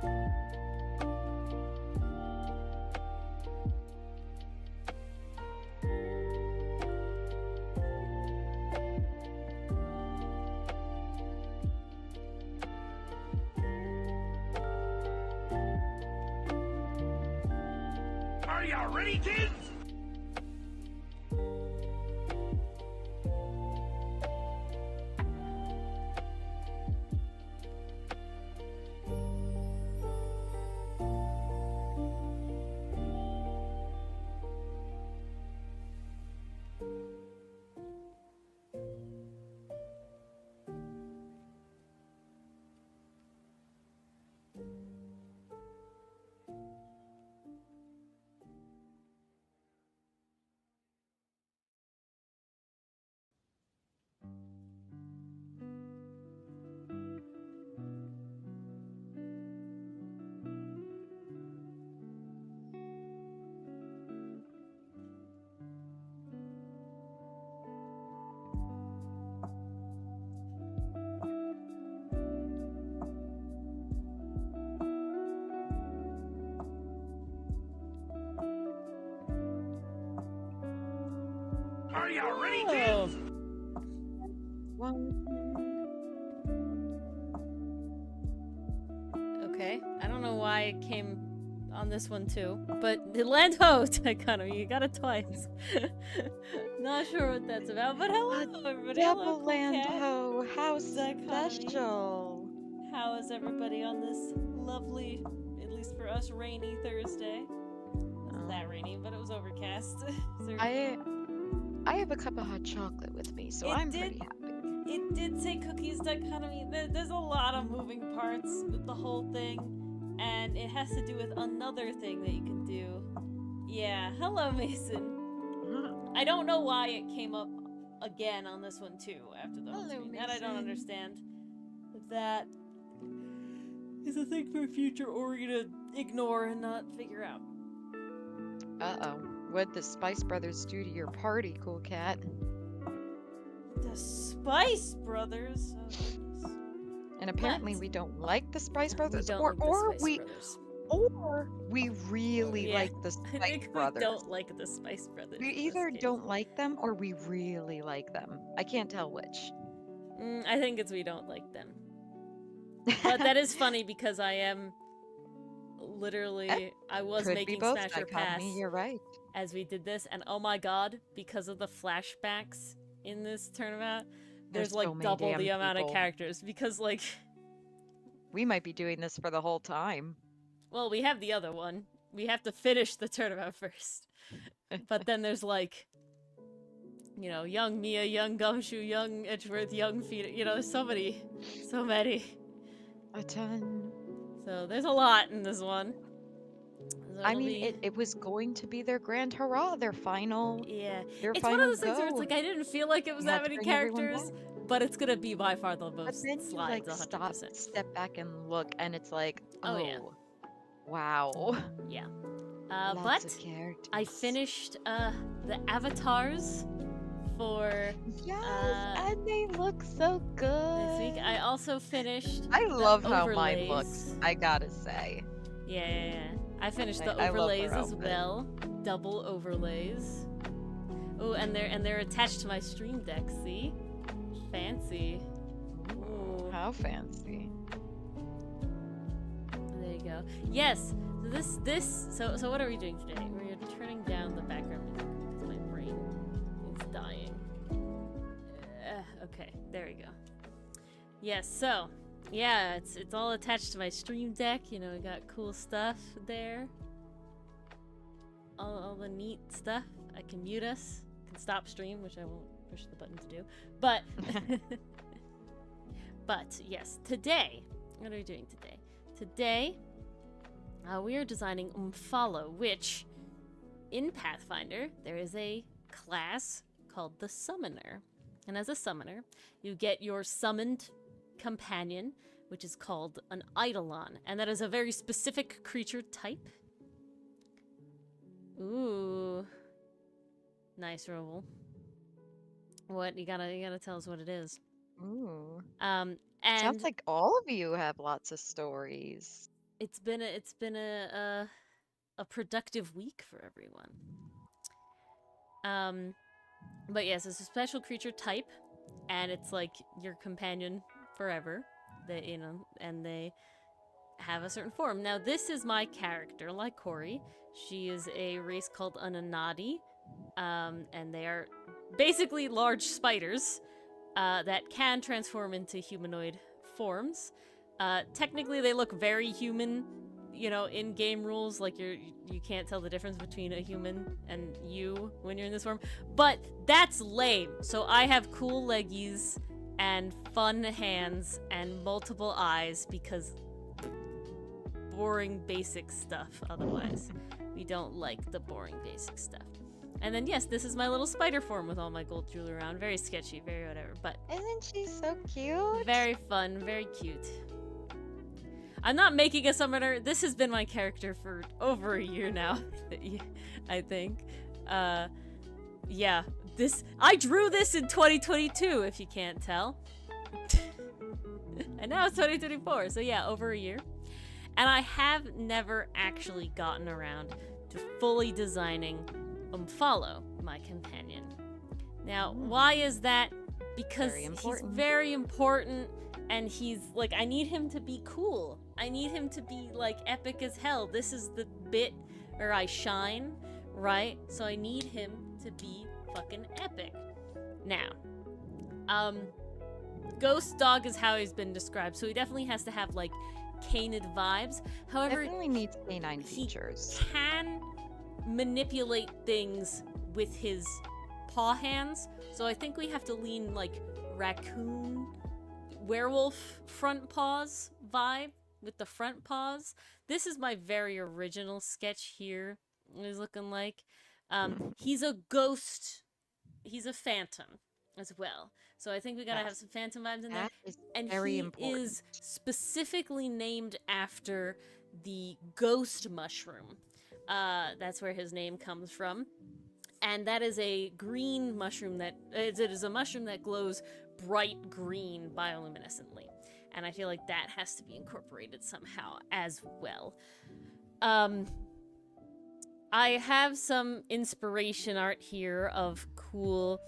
Are you ready, kids? Are you ready, kids? Okay, I don't know why it came on this one too, but the land ho dichotomy, you got it twice. Not sure what that's about, but hello everybody. Hello, Double cool land cat. ho, how Dichotomy. special. How is everybody on this lovely, at least for us, rainy Thursday? Not that rainy, but it was overcast. I have a cup of hot chocolate with me, so I'm pretty happy. It did say cookies dichotomy. There's a lot of moving parts with the whole thing, and it has to do with another thing that you can do. Yeah, hello Mason. I don't know why it came up again on this one too after the home screen. That I don't understand. That is a thing for future Ori to ignore and not figure out. Uh-oh. What'd the Spice Brothers do to your party, cool cat? The Spice Brothers? Oh, goodness. And apparently we don't like the Spice Brothers, Brothers. Or we really like the Spice I think Brothers. we don't like the Spice Brothers. We either don't like them or we really like them. I can't tell which. I think it's we don't like them. But that is funny because I am literally, I was making Smasher Pass you're right. as we did this, and oh my god, because of the flashbacks in this turnabout, there's like double the amount of characters, because like... We might be doing this for the whole time. Well, we have the other one. We have to finish the turnabout first. But then there's like, you know, young Mia, young Gumshoe, young Edgeworth, young Feet, you know, there's so many. A ton. So there's a lot in this one. So I mean, it was going to be their grand hurrah, their final. Yeah, their it's final one of those things go. where it's like I didn't feel like it was that many characters, but it's gonna be by far the most slides. 100%. Step back and look, and it's like, oh yeah, wow. Yeah. Lots but of characters. I finished the avatars for and they look so good. This week I also finished. I love how mine looks. I gotta say. Yeah. I finished the overlays as well. Double overlays. Oh, and they're attached to my stream deck. See, fancy. Ooh, how fancy. There you go. Yes. So So what are we doing today? We're turning down the background music because my brain is dying. Okay, there we go. Yes. So. Yeah, it's all attached to my stream deck. You know, we got cool stuff there. All the neat stuff. I can mute us. I can stop stream, which I won't push the button to do. But, but yes, today, what are we doing today? Today, we are designing Omphalo, which, in Pathfinder, there is a class called the Summoner. And as a Summoner, you get your summoned companion, which is called an Eidolon, and that is a very specific creature type. Ooh, nice roll. What you gotta tell us what it is. Ooh. And sounds like all of you have lots of stories. it's been a productive week for everyone. But yes, it's a special creature type, and it's like your companion forever. And they have a certain form. Now, this is my character, Lycori. She is a race called Unanadi, and they are basically large spiders that can transform into humanoid forms. Technically, they look very human, in game rules. Like, you can't tell the difference between a human and you when you're in this form. But that's lame. So I have cool leggies and fun hands and multiple eyes because boring basic stuff otherwise. We don't like the boring basic stuff. And then yes, this is my little spider form with all my gold jewelry around. Very sketchy, very whatever, but Isn't she so cute? very fun, very cute. I'm not making a summoner. This has been my character for over a year now, I think. Yeah, I drew this in 2022, if you can't tell. And now it's 2024, so yeah, over a year. And I have never actually gotten around to fully designing Omphalo, my companion. Now, why is that? Because he's very important, and he's, like, I need him to be cool. I need him to be, like, epic as hell. This is the bit where I shine, right? So I need him to be fucking epic. Now, Ghost Dog is how he's been described, so he definitely has to have, like, canid vibes. However, Definitely needs canine features. He can manipulate things with his paw hands, so I think we have to lean, like, raccoon, werewolf front paws vibe with the front paws. This is my very original sketch here. He's looking like. He's a ghost. He's a phantom as well. So I think we gotta have some phantom vibes in there. That is And very he important. is specifically named after the ghost mushroom. That's where his name comes from. And that is a green mushroom that it is a mushroom that glows bright green bioluminescently. And I feel like that has to be incorporated somehow as well. I have some inspiration art here of cool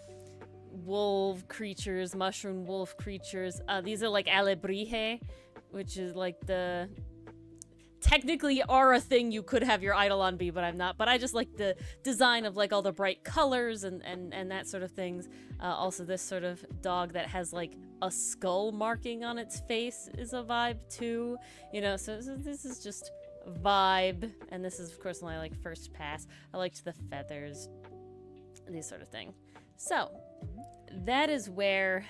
wolf creatures, mushroom wolf creatures. These are like alebrije, which is like the... Technically are a thing you could have your Eidolon be, but I'm not. But I just like the design of like all the bright colors and that sort of things. Also, this sort of dog that has like a skull marking on its face is a vibe too. So this is just vibe. And this is, of course, my like first pass. I liked the feathers and these sort of thing. So that is where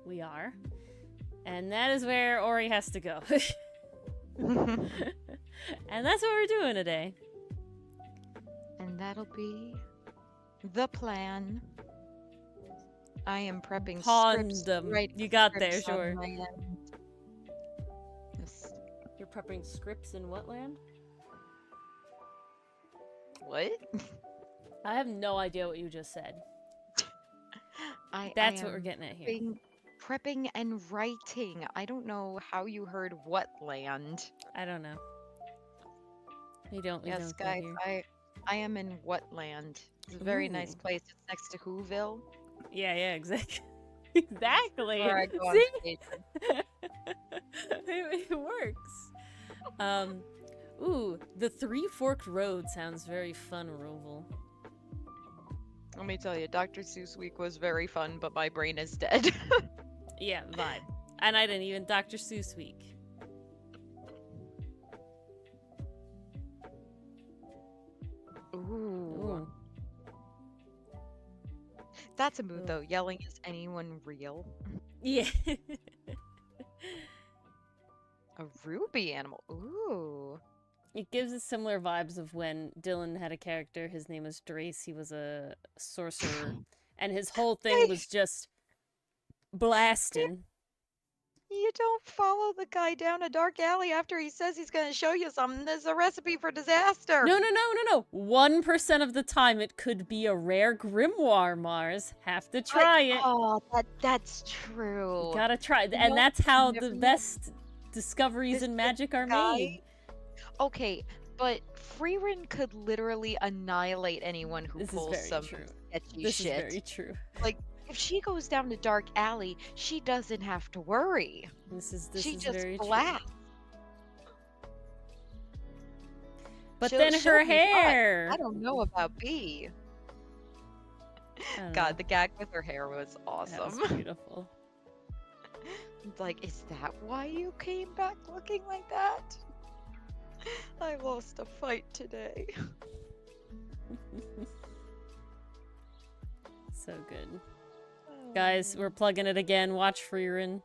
we are. And that is where Ori has to go. And that's what we're doing today. And that'll be the plan. I am prepping scripts. Right, you got there, scripts on sure. my end. Yes. You're prepping scripts in what land? What? I have no idea what you just said. That's what we're getting at here. Prepping and writing. I don't know how you heard what land. I don't know. We don't. Yes, guys, I am in what land? It's a very nice place. It's next to Whoville. Yeah, exactly. Exactly. Where I go on See? vacation. It works. Ooh, the Three Forked Road sounds very fun, Roval. Let me tell you, Dr. Seuss week was very fun, but my brain is dead. Yeah, vibe. And I didn't even Dr. Seuss week. Ooh. That's a mood though. Yelling, is anyone real? Yeah. A ruby animal. Ooh. It gives us similar vibes of when Dylan had a character. His name was Drace. He was a sorcerer. And his whole thing was just blasting. You don't follow the guy down a dark alley after he says he's going to show you something. There's a recipe for disaster. No. 1% of the time it could be a rare grimoire, Mars. Have to try it. Oh, that's true. You gotta try it. And that's how the best discoveries This in magic are guy- made. Okay, but Freerin could literally annihilate anyone who This is pulls very some true. sketchy This shit. is very true. Like, if she goes down to Dark Alley, she doesn't have to worry. She Just very blasts. true. But She'll- then she'll her be fine. hair. I don't know about B. I don't God, know. the gag with her hair was That awesome. was beautiful. It's like, is that why you came back looking like that? I lost a fight today. So good. Guys, we're plugging it again. Watch Freerin.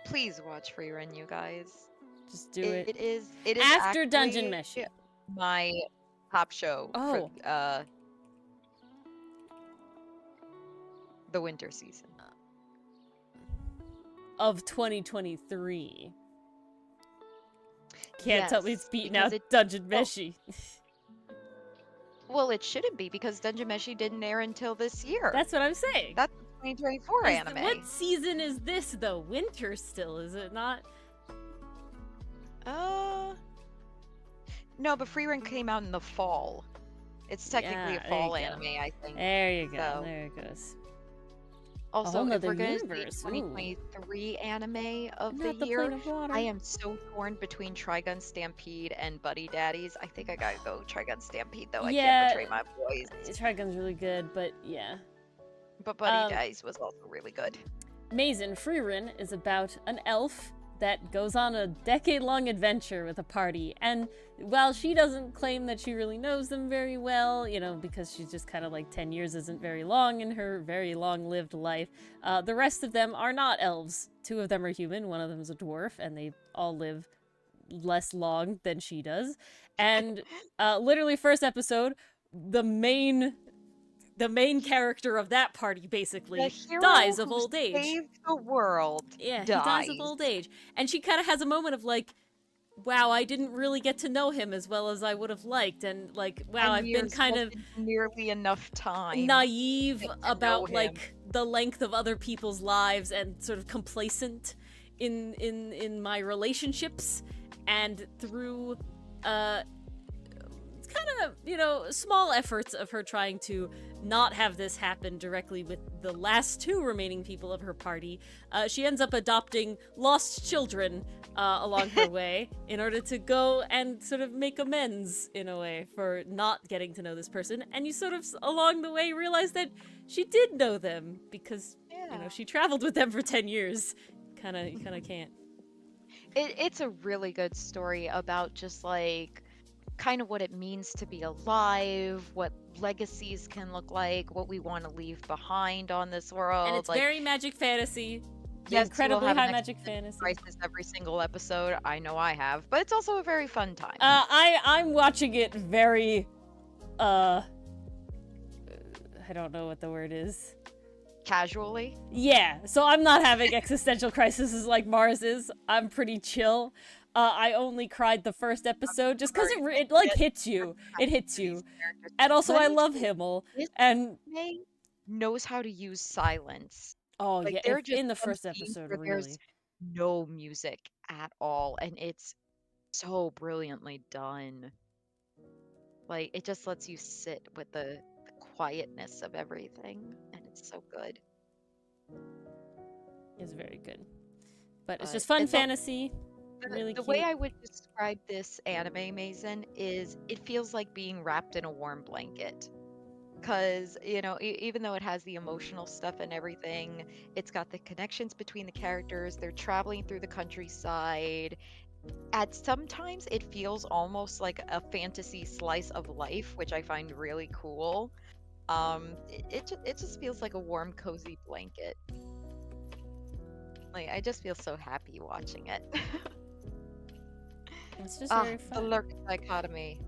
Please watch Freerun, you guys. Just do it. It is After Dungeon actually Meshi. my top show Oh. for the winter season. Of 2023. Can't tell me it's Yes, beating because out Dungeon Meshi. Well, it shouldn't be because Dungeon Meshi didn't air until this year. That's what I'm saying. That's a 2024 anime. What season is this, though? Winter still, is it not? No, but Freerun came out in the fall. It's technically Yeah, a there you fall go. anime, I think. There you go. So- There it goes. Also, whole if nother we're going to see universe, ooh. 2023 anime of Not the the year, Plane of Water. I am so torn between Trigun Stampede and Buddy Daddies. I think I gotta go Trigun Stampede, though. I Yeah. can't betray my boys. Trigun's really good, but yeah. But Buddy Daddies was also really good. Mazen Freerin is about an elf that goes on a decade-long adventure with a party, and while she doesn't claim that she really knows them very well, you know, because she's just kind of like 10 years isn't very long in her very long-lived life, the rest of them are not elves. 2 of them are human, 1 of them is a dwarf, and they all live less long than she does. And literally first episode, the main character of that party basically The hero dies of who old age. saved the world. Yeah, dies. he dies of old age. And she kind of has a moment of like, wow, I didn't really get to know him as well as I would have liked. And like, wow, I've been kind of nearly enough time. naive to about know him. like the length of other people's lives and sort of complacent in my relationships. And through kind of, you know, small efforts of her trying to not have this happen directly with the last 2 remaining people of her party, she ends up adopting lost children along her way in order to go and sort of make amends in a way for not getting to know this person. And you sort of along the way realize that she did know them because you know she traveled with them for 10 years. You kind of can't. It's a really good story about just like kind of what it means to be alive, what legacies can look like, what we want to leave behind on this world. And it's like, very magic fantasy. yes, Incredibly we'll have high an magic existential fantasy. crisis every single episode. I know I have, but it's also a very fun time. I'm watching it very, I don't know what the word is. Casually. Yeah, so I'm not having existential crises like Mars is. I'm pretty chill. I only cried the first episode just because it like hits you. It hits you. And also I love Himmel. And May knows how to use silence. oh Like, yeah, there are just in the some first scenes episode, where really. there's no music at all, and it's so brilliantly done. Like, it just lets you sit with the quietness of everything, and it's so good. It's very good. But it's But just fun it's al- fantasy. Really the cute. way I would describe this anime, Mason, is it feels like being wrapped in a warm blanket. Because, you know, even though it has the emotional stuff and everything, it's got the connections between the characters. They're traveling through the countryside. At sometimes it feels almost like a fantasy slice of life, which I find really cool. It just feels like a warm, cozy blanket. Like, I just feel so happy watching it. It's just very The fun. lurk dichotomy.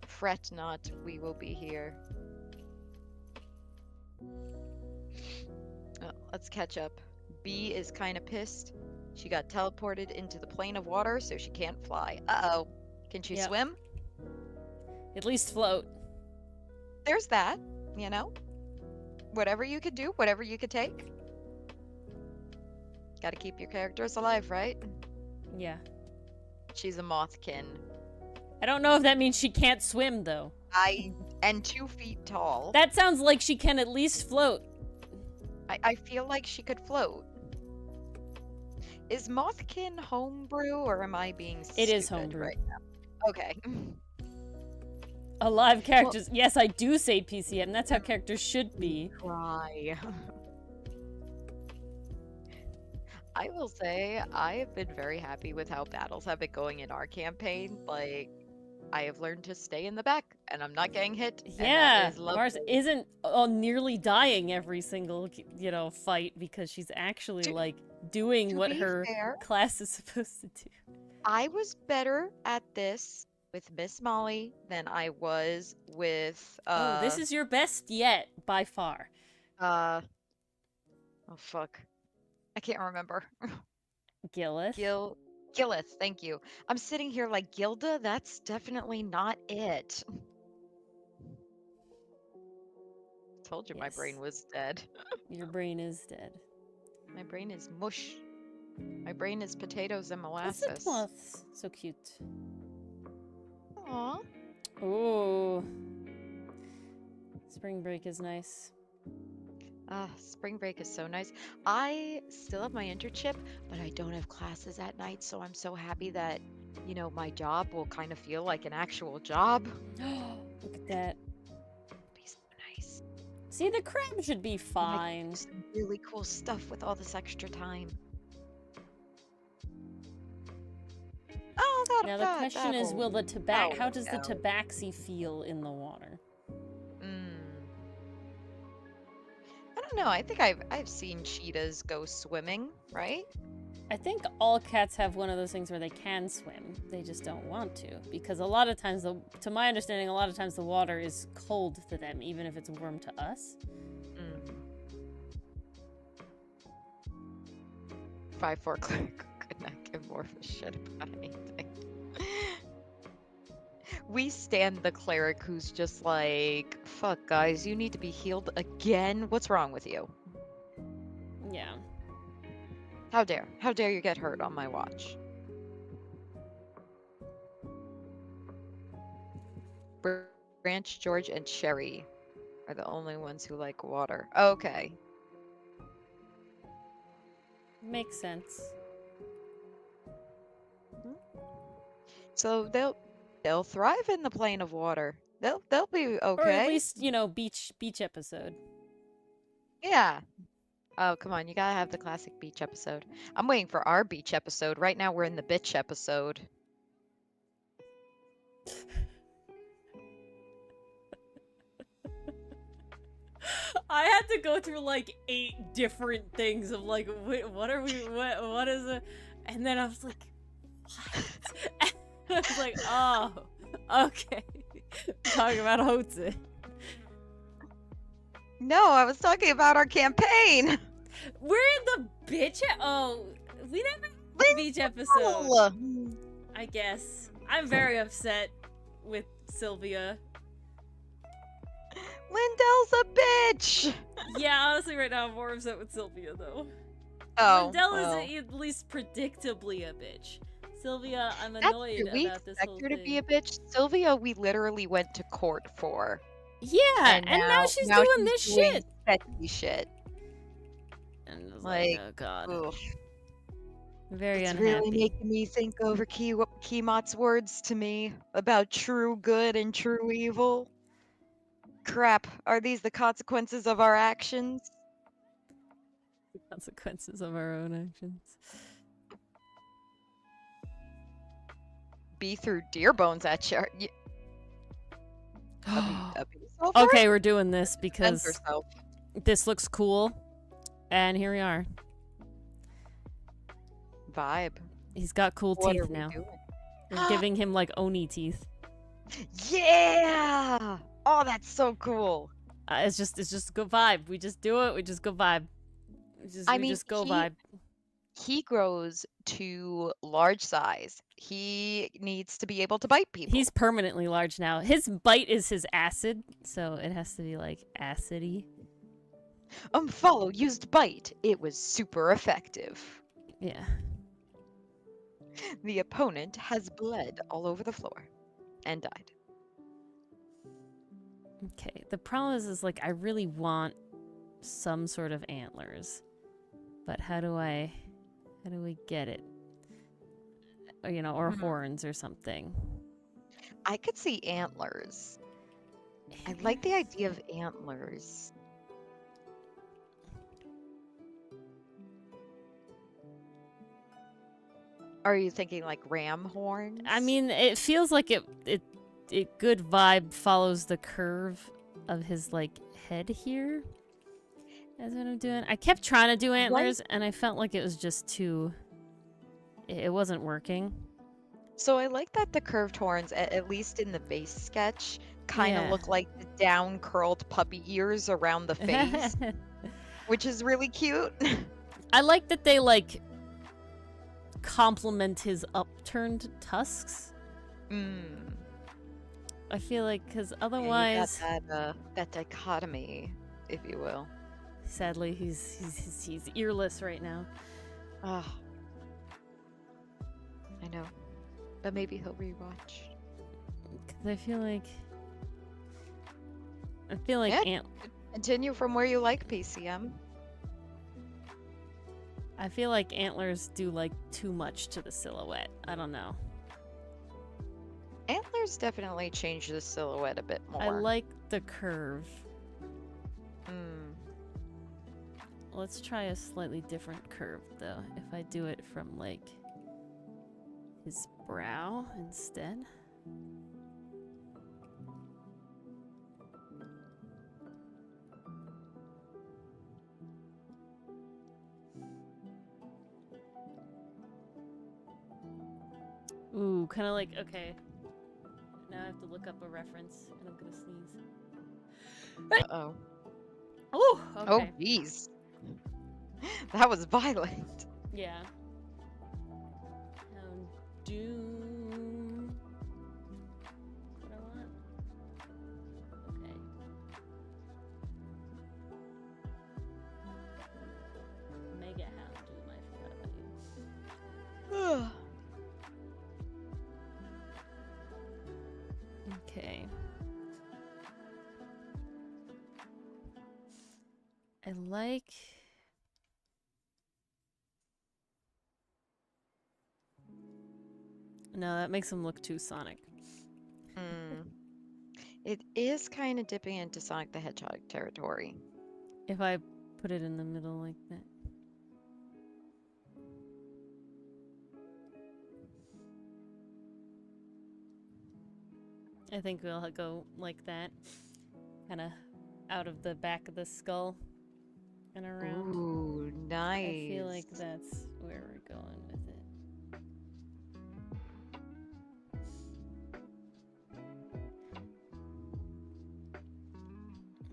Fret not, we will be here. Oh, let's catch up. B is kind of pissed. She got teleported into the plane of water, so she can't fly. Uh-oh. Can she Yep. swim? At least float. There's that, you know? Whatever you could do, whatever you could take. Gotta keep your characters alive, right? Yeah. She's a mothkin. I don't know if that means she can't swim, though. And 2 feet tall. That sounds like she can at least float. I feel like she could float. Is mothkin homebrew, or am I being stupid It is homebrew. right now? Okay. Alive characters. Yes, I do say PCM. That's how characters should be. Cry. I will say I have been very happy with how battles have been going in our campaign. Like, I have learned to stay in the back, and I'm not getting hit. and Yeah, that is Mars lovely. isn't nearly dying every single, fight because she's actually, To- doing to what be her fair, class is supposed to do. I was better at this with Miss Molly than I was with Oh, this is your best yet, by far. oh fuck. I can't remember. Gillis? Gillis, thank you. I'm sitting here like Gilda, that's definitely not it. Told you my Yes. brain was dead. Your brain is dead. My brain is mush. My brain is potatoes and What's the molasses. moths? So cute. Aw. Ooh. Spring break is nice. Spring break is so nice. I still have my internship, but I don't have classes at night, so I'm so happy that, my job will kind of feel like an actual job. Look at that. It'll be so nice. See, the crab should be I fine. do some really cool stuff with all this extra time. Oh, Now the question is, will the how does the no. tabaxi feel in the water? I don't know. I think I've seen cheetahs go swimming, right? I think all cats have one of those things where they can swim. They just don't want to. Because a lot of times, to my understanding, a lot of times the water is cold to them, even if it's warm to us. 5-4 cleric could not give more of a shit about anything. We stand the cleric who's just like, fuck guys, you need to be healed again? What's wrong with you? Yeah. How dare you get hurt on my watch? Branch, George, and Sherry are the only ones who like water. Okay. Makes sense. So they'll thrive in the plane of water. They'll be okay. Or at least, beach episode. Yeah. Oh, come on, you gotta have the classic beach episode. I'm waiting for our beach episode. Right now we're in the bitch episode. I had to go through 8 different things of wait, what is it? And then I was like, what? And I was like, oh, okay. Talking about Hotze. No, I was talking about our campaign. We're in the bitch. We never had a beach episode. Oh. I guess. I'm very upset with Sylvia. Lindell's a bitch. Yeah, honestly, right now I'm more upset with Sylvia though. Oh, Lindell well. is at least predictably a bitch. Sylvia, I'm That's annoyed true. We about this expect whole her thing. to be a bitch. Sylvia, we literally went to court for. Yeah, and now she's doing this shit. Sexy shit. And I was Like, oh god. Ugh. Very It's unhappy. really making me think over Keymot's words to me about true good and true evil. Crap, are these the consequences of our actions? The consequences of our own actions. Be through deer bones at you. Okay, we're doing this because herself. this looks cool. And here we are. Vibe. He's got cool What are teeth we now. doing? We're giving him Oni teeth. Yeah! Oh, that's so cool. It's just a good vibe. We just do it. We just go vibe. We just go vibe. He grows to large size. He needs to be able to bite people. He's permanently large now. His bite is his acid, so it has to be acidy. Omphalo used bite. It was super effective. Yeah. The opponent has bled all over the floor and died. Okay, the problem is like I really want some sort of antlers, but how do we get it? Or, or Mhm. horns or something. I could see antlers. I like the idea of antlers. Are you thinking like ram horns? I mean, it feels like it good vibe follows the curve of his like head here. That's what I'm doing. I kept trying to do antlers, and I felt like it was just too. It wasn't working. So I like that the curved horns, at least in the base sketch, kind of Yeah. look like the down curled puppy ears around the face, which is really cute. I like that they like complement his upturned tusks. Mm. I feel like because Yeah, you otherwise, got that dichotomy, if you will. sadly, he's earless right now. Ah, I know, but maybe he'll rewatch. Because I feel like Yeah. Continue from where you like, PCM. I feel like antlers do like too much to the silhouette. I don't know. Antlers definitely change the silhouette a bit more. I like the curve. Mm. Let's try a slightly different curve though. If I do it from like his brow instead. Ooh, kind of like, okay. Now I have to look up a reference and I'm gonna sneeze. Uh-oh. Oh, Oh, okay. jeez. That was violent. Yeah. Doom. What I want? Okay. Mega Houndoom, I forgot about you. Okay. I like... No, that makes him look too Sonic. It is kind of dipping into Sonic the Hedgehog territory. If I put it in the middle like that. I think we'll go like that. Kind of out of the back of the skull and around. Ooh, nice. I feel like that's where we're going with it.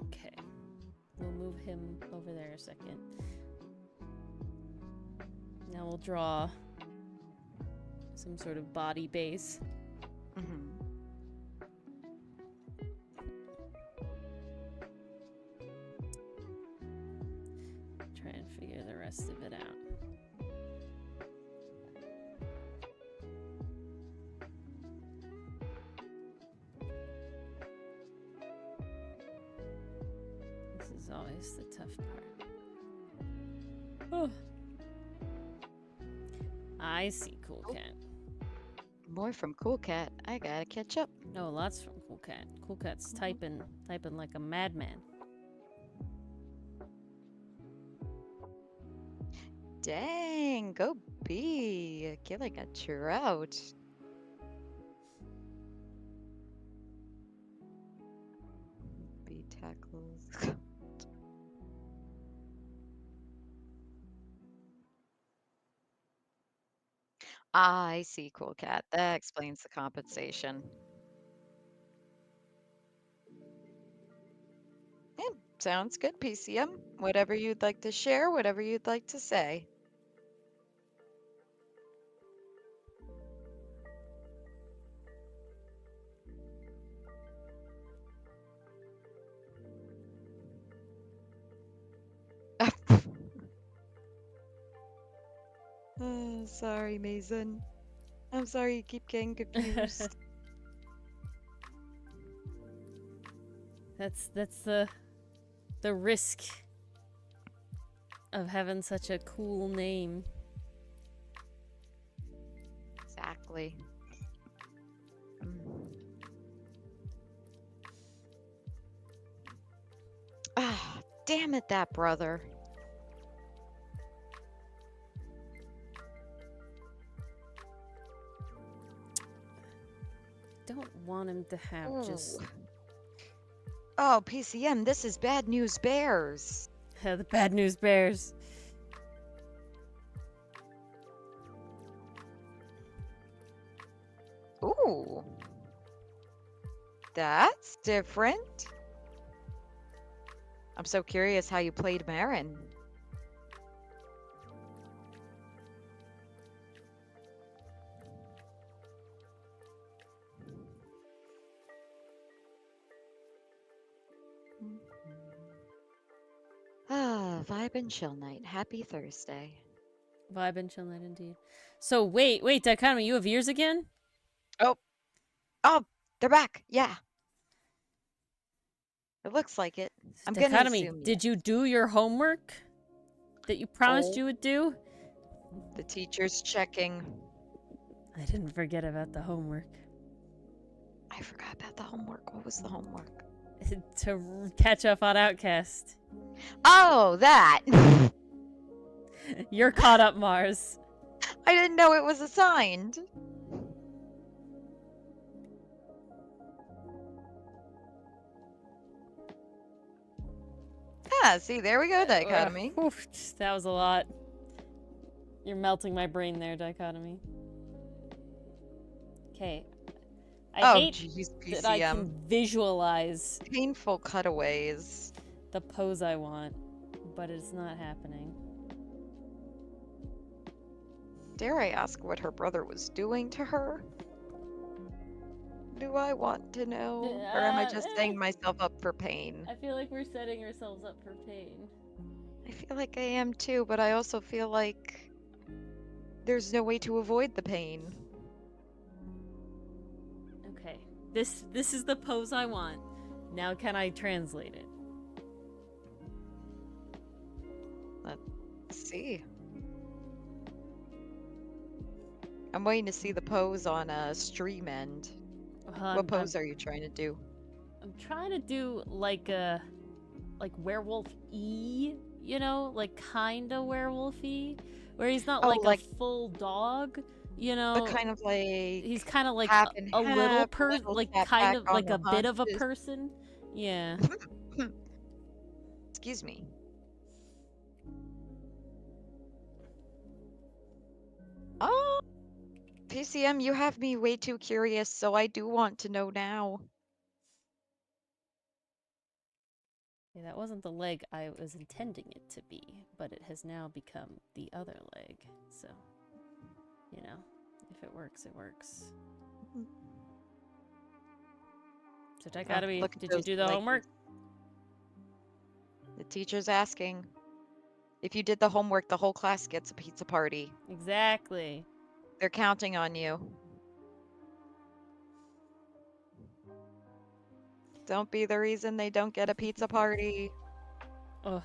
Okay. We'll move him over there a second. Now we'll draw some sort of body base. Mm-hmm. Try and figure the rest of it out. This is always the tough part. Oh. I see Cool Cat. More from Cool Cat. I gotta catch up. No, lots from Cool Cat. Cool Cat's typing like a madman. Dang, go B. Killing a trout. B tackles. I see, Cool Cat. That explains the compensation. Yeah, sounds good, PCM. Whatever you'd like to share, whatever you'd like to say. Oh, sorry, Mason. I'm sorry you keep getting confused. That's the risk of having such a cool name. Exactly. Ah, damn it, that brother. Don't want him to have just Oh, PCM, this is bad news bears. the bad news bears. Ooh. That's different. I'm so curious how you played Marin. Ah, vibe and chill night. Happy Thursday. Vibe and chill night indeed. So wait, Dichotomy, you have ears again? Oh, they're back. Yeah. It looks like it. I'm gonna Dichotomy, assume did you do your homework that you promised you would do? The teacher's checking. I didn't forget about the homework. I forgot about the homework. What was the homework? To catch up on Outcast. Oh, that! You're caught up, Mars. I didn't know it was assigned. Ah, see, there we go, Dichotomy. Oof, that was a lot. You're melting my brain there, Dichotomy. Okay. I hate jeez, that I PCM. can visualize Painful cutaways. the pose I want, but it's not happening. Dare I ask what her brother was doing to her? Do I want to know? Or am I just setting myself up for pain? I feel like we're setting ourselves up for pain. I feel like I am too, but I also feel like there's no way to avoid the pain. Okay. This is the pose I want. Now can I translate it? Let's see. I'm waiting to see the pose on a stream end. What pose are you trying to do? I'm trying to do like a werewolf-y, you know, like kinda werewolf-y, where he's not like a full dog, you know. But kind of like he's kind of like half and a little half, person, little like fat kind back of on like the a bit of a haunches. person. Yeah. Excuse me. Oh, PCM, you have me way too curious, so I do want to know now. Yeah, that wasn't the leg I was intending it to be, but it has now become the other leg. So, you know, if it works, it works. So, Dichotomy, look at did you those do the legs. homework? The teacher's asking. If you did the homework, the whole class gets a pizza party. Exactly. They're counting on you. Don't be the reason they don't get a pizza party. Oh.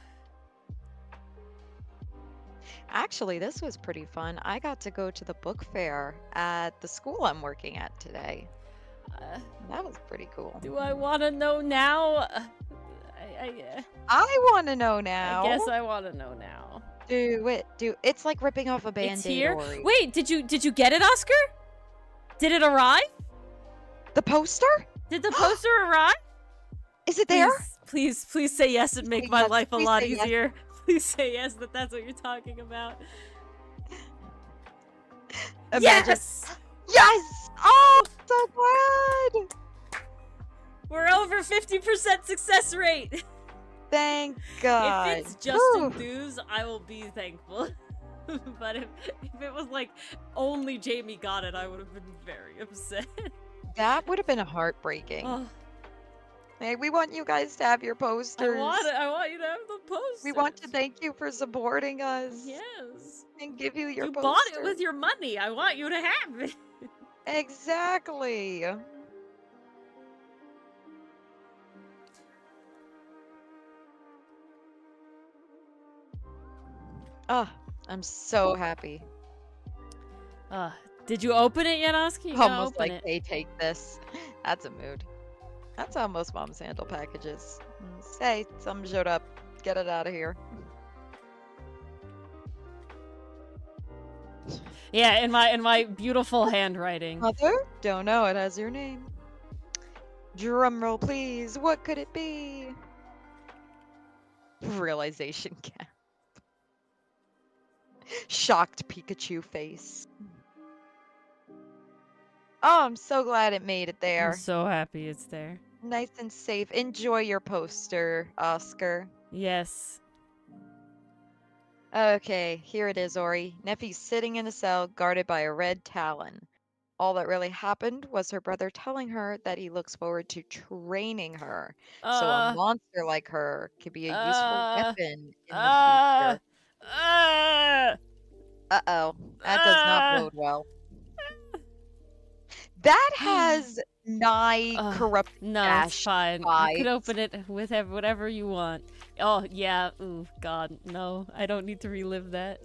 Actually, this was pretty fun. I got to go to the book fair at the school I'm working at today. That was pretty cool. Do I want to know now? I want to know now. I guess I want to know now. Do it. It's like ripping off a Band-Aid. It's here? Ori. Wait, did you get it, Oscar? Did it arrive? The poster? Did the poster arrive? Is it there? Please say yes and make say my yes. life a Please lot say yes. easier. Please say yes that that's what you're talking about. Imagine. Yes! Yes! Oh, so glad! We're over 50% success rate. Thank God. If it's just enthused, I will be thankful. But if it was like only Jamie got it, I would have been very upset. That would have been heartbreaking. Oh, Hey, we want you guys to have your posters. I want you to have the posters. We want to thank you for supporting us. Yes. And give you your You poster. bought it with your money. I want you to have it. Exactly. Oh, I'm so happy. Uh, did you open it yet, Oscar? You gotta Almost open like, it. hey, take this. That's a mood. That's how most moms handle packages. Say, something showed up. Get it out of here. Yeah, in my beautiful handwriting. Mother? Don't know. It has your name. Drum roll, please. What could it be? Realization gap. Shocked Pikachu face. Oh, I'm so glad it made it I'm there. so happy it's there. Nice and safe. Enjoy your poster, Oscar. Yes. Okay, here it is, Ori. Neffy's sitting in a cell guarded by a red talon. All that really happened was her brother telling her that he looks forward to training her. So a monster like her could be a useful weapon in the future. Uh-oh, that does not bode well. That has nigh corrupt No, it's dash fine. vibes. You could open it with whatever you want. Oh, yeah. Ooh, God. No, I don't need to relive that.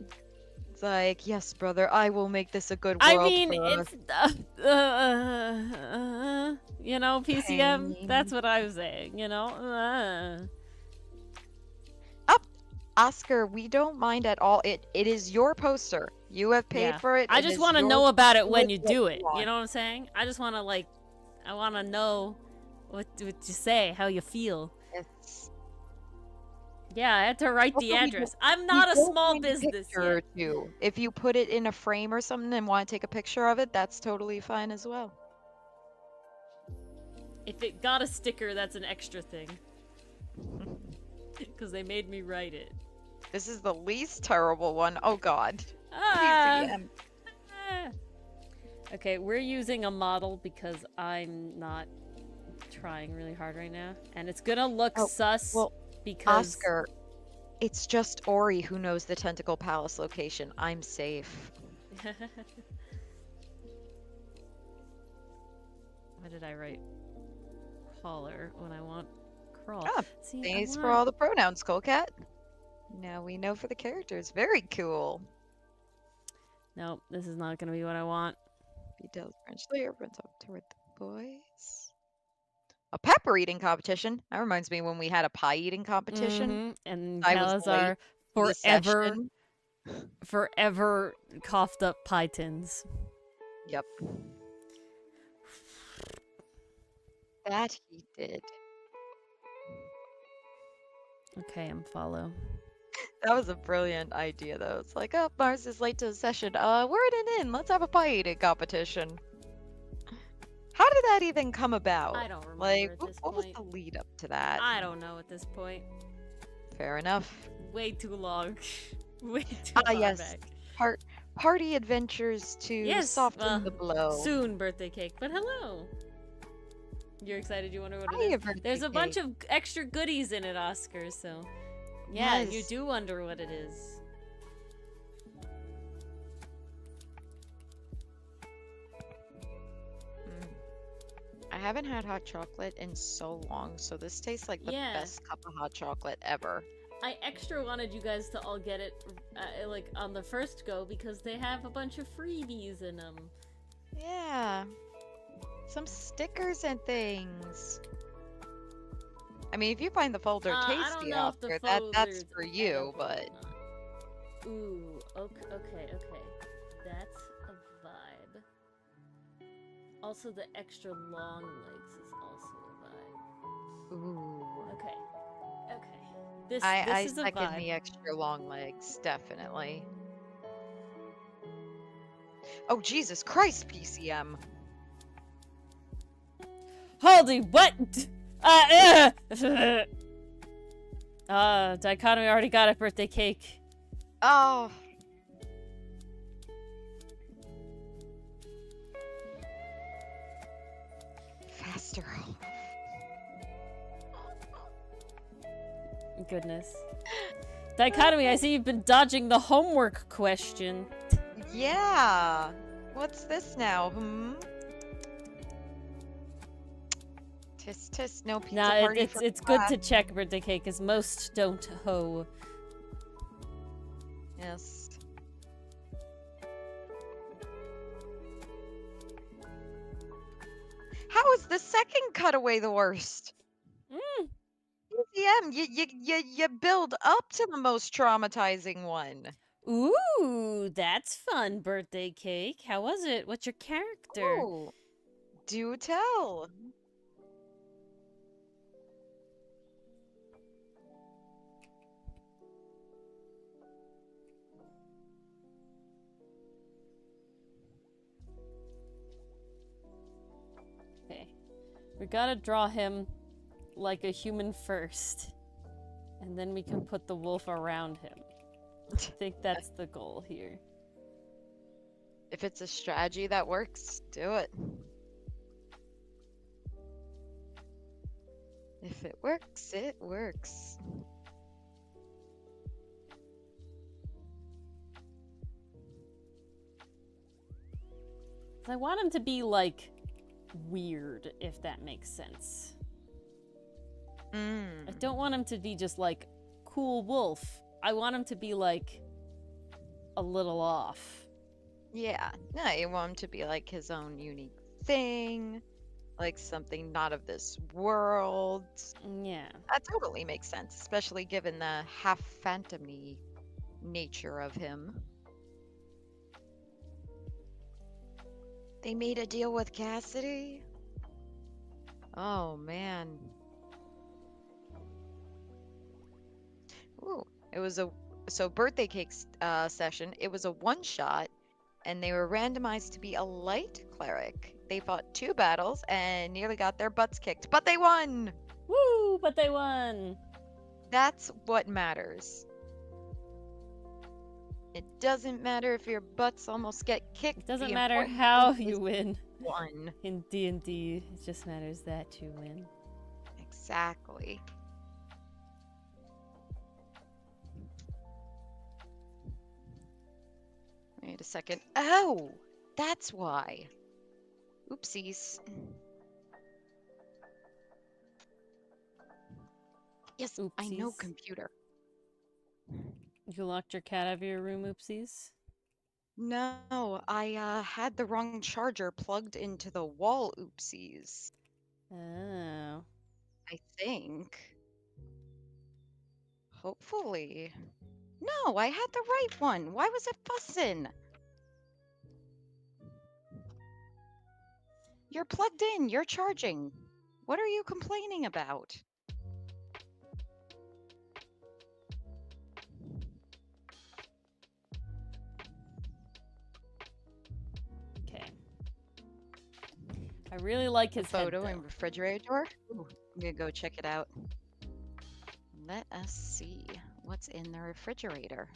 It's like, yes, brother, I will make this a good world I mean, for it's... you know, PCM, pain. that's what I was saying, you know? Oscar, we don't mind at all. It is your poster. You have paid Yeah. for it. I It just is want to yours know about it do when with you what do it. You want. know what I'm saying? I just want to, like... I want to know what you say, how you feel. It's, Yeah, I had to write Also, the we address. don't- I'm we not a don't small mind a business picture yet. or two. If you put it in a frame or something and want to take a picture of it, that's totally fine as well. If it got a sticker, that's an extra thing. Because they made me write it. This is the least terrible one. Oh god. Ah! PCM. Okay, we're using a model because I'm not trying really hard right now. And it's gonna look sus well, because... Oscar, it's just Ori who knows the Tentacle Palace location. I'm safe. What did I write? Crawler when I want crawl. Ah, See, thanks for all the pronouns, Colecat. Now we know for the characters. Very cool. Nope, this is not gonna be what I want. Details French layer runs up toward the boys. A pepper eating competition. That reminds me when we had a pie eating competition. And I was Calazar late to the session. forever coughed up pie tins. Yep. That he did. Okay, Omphalo. That was a brilliant idea, though. It's like, oh, Mars is late to the session. We're at an inn. Let's have a pie eating competition. How did that even come about? I don't remember Like, at this what was point. the lead up to that? I don't know at this point. Fair enough. Way too long. Way too far Yes. back. Party adventures to soften the blow. Soon birthday cake, but hello. You're excited? You wonder what Hi, it is? birthday There's a cake. bunch of extra goodies in it, Oscar, so... Yeah, you Nice. do wonder what it is. I haven't had hot chocolate in so long, so this tastes like the best cup of hot chocolate ever. I extra wanted you guys to all get it, like, on the first go because they have a bunch of freebies in them. Yeah. Some stickers and things. I mean, if you find the folder I don't tasty, know if the Oscar, that's folders- for I you, don't but... think not. Ooh, okay. That's a vibe. Also, the extra long legs is also a vibe. Ooh. Okay. This I is a second vibe. the extra long legs, definitely. Oh, Jesus Christ, PCM. Holy what? Dichotomy already got a birthday cake. Oh. Faster. Goodness. Dichotomy, I see you've been dodging the homework question. Yeah. What's this now? Tisk tisk, no pizza Nah, party it's for it's good to check birthday cake, because most don't hoe. Yes. How is the second cutaway the worst? ECM, you build up to the most traumatizing one. Ooh, that's fun, birthday cake. How was it? What's your character? Oh, do tell. Okay. We gotta draw him like a human first. And then we can put the wolf around him. I think that's the goal here. If it's a strategy that works, do it. If it works, it works. I want him to be, like, weird, if that makes sense. I don't want him to be just, like, cool wolf. I want him to be, like, a little off. Yeah, no, you want him to be like his own unique thing, like something not of this world. Yeah. That totally makes sense, especially given the half phantom-y nature of him. They made a deal with Cassidy? Oh, man. Ooh, it was so birthday cake session, it was a one-shot, and they were randomized to be a light cleric. They fought 2 battles and nearly got their butts kicked, but they won! Woo! But they won! That's what matters. It doesn't matter if your butts almost get kicked. It doesn't the matter important how thing is you win. won. In D&D, it just matters that you win. Exactly. Wait a second. Oh! That's why. Oopsies. Yes, I know Oopsies. computer. You locked your cat out of your room, oopsies? No, I had the wrong charger plugged into the wall, oopsies. Oh. I think. Hopefully. No, I had the right one. Why was it fussing? You're plugged in. You're charging. What are you complaining about? Okay. I really like his Photo head, and though. refrigerator door? Ooh, I'm gonna go check it out. Let us see what's in the refrigerator.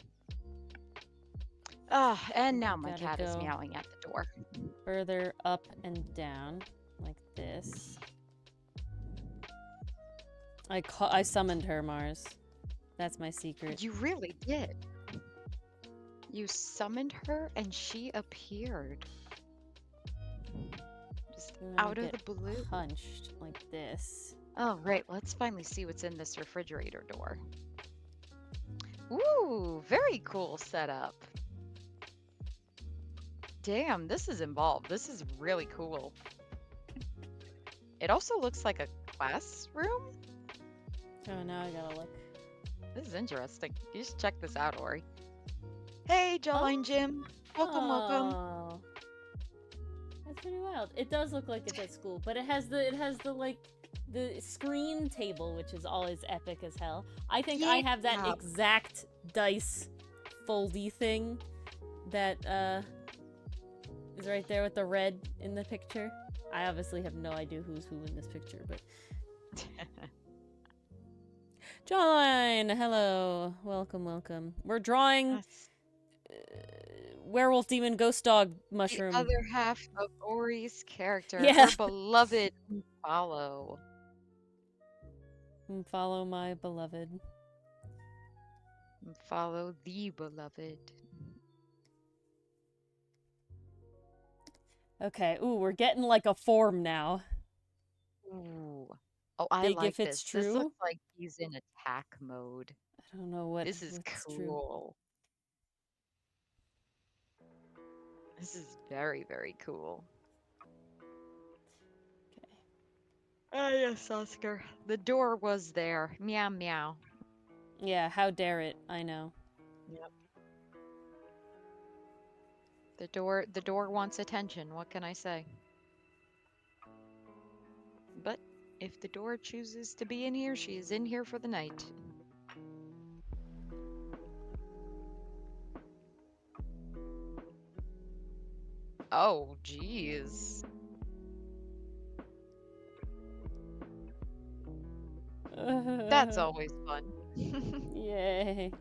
Ah, and now my Gotta cat is go meowing at the door. further up and down, like this. I summoned her, Mars. That's my secret. You really did. You summoned her and she appeared. Just And then I out of get the blue. punched like this. Oh, right. Let's finally see what's in this refrigerator door. Ooh, very cool setup. Damn, this is involved. This is really cool. It also looks like a classroom. Oh, now I gotta look. This is interesting. You should check this out, Ori. Hey, Jawline Jim. Welcome, welcome. Oh. That's pretty wild. It does look like it's at school, but it has the like the screen table, which is always epic as hell. I think I have that Yeah. exact dice foldy thing that is right there with the red in the picture. I obviously have no idea who's who in this picture, but Jawline, hello, welcome, welcome. We're drawing werewolf, demon, ghost dog, mushroom. The other half of Ori's character, Yeah. her beloved Omphalo. Follow my beloved. Follow the beloved. Okay, ooh, we're getting like a form now. Ooh. Oh, I big like if it's this. This looks true. like he's in attack mode. I don't know This is what's true. cool. This is very, very cool. Okay. Ah, yes, Oscar. The door was there. Meow, meow. Yeah, how dare it? I know. Yep. The door wants attention. What can I say? But if the door chooses to be in here, she is in here for the night. Oh, jeez. That's always fun. Yay.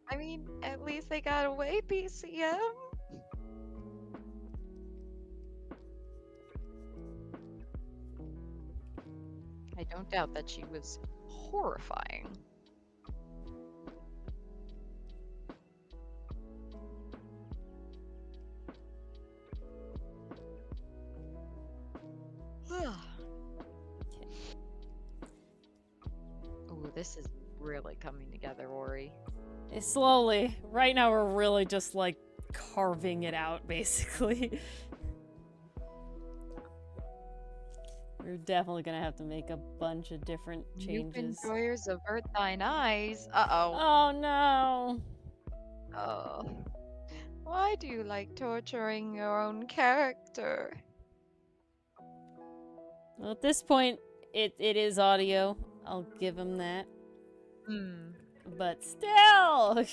I mean, at least they got away, PCM. I don't doubt that she was horrifying. Ooh, this is really coming together, Ori. Slowly. Right now we're really just like carving it out, basically. We're definitely gonna have to make a bunch of different changes. You enjoyers, avert thine eyes. Uh-oh. Oh no. Oh. Why do you like torturing your own character? Well, at this point, it is audio. I'll give him that. But still!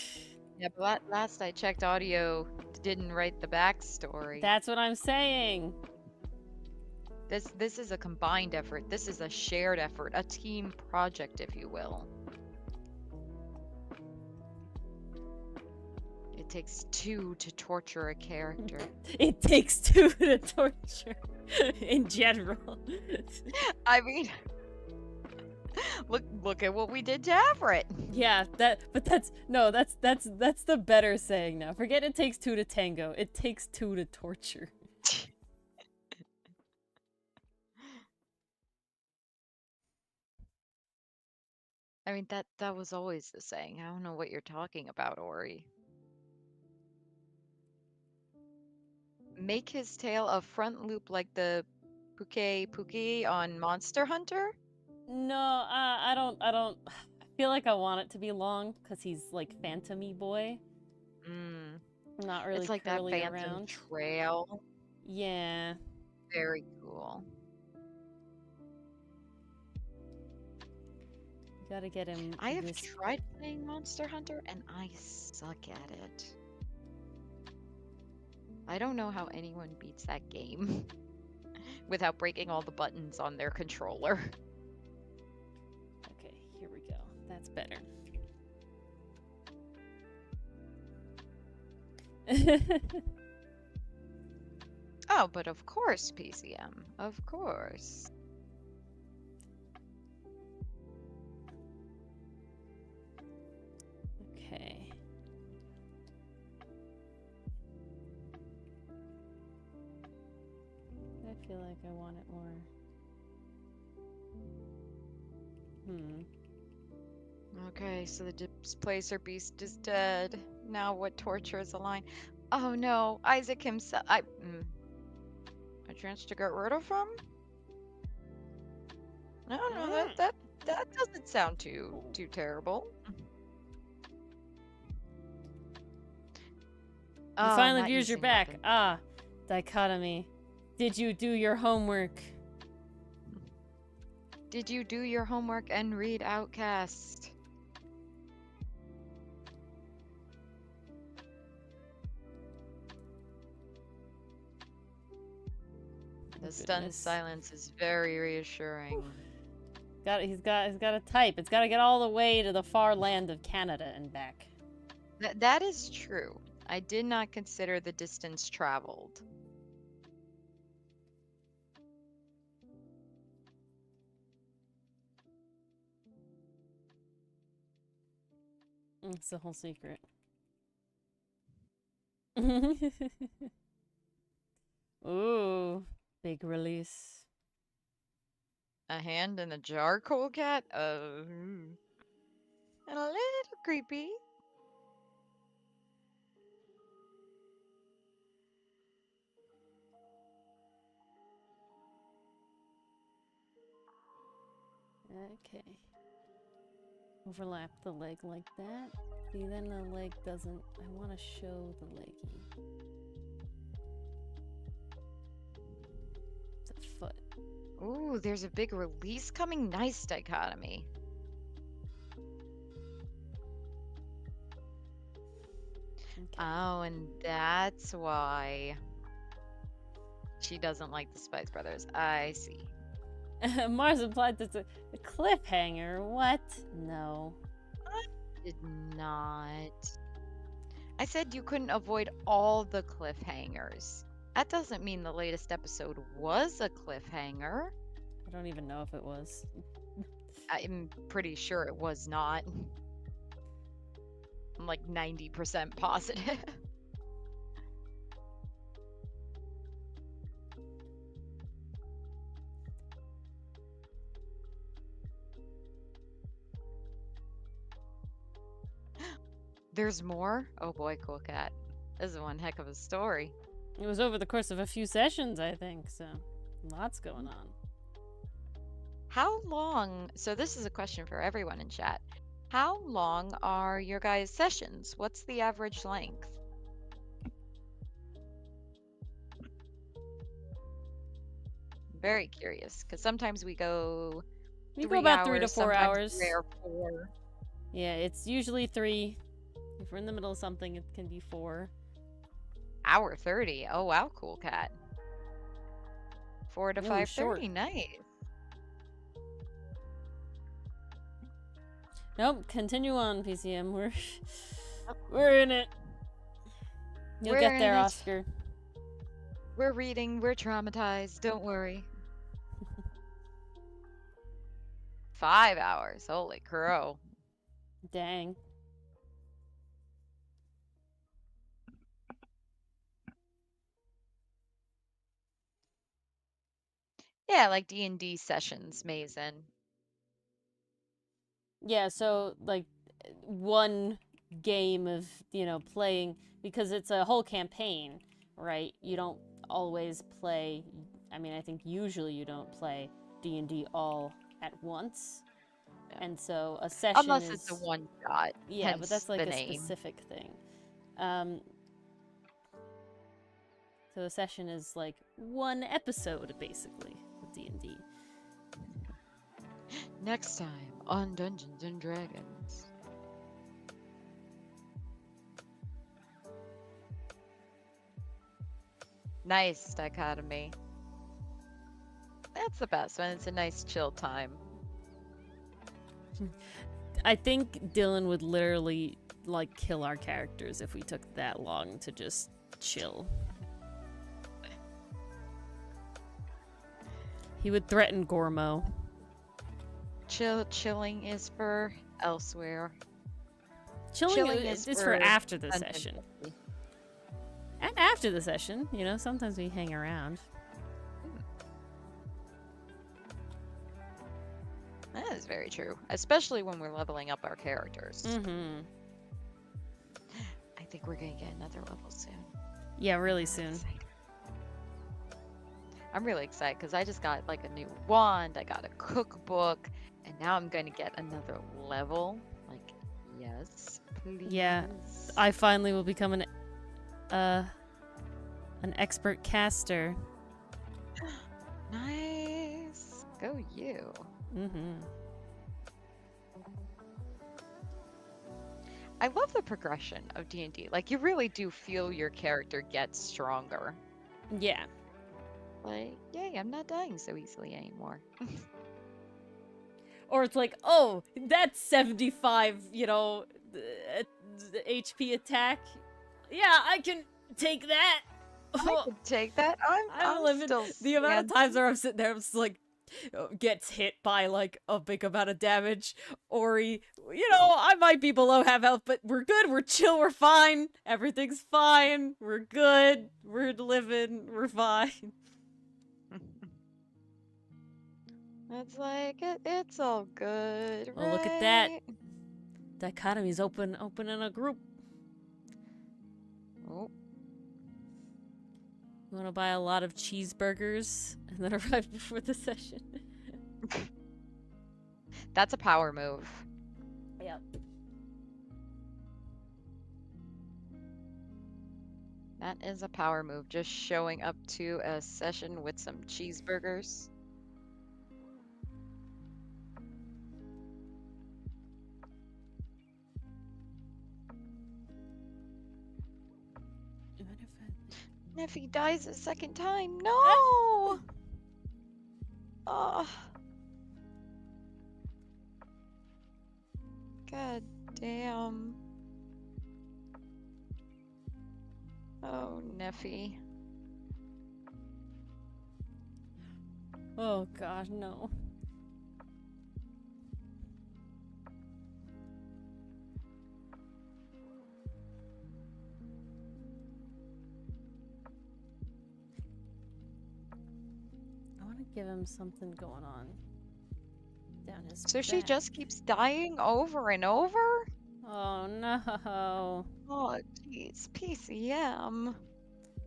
Yeah, but last I checked, audio didn't write the backstory. That's what I'm saying. This is a combined effort. This is a shared effort, a team project, if you will. It takes two to torture a character. It takes two to torture in general. I mean, look at what we did to Everett. Yeah, that's the better saying now. Forget it takes two to tango. It takes two to torture. I mean, that was always the saying. I don't know what you're talking about, Ori. Make his tail a front loop like the Pookie on Monster Hunter? No, I don't. I feel like I want it to be long because he's like phantom-y boy. Not really It's like that curly phantom around. trail. Yeah. Very cool. Gotta get him. I have tried playing Monster Hunter and I suck at it. I don't know how anyone beats that game without breaking all the buttons on their controller. Okay, here we go. That's better. Oh, but of course, PCM. Of course. Okay. I feel like I want it more. Okay, so the displacer beast is dead. Now what torture is the line? Oh no, Isaac himself. A chance to get rid of him? No, that doesn't sound too terrible. You finally viewed your back. Weapon. Ah, dichotomy. Did you do your homework? Did you do your homework and read Outcast? The stunned silence is very reassuring. He's got to type. It's got to get all the way to the far land of Canada and back. That is true. I did not consider the distance traveled. It's the whole secret. Ooh, big release. A hand in a jar, cool cat? And a little creepy. Okay. Overlap the leg like that. See, then the leg doesn't... I want to show the leggy. It's a foot. Ooh, there's a big release coming. Nice dichotomy. Okay. Oh, and that's why she doesn't like the Spice Brothers. I see. Mars implied that's a cliffhanger. What? No. I did not. I said you couldn't avoid all the cliffhangers. That doesn't mean the latest episode was a cliffhanger. I don't even know if it was. I'm pretty sure it was not. I'm like 90% positive. There's more? Oh boy, cool cat. This is one heck of a story. It was over the course of a few sessions, I think, so lots going on. How long? So this is a question for everyone in chat. How long are your guys' sessions? What's the average length? Very curious, because sometimes we go We go about 3 to 4 sometimes hours. 3 or 4. Yeah, it's usually 3. If we're in the middle of something, it can be 4. Hour 30. Oh wow, cool cat. 4 to Really 5:30. short. Nice. Nope, continue on, PCM. We're in it. You'll We're get in there, it. Oscar. We're reading. We're traumatized. Don't worry. 5 hours. Holy crow. Dang. Yeah, like D&D sessions, Mason. Yeah, so, like, one game of, playing, because it's a whole campaign, right? You don't always play, I mean, I think usually you don't play D&D all at once. Yeah. And so a session Unless is... it's a one-shot. Yeah, but that's like the a name. specific thing. So a session is like one episode, basically, of D&D. Next time on Dungeons and Dragons. Nice dichotomy. That's the best when it's a nice chill time. I think Dylan would literally, like, kill our characters if we took that long to just chill. He would threaten Gormo. Chilling is for elsewhere. Chilling is for after the Dungeon session. Fifty. And after the session, sometimes we hang around. That is very true, especially when we're leveling up our characters. Mm-hmm. I think we're gonna get another level soon. Yeah, really soon. I'm really excited because I just got like a new wand, I got a cookbook, and now I'm gonna get another level. Like, yes, please. Yeah, I finally will become an expert caster. Nice. Go you. Mm-hmm. I love the progression of D&D. Like, you really do feel your character get stronger. Yeah. Like, yay, I'm not dying so easily anymore. Or it's like, oh, that's 75, HP attack. Yeah, I can take that. I could take that. I'm living still the amount of times where I'm sitting there, I'm just like, gets hit by like a big amount of damage. Ori, I might be below half health, but we're good, we're chill, we're fine. Everything's fine. We're good. We're living. We're fine. It's like, it's all good, Well, look at that. right? Dichotomy's open in a group. Oh, You want to buy a lot of cheeseburgers and then arrive before the session. that's a power move. Yep. That is a power move, just showing up to a session with some cheeseburgers. And if he dies a second time, no! Oh. God damn. Oh, Neffy. Oh gosh, no. I want to give him something going on down his So she back. just keeps dying over and over? Oh no. Oh, jeez. PCM.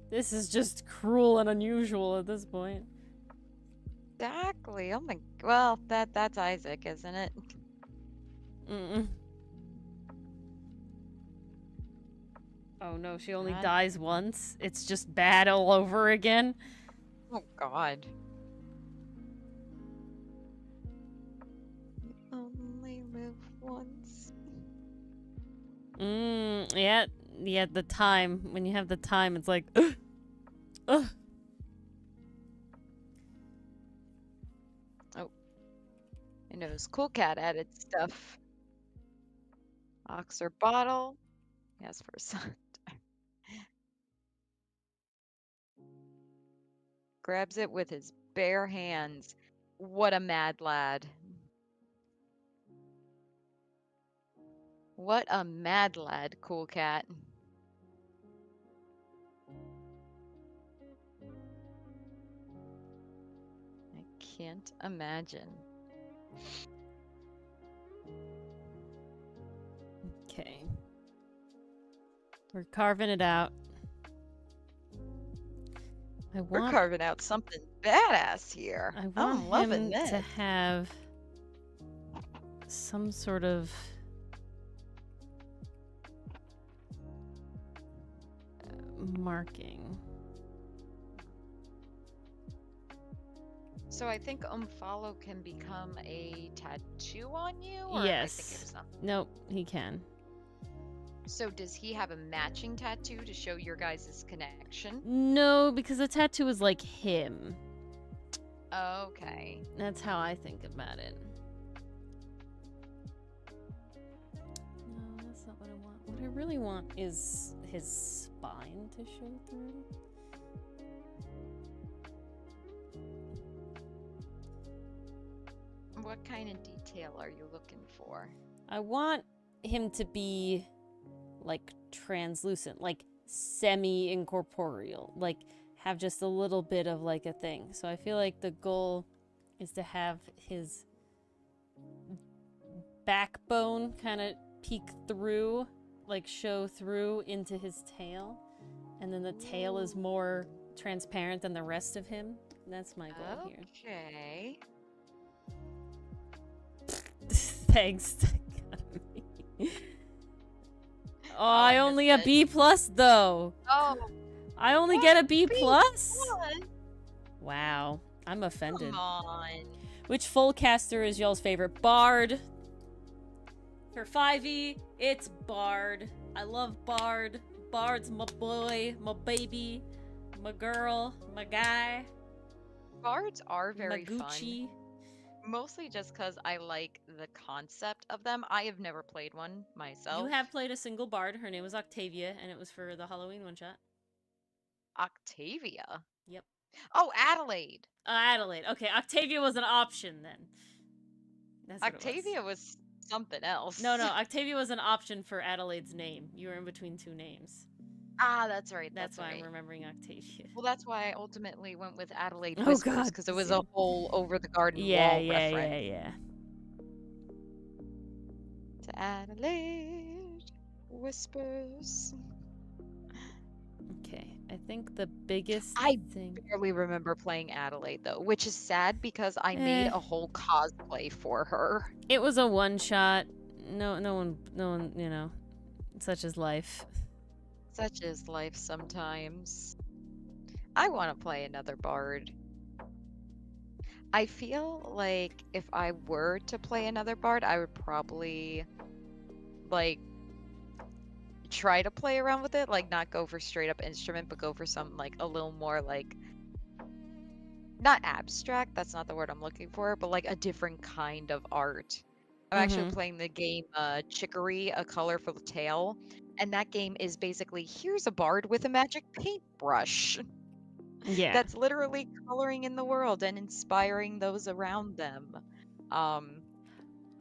This is just cruel and unusual at this point. Exactly. Oh my. Well, that's Isaac, isn't it? Mm-mm. Oh no, she only God. dies once. It's just bad all over again. Oh God. You only live once. Yeah, the time. When you have the time, it's like, ugh. Oh. I knows Cool Cat added stuff. Oxer bottle. Yes, for a son. Grabs it with his bare hands. What a mad lad. What a mad lad, Cool Cat. I can't imagine. Okay. We're carving it out. We're carving out something badass here. I want I'm loving him this. to have some sort of marking. So I think Omphalo can become a tattoo on you? Or am I Yes. thinking of something? Nope, he can. So does he have a matching tattoo to show your guys' connection? No, because the tattoo is like him. Okay. That's how I think about it. No, that's not what I want. What I really want is his spine to show through. What kind of detail are you looking for? I want him to be like translucent, like semi-incorporeal, like have just a little bit of like a thing. So I feel like the goal is to have his backbone kind of peek through, like show through into his tail, and then the tail is more transparent than the rest of him. That's my goal here. Okay. Thanks. Oh, I only a B plus though. Oh, I only what? get a B B plus? what? Wow, I'm offended. Come on. Which full caster is y'all's favorite? Bard. For 5e, it's Bard. I love Bard. Bard's my boy, my baby, my girl, my guy, Bards are my very fun. Gucci. Mostly just because I like the concept of them. I have never played one myself. You have played a single Bard. Her name was Octavia, and it was for the Halloween one-shot. Octavia? Yep. Oh, Adelaide. Adelaide. Okay, Octavia was an option then. That's what Octavia was something else. No, Octavia was an option for Adelaide's name. You were in between two names. Ah, that's right. That's That's why I'm right. remembering Octavia. Well, that's why I ultimately went with Adelaide Oh Whispers, God, because it was a Sam. whole over the garden Yeah, wall yeah, reference yeah, yeah. to Adelaide Whispers. Okay, I think the biggest I thing. barely remember playing Adelaide though, which is sad because I made Eh, a whole cosplay for her. it was a one shot. No one. You know, such is life. Such is life sometimes. I want to play another bard. I feel like if I were to play another bard, I would probably like try to play around with it, like not go for straight up instrument, but go for something like a little more like not abstract, that's not the word I'm looking for, but like a different kind of art. I'm actually playing the game Chicory, A Colorful Tale, and that game is basically here's a bard with a magic paintbrush Yeah. that's literally coloring in the world and inspiring those around them. Um,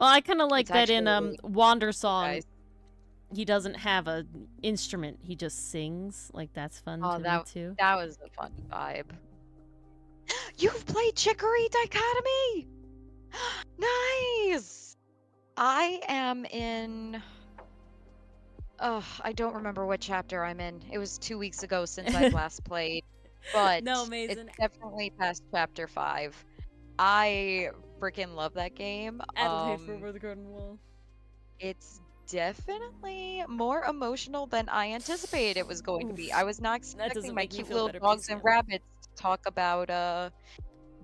Well, I kind of like it's that in actually really Wander cool, Song. guys. He doesn't have a instrument. He just sings. Like that's fun Oh, to me too. that was a fun vibe. You've played Chicory Dichotomy! Nice! I am in. Oh, I don't remember what chapter I'm in. It was 2 weeks ago since I've last played, but No, it's Mason. definitely past chapter 5. I freaking love that game. Adelaide for Over the Garden Wall. It's definitely more emotional than I anticipated it was going to be. I was not That expecting doesn't my make me cute feel little better, dogs and PCM. rabbits to talk about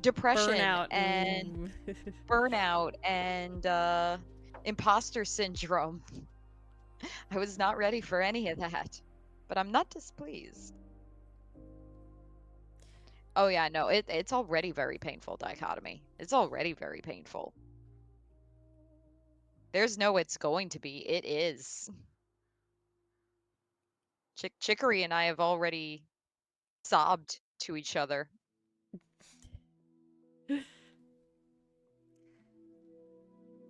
depression Burnout. and burnout and imposter syndrome. I was not ready for any of that, but I'm not displeased. Oh yeah, no, it's already very painful dichotomy. It's already very painful. There's no it's going to be. It is. Chicory and I have already sobbed to each other.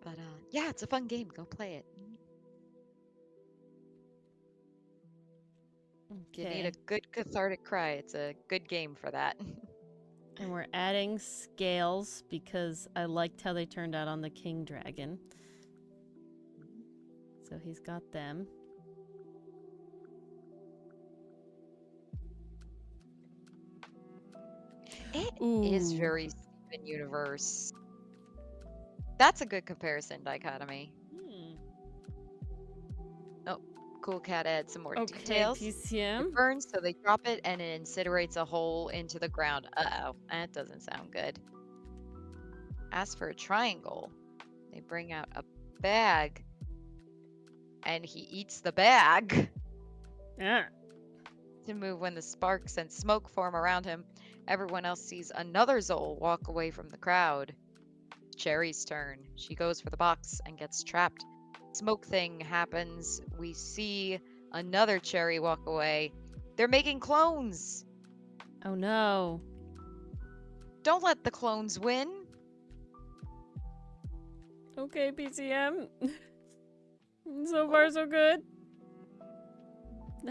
But yeah, it's a fun game. Go play it. You need a Okay. good cathartic cry. It's a good game for that. And we're adding scales because I liked how they turned out on the King Dragon. So he's got them. It is Ooh. very Steven Universe. That's a good comparison, dichotomy. Oh, cool cat adds some more Okay, details. It PCM. burns, so they drop it and it incinerates a hole into the ground. Uh-oh, that doesn't sound good. Ask for a triangle. They bring out a bag. And he eats the bag. Yeah. To move when the sparks and smoke form around him. Everyone else sees another Zol walk away from the crowd. Cherry's turn. She goes for the box and gets trapped. Smoke thing happens. We see another Cherry walk away. They're making clones. Oh no. Don't let the clones win. Okay, PCM. So far, so good.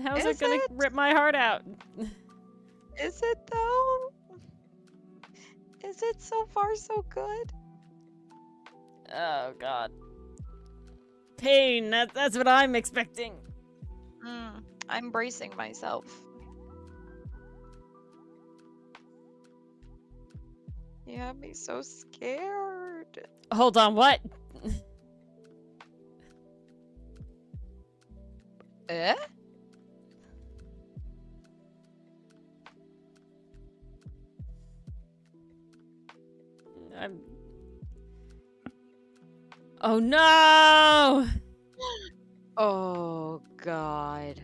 How's it Is gonna it? rip my heart out? Is it though? Is it so far so good? Oh god. Pain, that's what I'm expecting. I'm bracing myself. You have me so scared. Hold on, what? Eh? I'm... Oh no! Oh god.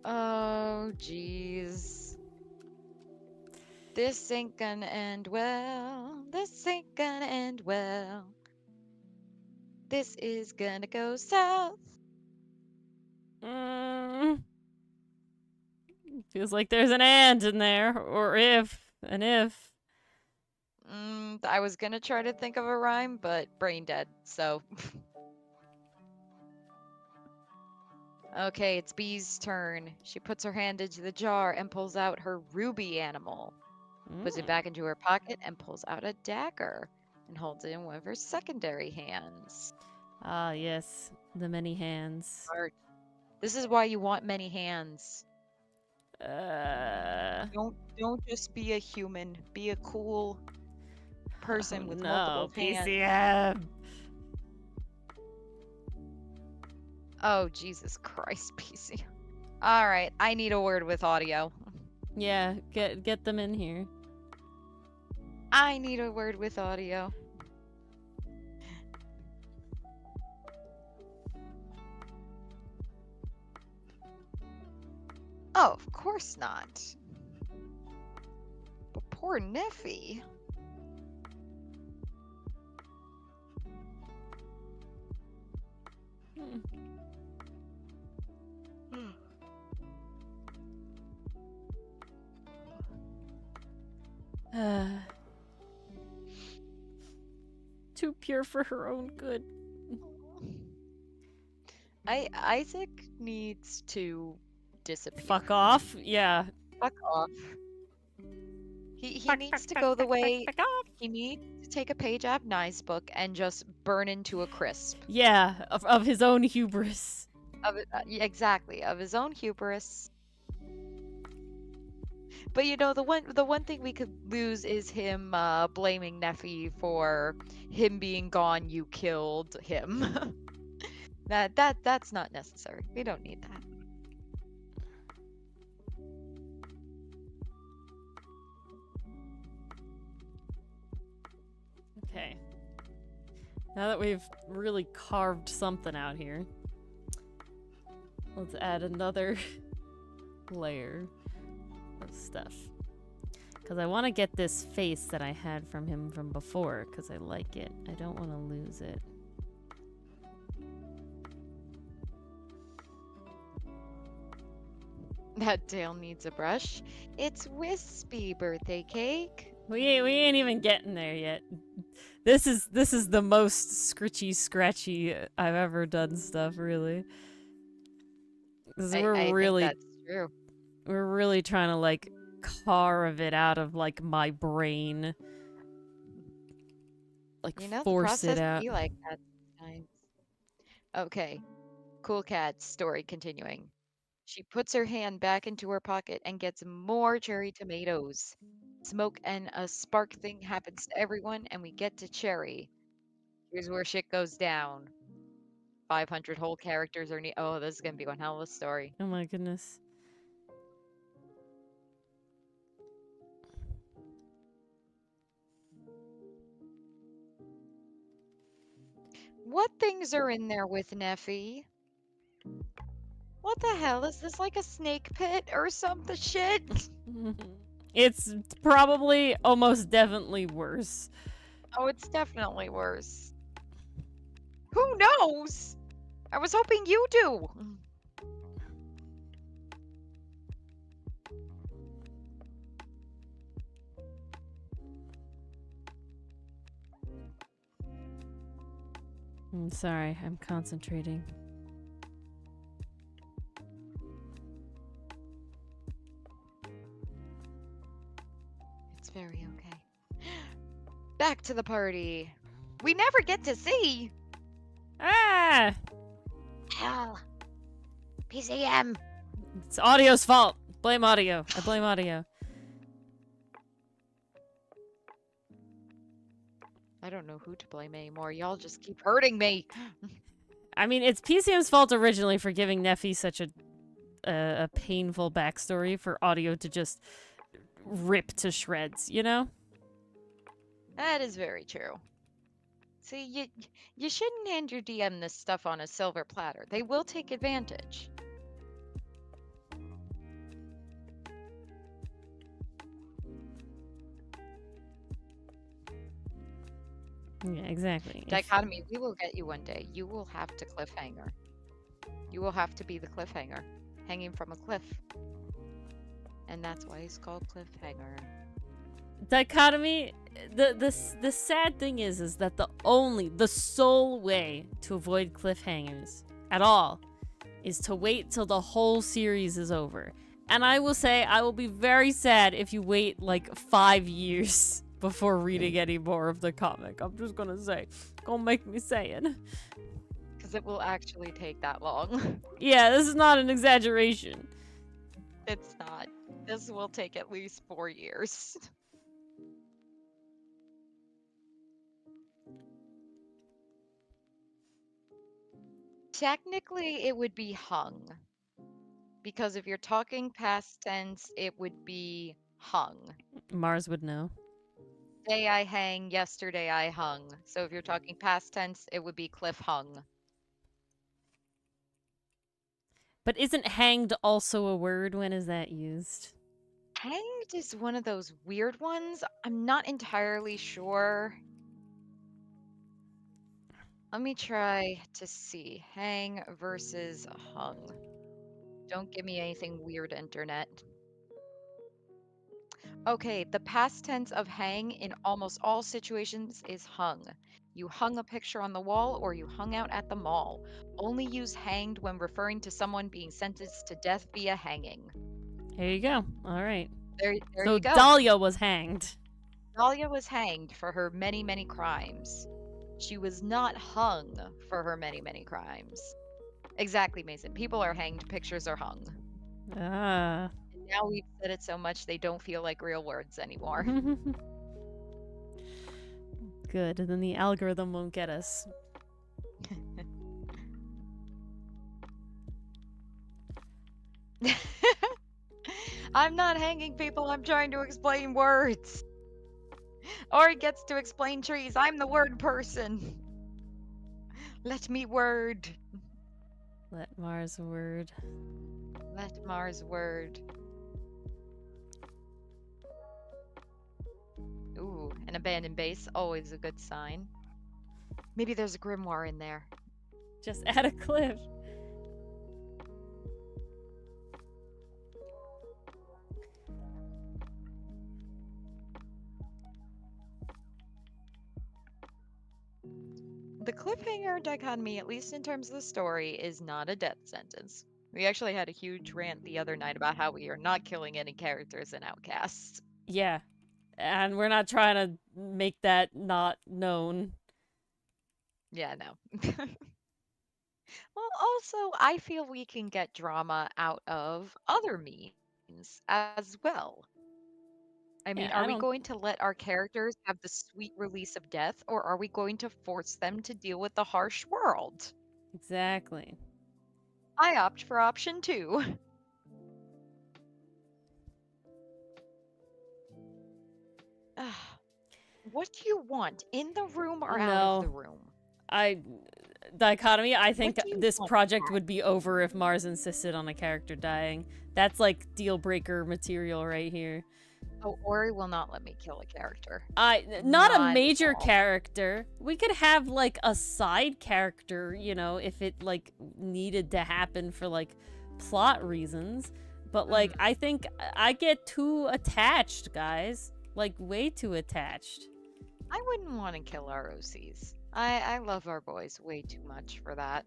Oh jeez. This ain't gonna end well. This ain't gonna end well. This is gonna go south. Feels like there's an and in there, or an if. I was gonna try to think of a rhyme, but brain dead, so. Okay, it's Bee's turn. She puts her hand into the jar and pulls out her ruby animal. Puts it back into her pocket and pulls out a dagger and holds it in one of her secondary hands. Ah, yes. The many hands. Art. This is why you want many hands. Uh... Don't just be a human. Be a cool person with no, multiple hands. PCM. Oh, Jesus Christ, PC. All right, I need a word with audio. Yeah, get them in here. I need a word with audio. Oh, of course not. But poor Neffy. Too pure for her own good. Isaac needs to disappear. Fuck off? Yeah. Fuck off. He needs to go the way. He needs to take a page out of Nye's book and just burn into a crisp. Yeah, of his own hubris. Exactly, of his own hubris. But you know, the one thing we could lose is him blaming Neffy for him being gone. You killed him. That's not necessary. We don't need that. Okay. Now that we've really carved something out here, let's add another layer of stuff. Because I want to get this face that I had from him from before, because I like it. I don't want to lose it. That tail needs a brush. It's wispy, birthday cake. We ain't even getting there yet. This is the most scratchy I've ever done stuff, really. 'Cause I really think that's true. we're really trying to like carve it out of like my brain. Like You know, the force process it out. be like that sometimes. Okay. Cool Cat story continuing. She puts her hand back into her pocket and gets more cherry tomatoes. Smoke and a spark thing happens to everyone, and we get to Cherry. Here's where shit goes down. 500 whole characters are oh, this is gonna be one hell of a story. Oh my goodness. What things are in there with Neffy? What the hell? Is this like a snake pit or something shit? It's probably almost definitely worse. Oh, it's definitely worse. Who knows? I was hoping you do. I'm sorry, I'm concentrating. It's very okay. Back to the party. We never get to see. Ah! Hell. PCM. It's audio's fault. Blame audio. I blame audio. I don't know who to blame anymore. Y'all just keep hurting me. I mean, it's PCM's fault originally for giving Neffy such a painful backstory for audio to just rip to shreds, you know? That is very true. See, you shouldn't hand your DM this stuff on a silver platter. They will take advantage. Yeah, exactly. Dichotomy, we will get you one day. You will have to cliffhanger. You will have to be the cliffhanger, hanging from a cliff. And that's why it's called cliffhanger. Dichotomy, the sad thing is that the sole way to avoid cliffhangers at all is to wait till the whole series is over. And I will say, I will be very sad if you wait like 5 years before reading any more of the comic. I'm just gonna say. Gonna make me say it. Because it will actually take that long. Yeah, this is not an exaggeration. It's not. This will take at least 4 years. Technically, it would be hung. Because if you're talking past tense, it would be hung. Mars would know. Day I hang, yesterday I hung. So if you're talking past tense, it would be Cliff hung. But isn't hanged also a word? When is that used? Hanged is one of those weird ones. I'm not entirely sure. Let me try to see. Hang versus hung. Don't give me anything weird, internet. Okay, the past tense of hang in almost all situations is hung. You hung a picture on the wall or you hung out at the mall. Only use hanged when referring to someone being sentenced to death via hanging. Here you go. All right. There So you go. Dahlia was hanged. Dahlia was hanged for her many, many crimes. She was not hung for her many, many crimes. Exactly, Mason. People are hanged, pictures are hung. Ah. And now we've said it so much they don't feel like real words anymore. Good, and then the algorithm won't get us. I'm not hanging people, I'm trying to explain words. Ori gets to explain trees. I'm the word person. Let me word. Let Mars word. Let Mars word. Ooh, an abandoned base, always a good sign. Maybe there's a grimoire in there. Just add a cliff. The cliffhanger dichotomy, at least in terms of the story, is not a death sentence. We actually had a huge rant the other night about how we are not killing any characters in Outcasts. Yeah. And we're not trying to make that not known. Yeah, no. Well, also, I feel we can get drama out of other means as well. I mean, Yeah, are I we don't... going to let our characters have the sweet release of death, or are we going to force them to deal with the harsh world? Exactly. I opt for option 2. What do you want? In the room or out of the room? Dichotomy, I think What do you this want, project Kat? would be over if Mars insisted on a character dying. That's like deal breaker material right here. Oh, Ori will not let me kill a character. Not a Not major at all. character. We could have like a side character, you know, if it like needed to happen for like plot reasons. But like I think I get too attached, guys. Like way too attached. I wouldn't want to kill our OCs. I love our boys way too much for that.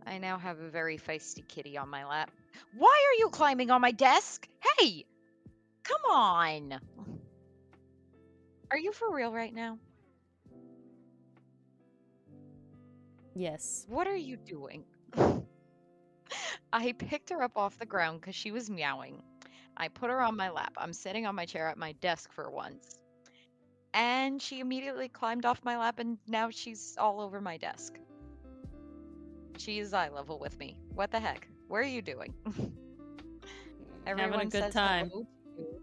I now have a very feisty kitty on my lap. Why are you climbing on my desk? Hey! Come on! Are you for real right now? Yes. What are you doing? I picked her up off the ground because she was meowing. I put her on my lap. I'm sitting on my chair at my desk for once. And she immediately climbed off my lap and now she's all over my desk. She is eye level with me. What the heck? What are you doing? Everyone Having a good says time. hello to you.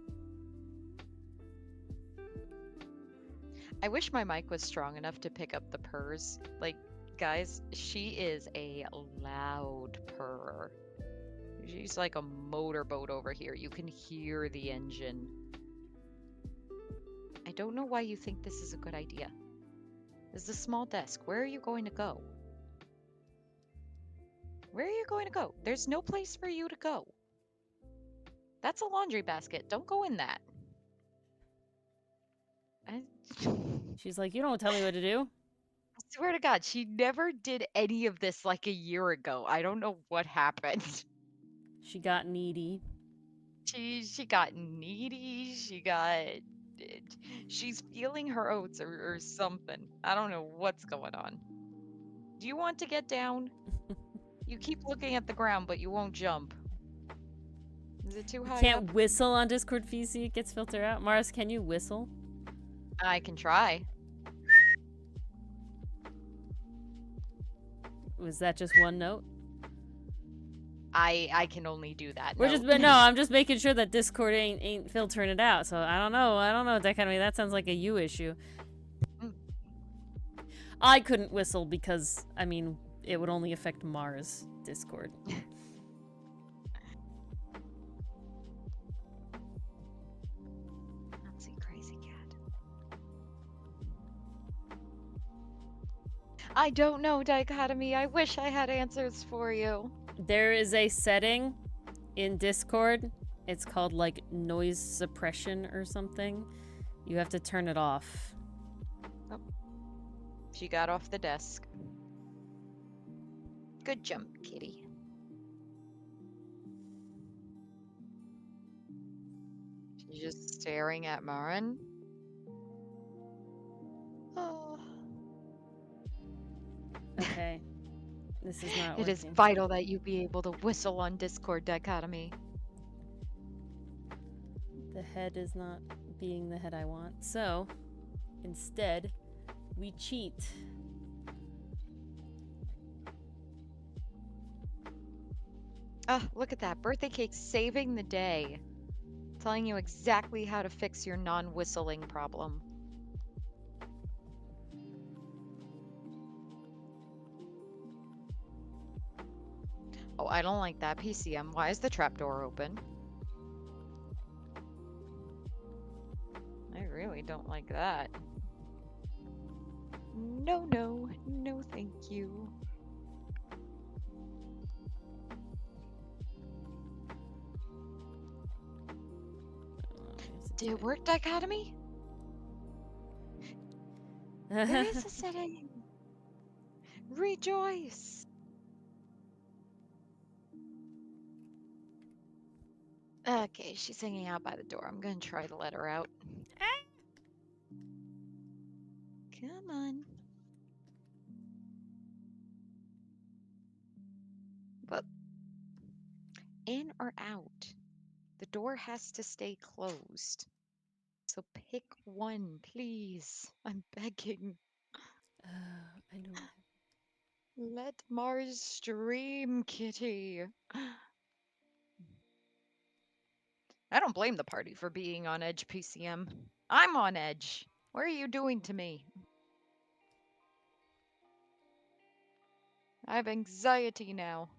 I wish my mic was strong enough to pick up the purrs. Like, guys, she is a loud purr. She's like a motorboat over here. You can hear the engine. I don't know why you think this is a good idea. This is a small desk. Where are you going to go? Where are you going to go? There's no place for you to go. That's a laundry basket. Don't go in that. She's like, you don't tell me what to do. I swear to God, she never did any of this like a year ago. I don't know what happened. She got needy. She got needy. She's feeling her oats or something. I don't know what's going on. Do you want to get down? You keep looking at the ground, but you won't jump. Is it too You high can't up? whistle on Discord VC, it gets filtered out. Mars, can you whistle? I can try. Was that just one note? I can only do that. We're note. just no, I'm just making sure that Discord ain't filtering it out. So I don't know, Dichotomy. That sounds like a you issue. Mm. I couldn't whistle because I mean it would only affect Mars Discord. Let's see, crazy cat. I don't know, Dichotomy. I wish I had answers for you. There is a setting in Discord. It's called like noise suppression or something. You have to turn it off. Oh. She got off the desk. Good jump, kitty. She's just staring at Marin. Oh. Okay. This is not It is working. vital that you be able to whistle on Discord, Dichotomy. The head is not being the head I want. So, instead, we cheat. Oh, look at that. Birthday cake saving the day. Telling you exactly how to fix your non-whistling problem. Oh, I don't like that. PCM, why is the trapdoor open? I really don't like that. No, no, no thank you. Did it work, Dichotomy? There is a setting. Rejoice. Okay, she's hanging out by the door. I'm gonna try to let her out. Come on. But in or out? The door has to stay closed. So pick one, please. I'm begging. I know. Let Mars stream, kitty. I don't blame the party for being on edge, PCM. I'm on edge. What are you doing to me? I have anxiety now.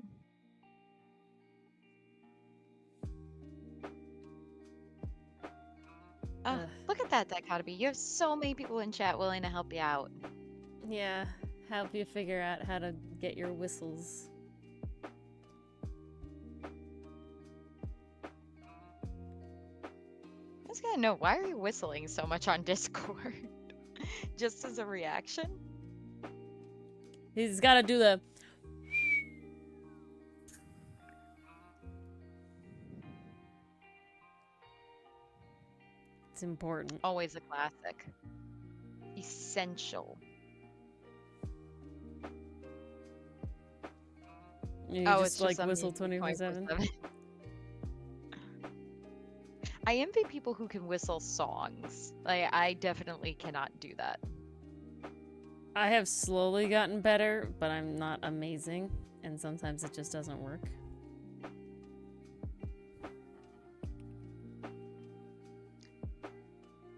Look at that dichotomy. You have so many people in chat willing to help you out. Yeah, help you figure out how to get your whistles. I just gotta know, why are you whistling so much on Discord? Just as a reaction? He's got to do the... It's important. Always a classic. Essential. You Oh, just like whistle 24/7. I envy people who can whistle songs. Like, I definitely cannot do that. I have slowly gotten better, but I'm not amazing, and sometimes it just doesn't work.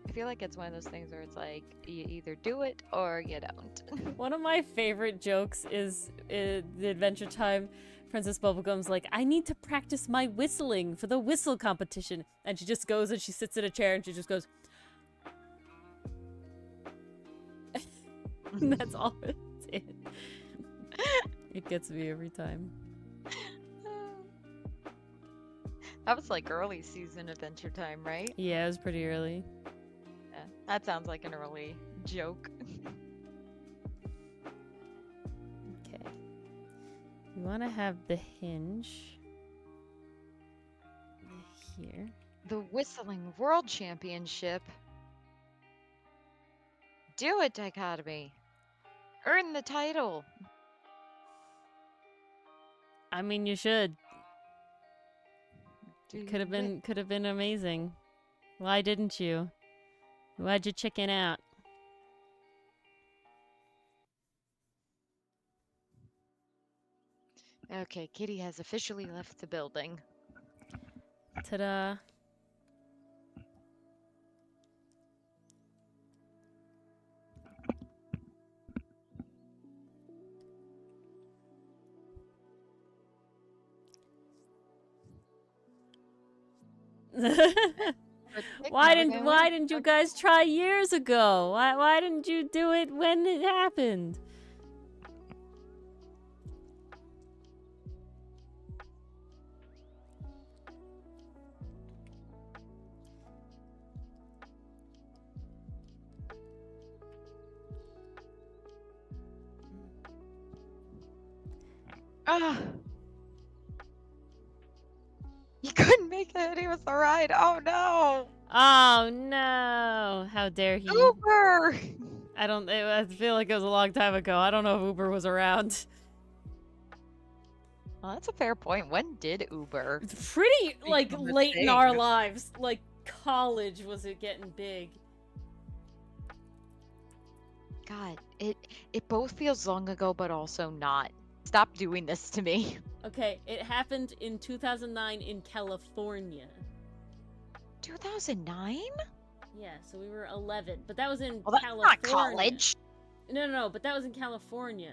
I feel like it's one of those things where it's like, you either do it or you don't. One of my favorite jokes is the Adventure Time. Princess Bubblegum's like, I need to practice my whistling for the whistle competition. And she just goes and she sits in a chair and she just goes. And that's all it did. It gets me every time. That was like early season Adventure Time, right? Yeah, it was pretty early. Yeah, that sounds like an early joke. You want to have the hinge here. The Whistling World Championship. Do it, Dichotomy. Earn the title. I mean, you should. Do Could have it. been amazing. Why didn't you? Why'd you chicken out? Okay, Kitty has officially left the building. Ta-da. Why didn't you guys try years ago? Why didn't you do it when it happened? He couldn't make it. He was the ride. Oh no. Oh no! How dare he? Uber. I feel like it was a long time ago. I don't know if Uber was around. Well, that's a fair point. When did Uber? It's pretty like become a late in our thing? lives. Like college was it getting big. God, it both feels long ago, but also not. Stop doing this to me. Okay, it happened in 2009 in California. 2009? Yeah, so we were 11, but that was in Well, that's California. not college. No, but that was in California.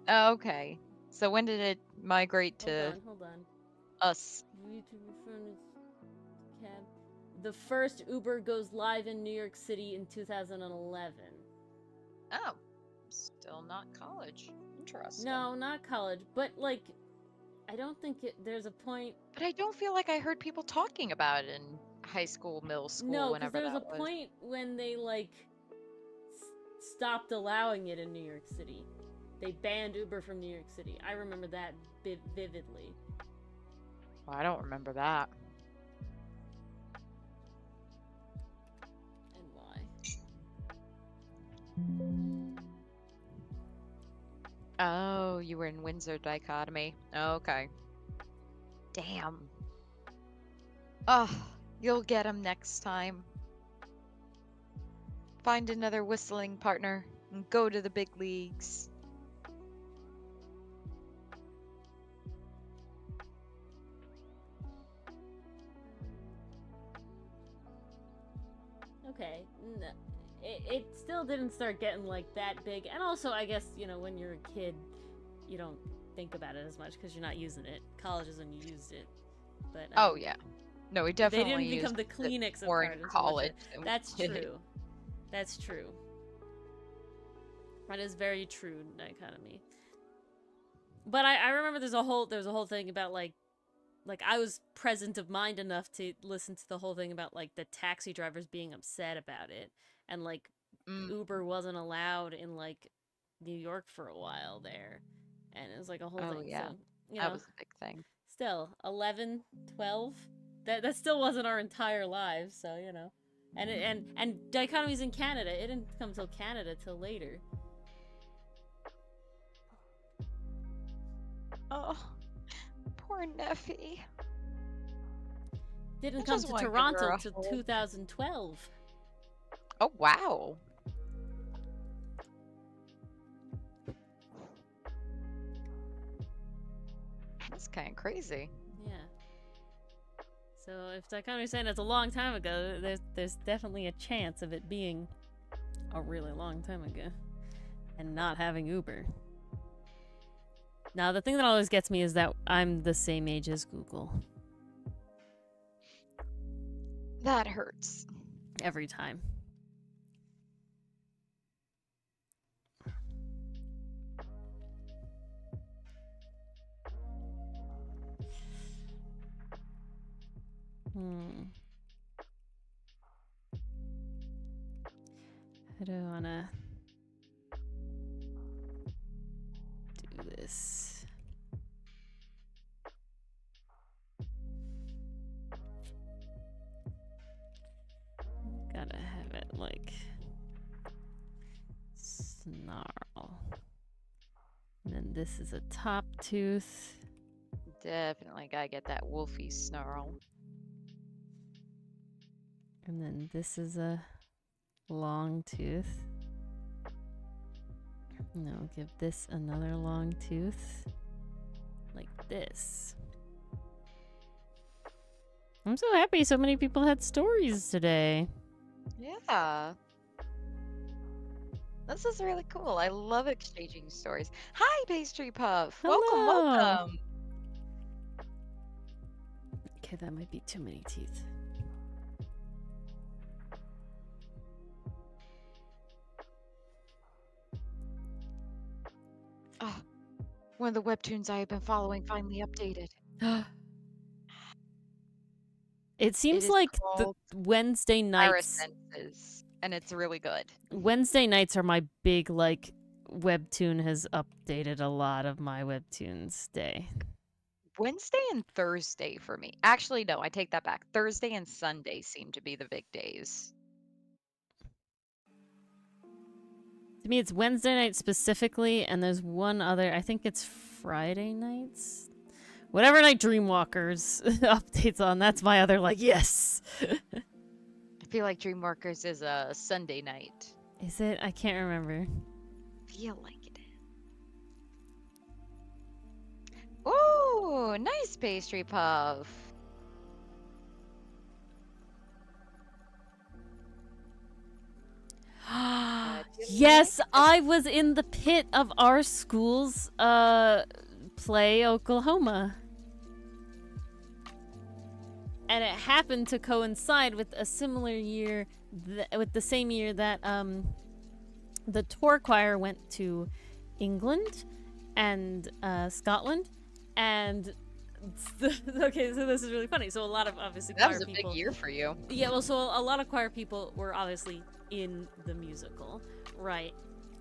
Oh, okay. So when did it migrate to Hold on. us? Cab. The first Uber goes live in New York City in 2011. Oh, still not college. Interesting. No, not college, but like, I don't think there's a point. But I don't feel like I heard people talking about it in high school, middle school, No, because whenever there was that a point when they like stopped allowing it in New York City. They banned Uber from New York City. I remember that vividly. Well, I don't remember that. And why? Oh, you were in Windsor Dichotomy. Okay. Damn. Oh, you'll get him next time. Find another whistling partner and go to the big leagues. Okay. It still didn't start getting like that big, and also I guess when you're a kid, you don't think about it as much because you're not using it. College is when you used it. But Oh yeah, no, we definitely they didn't become the used Kleenex of more cards in until college. later. That's true. That's true. That is very true, Dichotomy. But I remember there was a whole thing about like I was present of mind enough to listen to the whole thing about like the taxi drivers being upset about it, and like Uber wasn't allowed in like New York for a while there, and it was like a whole thing. Yeah, So, that was a big thing. Still 11, 12, that still wasn't our entire lives. So and Dichotomy's in Canada. It didn't come till Canada till later. Oh, poor Neffy. Didn't come to Toronto till 2012. Oh, wow. That's kind of crazy. Yeah. So if Dichotomy's saying it's a long time ago, there's definitely a chance of it being a really long time ago and not having Uber. Now, the thing that always gets me is that I'm the same age as Google. That hurts. Every time. I don't wanna do this. have it like snarl. And then this is a top tooth. Definitely gotta get that wolfy snarl. And then this is a long tooth. No, give this another long tooth. Like this. I'm so happy so many people had stories today. Yeah. This is really cool. I love exchanging stories. Hi, Pastry Puff. Welcome, Hello. welcome. Okay, that might be too many teeth. Oh, one of the webtoons I have been following finally updated. It seems is like the called Wednesday nights. Irisenses, and it's really good. Wednesday nights are my big, like, webtoon has updated a lot of my webtoons day. Wednesday and Thursday for me. Actually, no, I take that back. Thursday and Sunday seem to be the big days. To me, it's Wednesday night specifically, and there's one other. I think it's Friday nights. Whatever night Dreamwalkers updates on, that's my other, like, yes! I feel like Dreamworkers is a Sunday night. Is it? I can't remember. Feel like it is. Ooh, nice Pastry Puff. Yes, I was in the pit of our school's play Oklahoma. And it happened to coincide with a similar year, with the same year that the tour choir went to England and Scotland. And okay, so this is really funny. So a lot of obviously That choir was a people, big year for you. yeah, well, so a lot of choir people were obviously in the musical, right?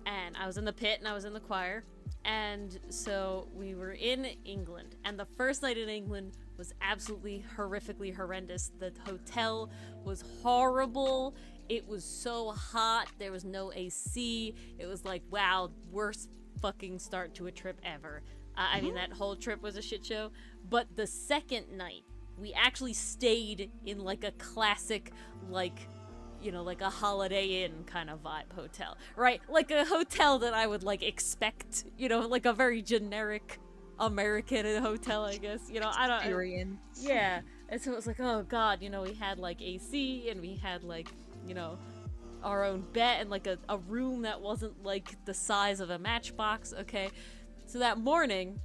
And I was in the pit and I was in the choir. And so we were in England. And the first night in England was absolutely horrifically horrendous. The hotel was horrible. It was so hot. There was no AC. It was like, wow, worst fucking start to a trip ever. I mean, that whole trip was a shit show. But the second night, we actually stayed in like a classic, like, you know, like a Holiday Inn kind of vibe hotel, right? Like a hotel that I would like expect, you know, like a very generic American hotel, I guess. You know, I don't. Experience. Yeah, and so it was like, oh god, you know, we had like AC and we had like, you know, our own bed and like a room that wasn't like the size of a matchbox. Okay, so that morning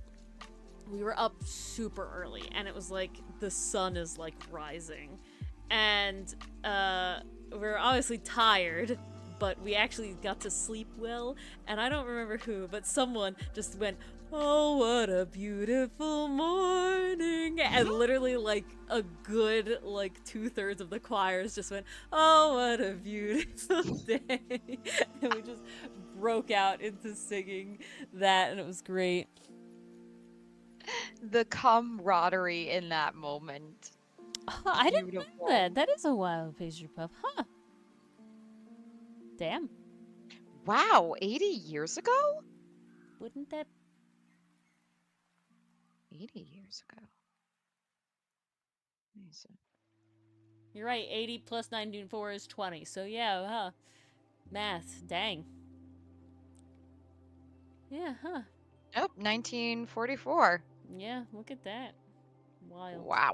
we were up super early and it was like the sun is like rising, and we were obviously tired, but we actually got to sleep well. And I don't remember who, but someone just went, "Oh, what a beautiful morning," and literally like a good like 2/3 of the choirs just went, "Oh, what a beautiful day," and we just broke out into singing that, and it was great. The camaraderie in that moment. I didn't know Beautiful. that. That is a wild pastry puff, huh? Damn. Wow, 80 years ago? Wouldn't that 80 years ago. Amazing. You're right, 80 plus 94 is 20. So yeah, huh? Math, dang. Yeah, huh? Nope, 1944. Yeah, look at that. Wild. Wow.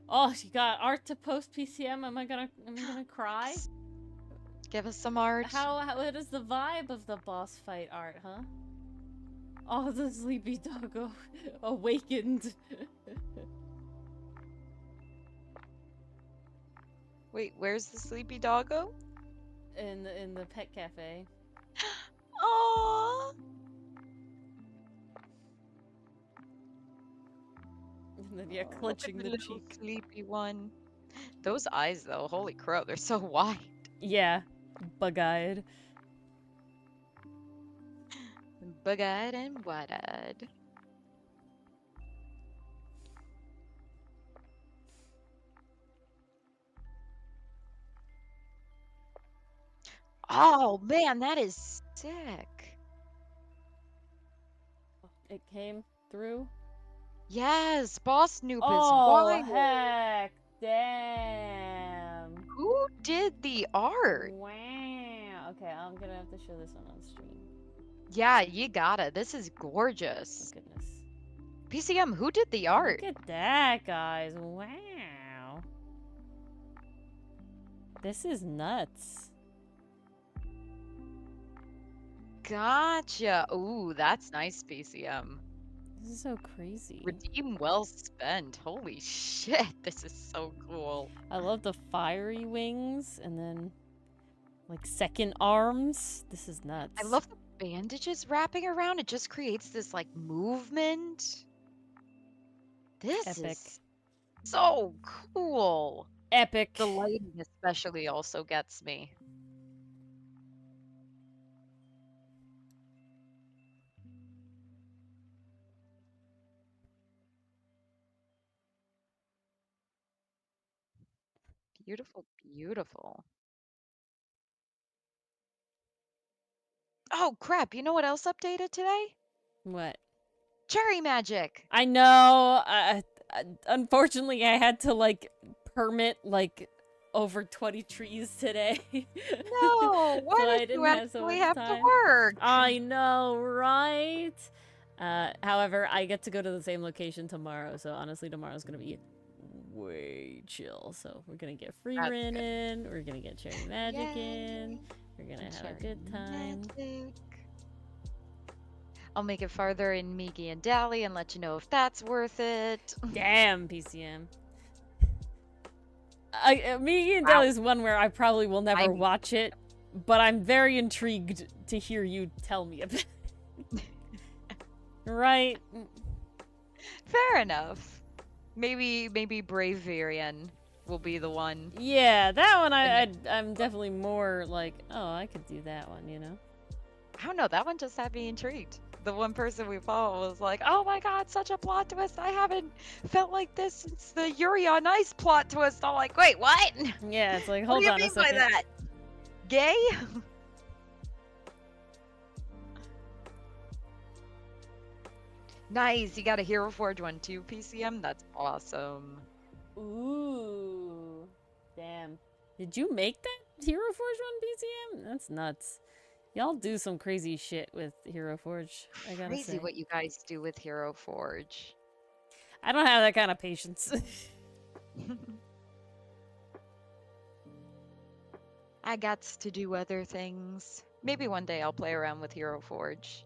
Oh, you got art to post PCM? Am I gonna cry? Give us some art. What is the vibe of the boss fight art, huh? Oh, the sleepy doggo awakened. Wait, where's the sleepy doggo? in the pet cafe. Aww. And then yeah, clenching the cheek. Sleepy one. Those eyes, though, holy crow, they're so wide. Yeah, bug-eyed. Bug-eyed and wide-eyed. Oh man, that is sick. It came through. Yes, Boss Snoop is Oh, wild. heck. Damn. Who did the art? Wow. Okay, I'm gonna have to show this one on stream. Yeah, you gotta. This is Oh, gorgeous. goodness. PCM, who did the art? Look at that, guys. Wow. This is nuts. Gotcha. Ooh, that's nice, PCM. This is so crazy. Redeem well spent. Holy shit, this is so cool. I love the fiery wings and then like second arms. This is nuts. I love the bandages wrapping around. It just creates this like movement. This Epic. is so cool. Epic. The lighting especially also gets me. Beautiful, beautiful. Oh crap, you know what else updated today? What? Cherry magic. I know. Unfortunately, I had to like permit like over 20 trees today. No, why So I did you didn't have so actually much have time. to work? I know, right? However, I get to go to the same location tomorrow, so honestly, tomorrow's gonna be way chill. So we're gonna get free That's run good. in, we're gonna get cherry magic in, Yay. we're gonna have a Cherry good time. magic. I'll make it farther in Migi and Dally and let you know if that's worth it. Damn, PCM. Me and Wow. Dell is one where I probably will never I'm- watch it, but I'm very intrigued to hear you tell me about it. Right? Fair enough. Maybe Brave Varian will be the one. Yeah, that one I'm definitely more like, oh, I could do that one, you know? I don't know, that one just had me intrigued. The one person we follow was like, oh my god, such a plot twist. I haven't felt like this since the Yuri on Ice plot twist. I'm like, wait, what? Yeah, it's like, What hold do you on a mean by second. that? Gay? Nice, you got a Hero Forge one too, PCM? That's awesome. Ooh. Damn. Did you make that Hero Forge one, PCM? That's nuts. Y'all do some crazy shit with Hero Forge, I gotta Crazy say. what you guys do with Hero Forge. I don't have that kind of patience. I got to do other things. Maybe one day I'll play around with Hero Forge.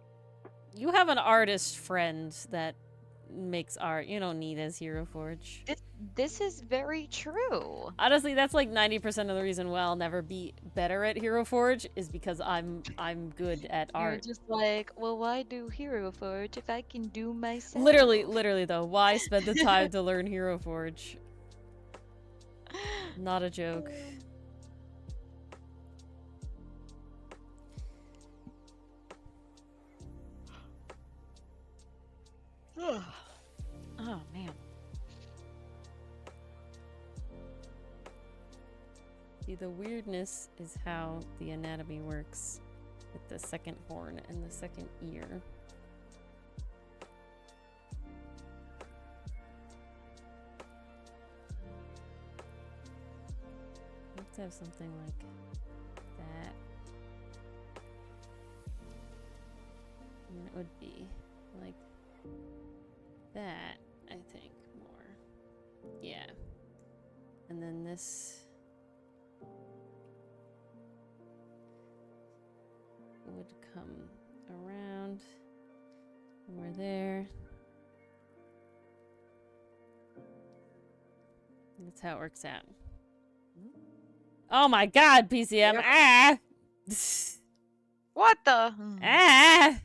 You have an artist friend that makes art. You don't need his Hero Forge. This is very true. Honestly, that's like 90% of the reason why I'll never be better at Hero Forge is because I'm good at You're art. just like, well, why do Hero Forge if I can do myself? Literally though, why spend the time to learn Hero Forge? Not a joke. Oh man. See, the weirdness is how the anatomy works with the second horn and the second ear. Let's have something like that. And it would be like that, I think, more. Yeah. And then this would come around. And we're there. That's how it works out. Oh my god, PCM! Yep. Ah! What the? Ah!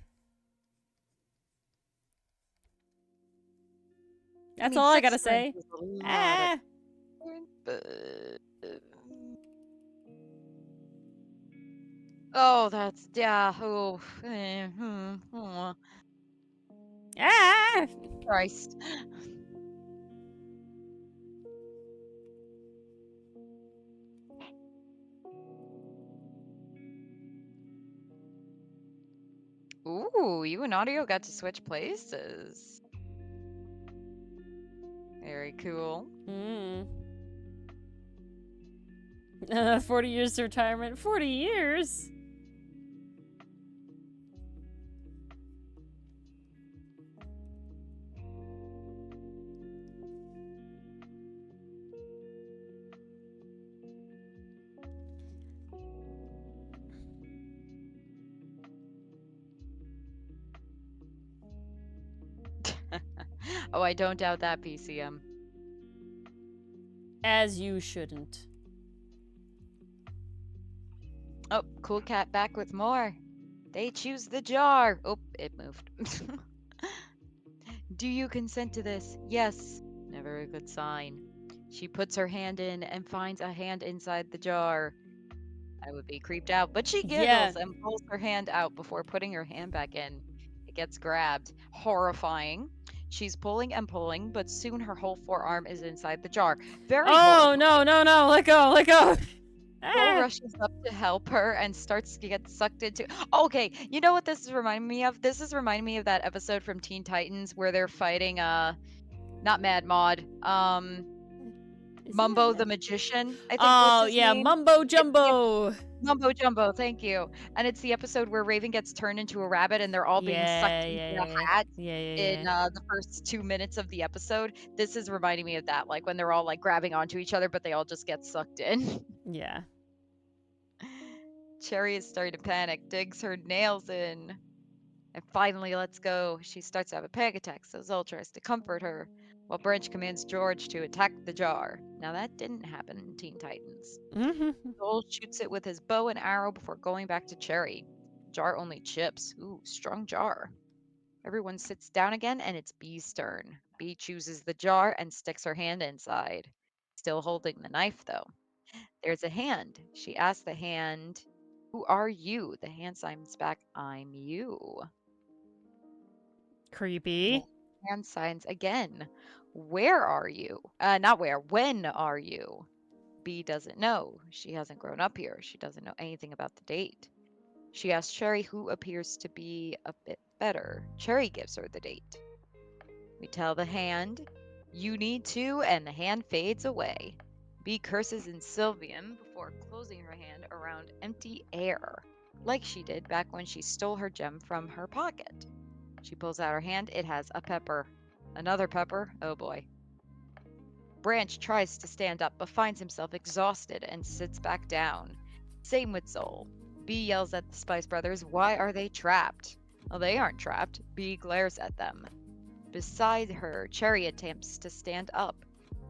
That's mean, all I 6 gotta turns say. is a lot of Ah! turns, but... Oh, that's, yeah, oh, oh, Ah! Christ. Ooh, you and Audio got to switch places. Very cool. 40 years to retirement. 40 years? Oh, I don't doubt that, PCM. As you shouldn't. Oh, Cool Cat back with more. They choose the jar. Oh, it moved. Do you consent to this? Yes. Never a good sign. She puts her hand in and finds a hand inside the jar. I would be creeped out, but she giggles Yeah. and pulls her hand out before putting her hand back in. It gets grabbed. Horrifying. She's pulling and pulling, but soon her whole forearm is inside the jar. Very Oh, horrifying. no, let go, let go. Joel Ah. rushes up to help her and starts to get sucked into. Okay, you know what this is reminding me of? This is reminding me of that episode from Teen Titans where they're fighting not Mad Mod, Mumbo the Magician, I think was Oh, his yeah, name. Mumbo Jumbo. Mumbo Jumbo, thank you. And it's the episode where Raven gets turned into a rabbit and they're all being sucked into a hat in the first 2 minutes of the episode. This is reminding me of that, like when they're all like grabbing onto each other, but they all just get sucked in. Yeah. Cherry is starting to panic, digs her nails in, and finally lets go. She starts to have a panic attack, so Zol tries to comfort her, while Branch commands George to attack the jar. Now that didn't happen in Teen Titans. Zol shoots it with his bow and arrow before going back to Cherry. Jar only chips. Ooh, strong jar. Everyone sits down again, and it's Bee's turn. Bee chooses the jar and sticks her hand inside. Still holding the knife, though. There's a hand. She asks the hand, "Who are you?" The hand signs back, "I'm you." Creepy. Hand signs again. "Where are you?" Not where. "When are you?" Bee doesn't know. She hasn't grown up here. She doesn't know anything about the date. She asks Cherry, who appears to be a bit better. Cherry gives her the date. We tell the hand, "You need to," and the hand fades away. Bee curses in Sylvian before closing her hand around empty air, like she did back when she stole her gem from her pocket. She pulls out her hand. It has a pepper. Another pepper. Oh boy. Branch tries to stand up but finds himself exhausted and sits back down. Same with Zol. Bee yells at the Spice Brothers, "Why are they trapped?" Well, they aren't trapped. Bee glares at them. Beside her, Cherry attempts to stand up.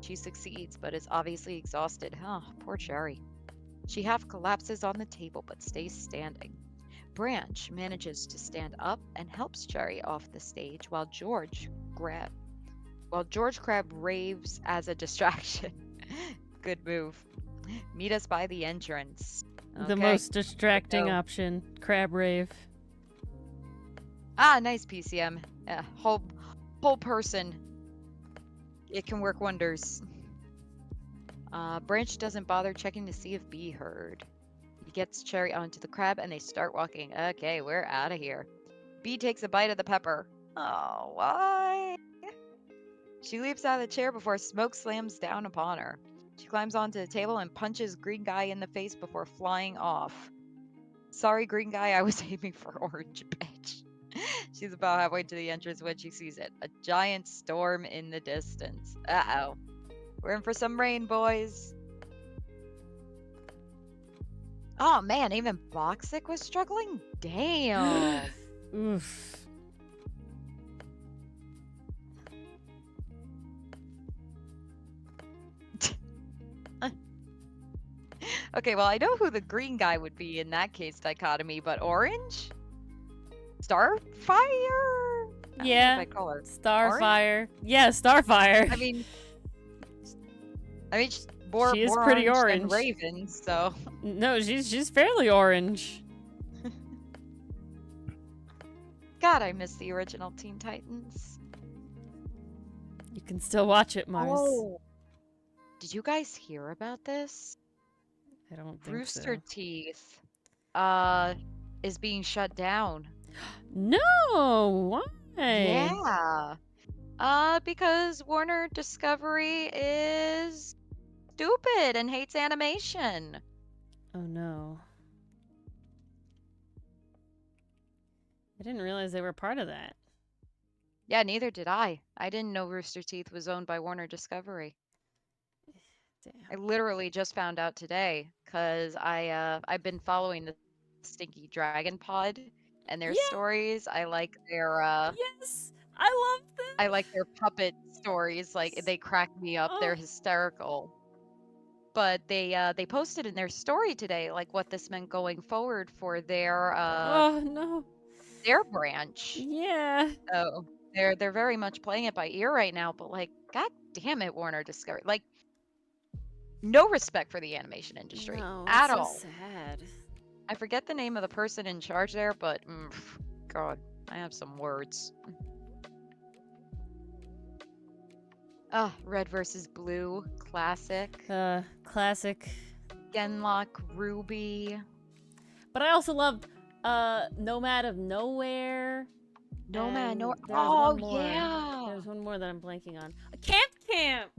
She succeeds, but is obviously exhausted. Oh, poor Cherry. She half collapses on the table, but stays standing. Branch manages to stand up and helps Cherry off the stage while George Crab raves as a distraction. Good move. Meet us by the entrance. The Okay. most distracting go. option. Crab rave. Ah, nice PCM. Yeah, whole person. It can work wonders. Branch doesn't bother checking to see if Bee heard. He gets Cherry onto the crab and they start walking. Okay, we're out of here. Bee takes a bite of the pepper. Oh, why? She leaps out of the chair before smoke slams down upon her. She climbs onto the table and punches Green Guy in the face before flying off. Sorry, Green Guy, I was aiming for orange, bitch. She's about halfway to the entrance when she sees it. A giant storm in the distance. Uh-oh. We're in for some rain, boys. Oh, man, even Boxic was struggling? Damn. Oof. Okay, well, I know who the green guy would be in that case dichotomy, but orange? Starfire? I don't know Yeah. if I'd call her. Starfire. Yeah, Starfire. I mean, she's more, She is more pretty orange orange. than Raven, so. No, she's fairly orange. God, I miss the original Teen Titans. You can still watch it, Mars. Oh. Did you guys hear about this? I don't think Rooster so. Teeth is being shut down. No, why? Yeah. Because Warner Discovery is stupid and hates animation. Oh no. I didn't realize they were part of that. Yeah, neither did I. I didn't know Rooster Teeth was owned by Warner Discovery. I Damn. literally just found out today because I've been following the Stinky Dragon Pod and their Yeah. stories. Yes, I love them. I like their puppet stories. Like they crack me up. They're Oh, hysterical. But they posted in their story today like what this meant going forward for oh no. their branch. Yeah. So they're very much playing it by ear right now, but like god damn it, Warner Discovery. Like no respect for the animation industry No, it's at so all. sad. I forget the name of the person in charge there, but god, I have some words. Red versus Blue, classic. Classic. Genlock, Ruby. But I also loved Nomad of Nowhere. Nomad, no. And there's Oh one more. yeah. There's one more that I'm blanking on. Camp Camp.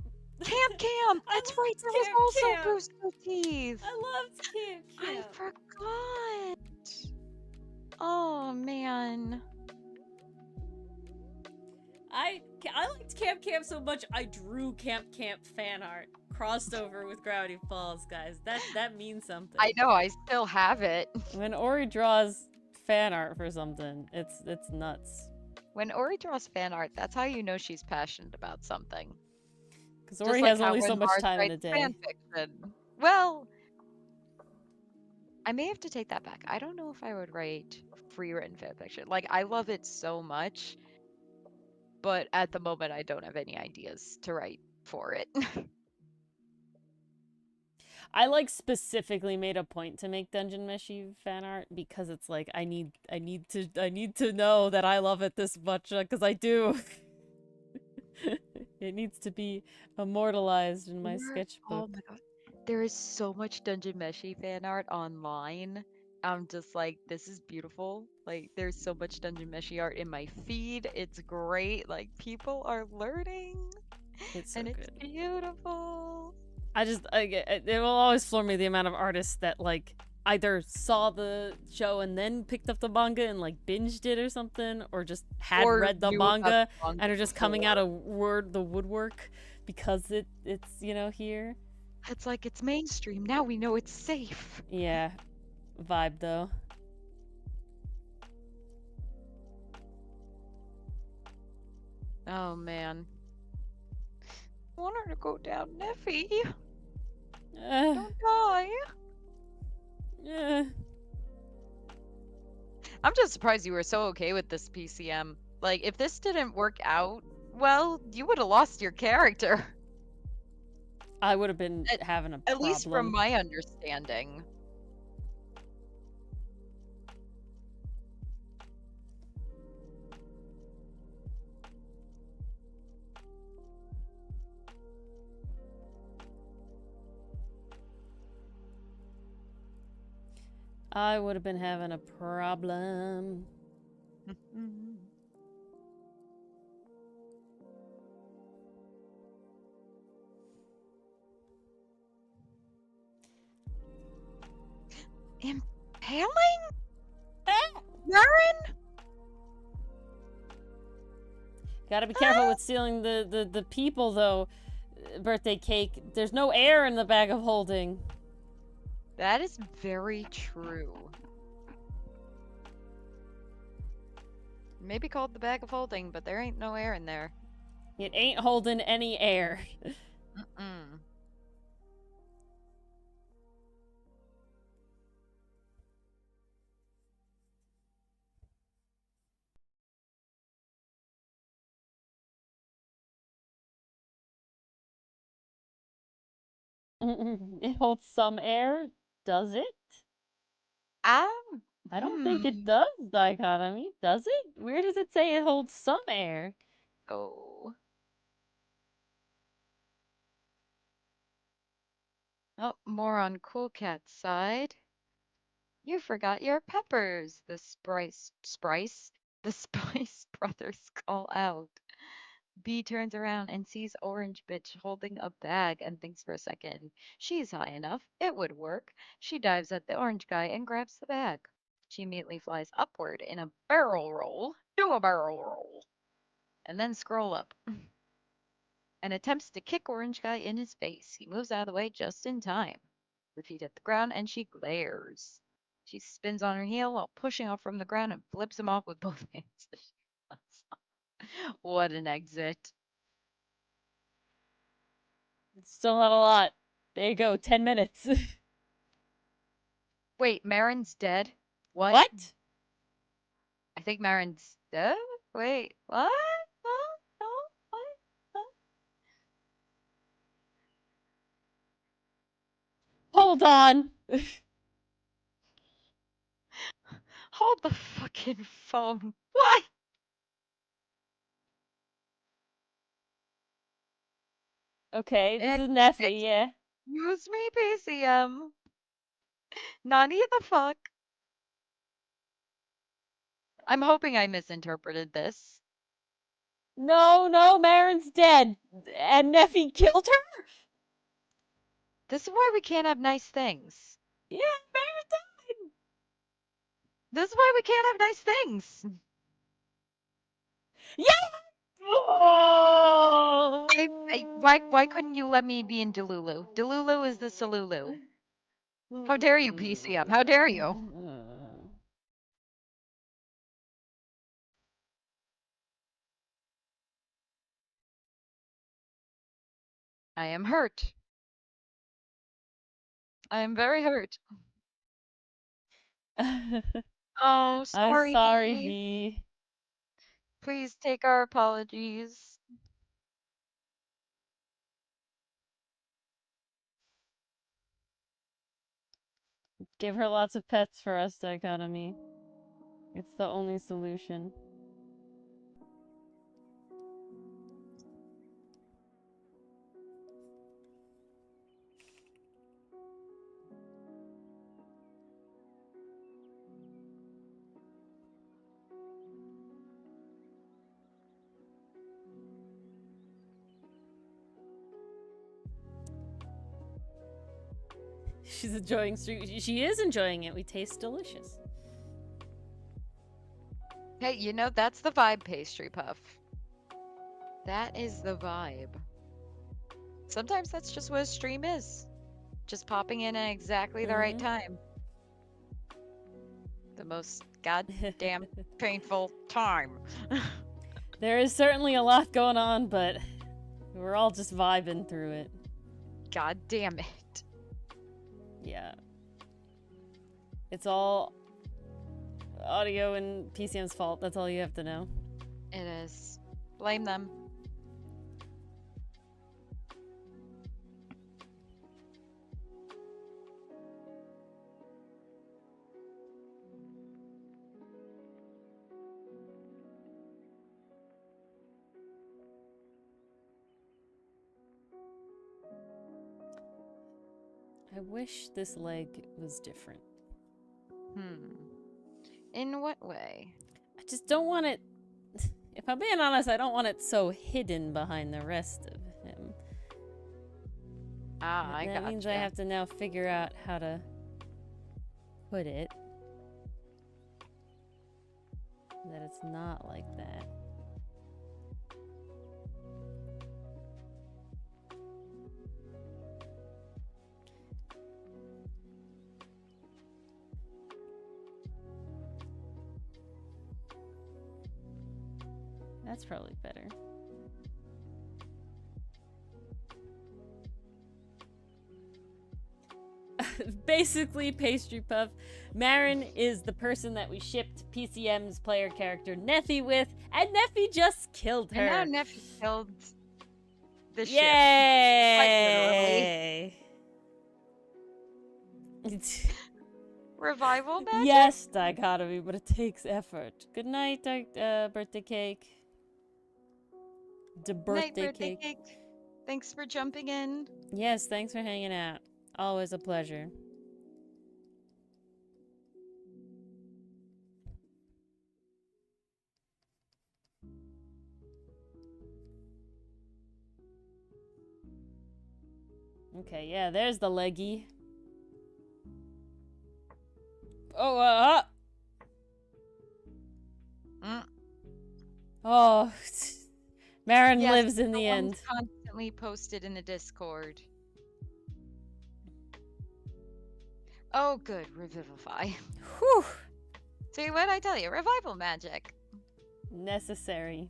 Cam. I That's right. loved There was Camp also Camp. Rooster Teeth. I loved Camp I Camp. forgot. Oh man. I liked Camp Camp so much I drew Camp Camp fan art crossed over with Gravity Falls, guys. That means something. I know. I still have it. When Ori draws fan art for something, it's nuts. When Ori draws fan art, that's how you know she's passionate about something. Because Just Ori like has how only so when much Mars time in a writes day. fan fiction. Well, I may have to take that back. I don't know if I would write free written fan fiction. Like I love it so much, but at the moment I don't have any ideas to write for it. I like specifically made a point to make Dungeon Meshi fan art because it's like I need to know that I love it this much because I do. It needs to be immortalized in my sketchbook. Oh my god. There is so much Dungeon Meshi fan art online. I'm just like, this is beautiful. Like, there's so much Dungeon Meshi art in my feed. It's great. Like, people are learning. It's so And it's good. beautiful. It will always floor me the amount of artists that like either saw the show and then picked up the manga and like binged it or something, or just had Or read the knew about manga the manga and are just coming out before. of the woodwork because it's here. It's like, it's mainstream. Now we know it's safe. Yeah, vibe though. Oh, man. I want her to go down, Neffy. Uh, Don't die. yeah. I'm just surprised you were so okay with this PCM. Like, if this didn't work out, well, you would have lost your character. I would have been having a At least from problem. my understanding. I would have been having a problem. Impaling? Marin? Gotta be careful with stealing the people, though. Birthday cake. There's no air in the bag of holding. That is very true. Maybe called the bag of holding, but there ain't no air in there. It ain't holding any air. Mm-mm. It holds some air, does it? I don't think it does, Dichotomy. Does it? Where does it say it holds some air? Oh. Oh, more on Cool Cat's side. You forgot your peppers, the the Spice brothers call out. B turns around and sees Orange Bitch holding a bag and thinks for a second. She's high enough. It would work. She dives at the orange guy and grabs the bag. She immediately flies upward in a barrel roll. Do a barrel roll. And then scroll up. And attempts to kick Orange Guy in his face. He moves out of the way just in time. Her feet hit the ground and she glares. She spins on her heel while pushing off from the ground and flips him off with both hands. What an exit. It's still not a lot. There you go, 10 minutes. Wait, Marin's dead? What? What? I think Marin's dead? Wait, what? Huh? No? What? Huh? Hold on. Hold the fucking phone. What? Okay, this is Neffy, yeah. Excuse me, PCM. Nani the fuck? I'm hoping I misinterpreted this. No, Marin's dead. And Neffy killed her? This is why we can't have nice things. Yeah, Marin died. This is why we can't have nice things. Yeah! Oh! Why couldn't you let me be in Delulu? Delulu is the Salulu. How dare you, PCM? How dare you? I am hurt. I am very hurt. Oh, I'm sorry. sorry, V. Please take our apologies. Give her lots of pets for us, dichotomy. It's the only solution. She's enjoying street. She is enjoying it. We taste delicious. Hey, you know, that's the vibe, Pastry Puff. That is the vibe. Sometimes that's just what a stream is. Just popping in at exactly the right time. The most goddamn painful time. There is certainly a lot going on, but we're all just vibing through it. God damn it. Yeah. It's all audio and PCM's fault. That's all you have to know. It is. Blame them. I wish this leg was different. In what way? I just don't want it... If I'm being honest, I don't want it so hidden behind the rest of him. Ah, I That means I have to now figure out how to put it. That it's not like that. That's probably better. Basically, Pastry Puff, Marin is the person that we shipped PCM's player character Neffy with, and Neffy just killed her. And now Neffy killed the ship. Yay! Revival magic? Yes, dichotomy, but it takes effort. Good night, birthday cake. The birthday cake. Thanks for jumping in. Yes, thanks for hanging out. Always a pleasure. Okay, yeah, there's the leggy. Oh, Mm. Oh, Marin Yes, lives in the the ones end. constantly posted in the Discord. Oh, good. Revivify. Whew. See what I tell you? Revival magic. Necessary.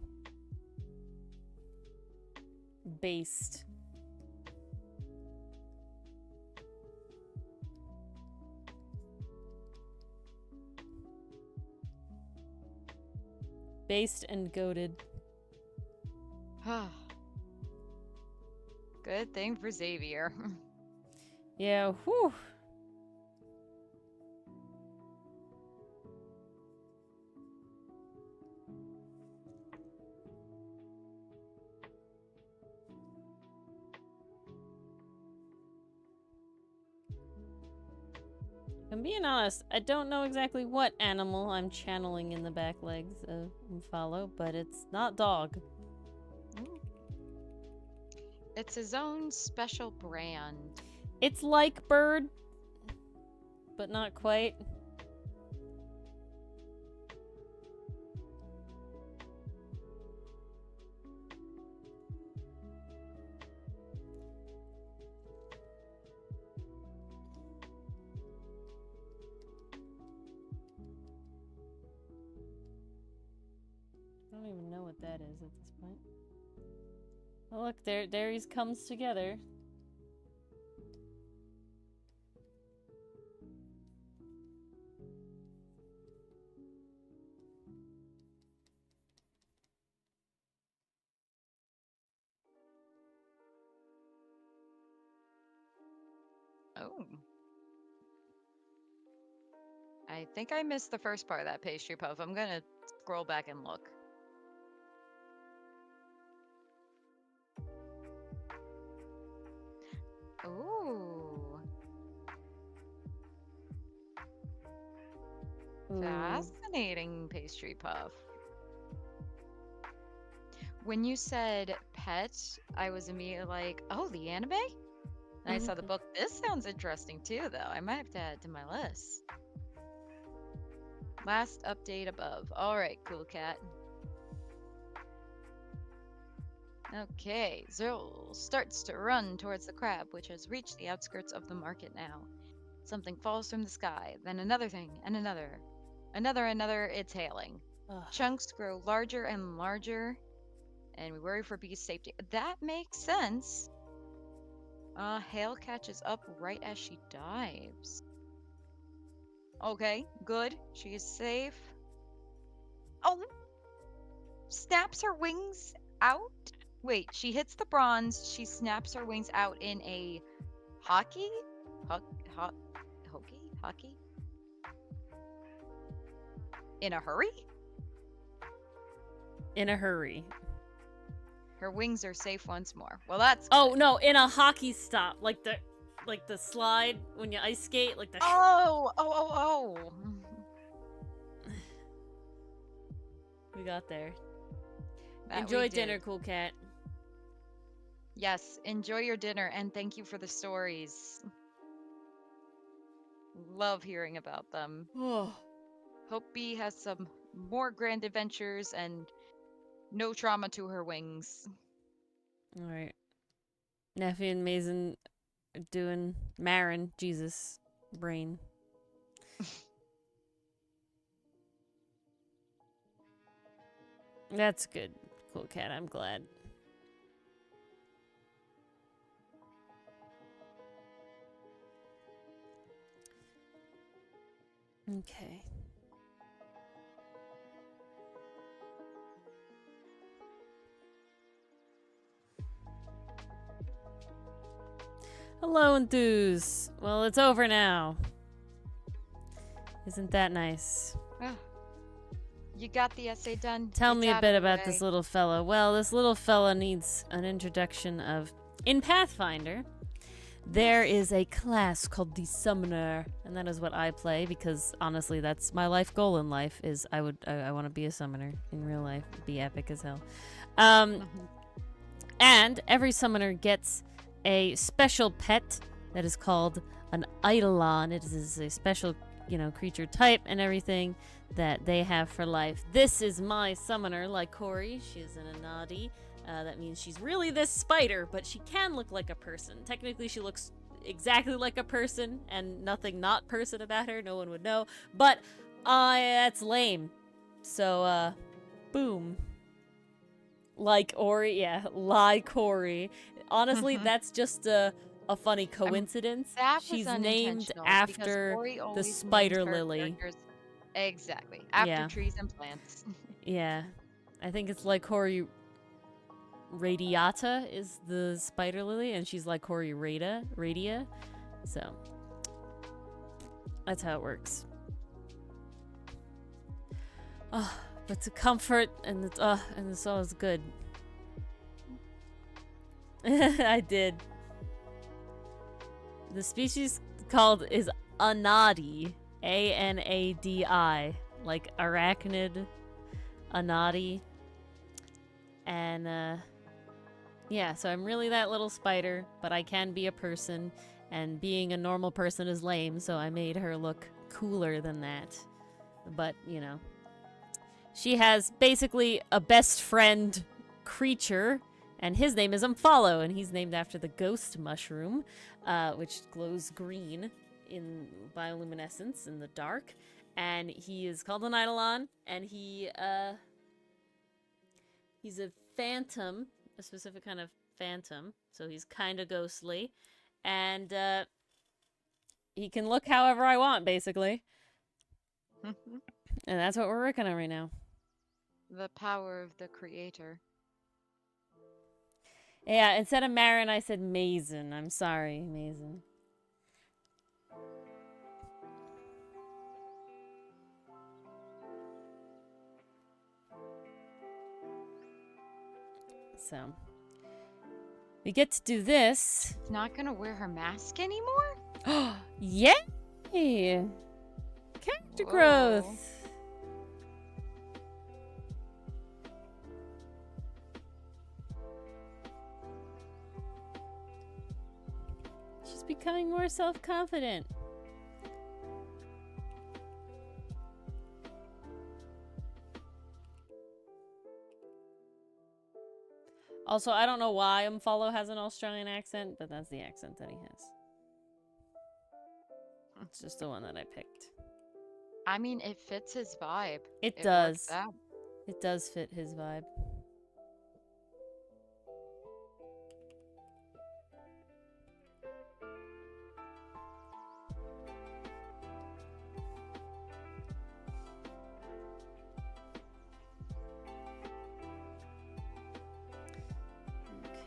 Based. Based and goaded. Good thing for Xavier. Yeah, whew. I'm being honest, I don't know exactly what animal I'm channeling in the back legs of Omphalo, but it's not dog. It's his own special brand. It's like bird, but not quite. I don't even know what that is at this point. Oh look, there he comes together. Oh. I think I missed the first part of that pastry puff. I'm gonna scroll back and look. Ooh. Ooh. Fascinating pastry puff. When you said pet, I was immediately like, oh, the anime? And I saw the book. This sounds interesting too, though. I might have to add it to my list. Last update above. All right, cool cat. Okay, Zerl starts to run towards the crab, which has reached the outskirts of the market now. Something falls from the sky, then another thing, and another. Another, it's hailing. Ugh. Chunks grow larger and larger, and we worry for Bee's safety. That makes sense. Hail catches up right as she dives. Okay, good. She is safe. Oh! Snaps her wings out? Wait, she hits the bronze. She snaps her wings out in a hockey? Hockey? In a hurry? In a hurry. Her wings are safe once more. Well, that's Oh good. no, in a hockey stop, like the slide when you ice skate, like the. Oh! We got there. That we Enjoy did. dinner, cool cat. Yes, enjoy your dinner, and thank you for the stories. Love hearing about them. Oh. Hope Bee has some more grand adventures and no trauma to her wings. All right. Neffy and Mason are doing Marin, Jesus, brain. That's good, cool cat. I'm glad. Okay. Hello, Enthuse. Well, it's over now. Isn't that nice? You got the essay done? Tell It's me a out bit of the about way. this little fella. Well, this little fella needs an introduction of... In Pathfinder, there is a class called the Summoner, and that is what I play because, honestly, that's my life goal in life, is I want to be a summoner in real life. Be epic as hell. And every summoner gets a special pet that is called an Eidolon. It is a special, creature type and everything that they have for life. This is my summoner, Lycori. She is an Anadi. That means she's really this spider, but she can look like a person. Technically, she looks exactly like a person, and nothing not person about her. No one would know. But that's lame. So, boom. Lycori. Honestly, that's just a funny coincidence. That was She's named unintentional, after because Ori the always spider names her lily. characters- Exactly. After Yeah. trees and plants. Yeah. I think it's Lycori radiata is the spider lily, and she's Lycori radia. So, that's how it works. Oh, but to comfort, and it's always good. I did. The species called is Anadi, Anadi, like arachnid, Anadi, and yeah. So I'm really that little spider, but I can be a person, and being a normal person is lame. So I made her look cooler than that. But she has basically a best friend creature, and his name is Omphalo, and he's named after the ghost mushroom, which glows green in bioluminescence in the dark. And he is called an Eidolon, and he's a phantom, a specific kind of phantom, so he's kind of ghostly, and he can look however I want, basically. And that's what we're working on right now. The power of the creator. Yeah, instead of Marin, I said Mason. I'm sorry, Mason. So, we get to do this. She's not gonna wear her mask anymore? Yay! Character growth! She's becoming more self-confident. Also, I don't know why Omphalo has an Australian accent, but that's the accent that he has. It's just the one that I picked. I mean, it fits his vibe. It It does. works out. It does fit his vibe.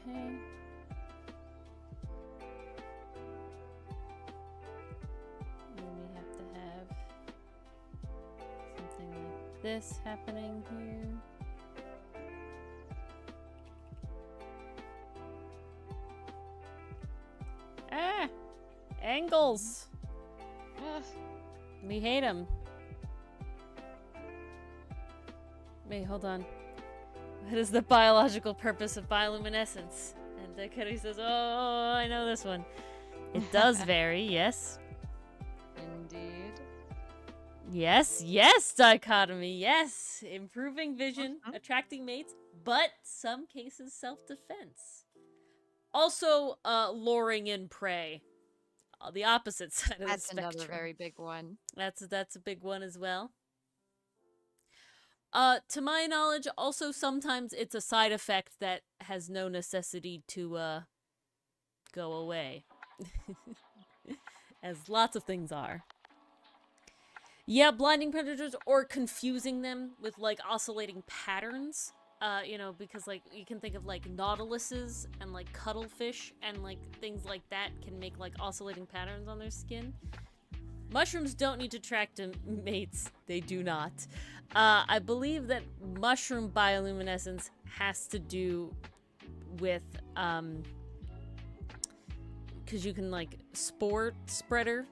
Okay. And we have to have something like this happening here. Ah! Angles! Ugh. We hate them. Wait, hold on. What is the biological purpose of bioluminescence? And Dakari says, oh, I know this one. It does vary, yes. Indeed. Yes, yes, dichotomy, yes. Improving vision, attracting mates, but some cases self-defense. Also, luring in prey. The opposite side of That's the spectrum. another very big one. That's a big one as well. To my knowledge, also sometimes it's a side effect that has no necessity to, go away. As lots of things are. Yeah, blinding predators or confusing them with, like, oscillating patterns. Because, like, you can think of, like, nautiluses and, like, cuttlefish and, like, things like that can make, like, oscillating patterns on their skin. Mushrooms don't need to attract mates. They do not. I believe that mushroom bioluminescence has to do with, because you can, like, spore spreader,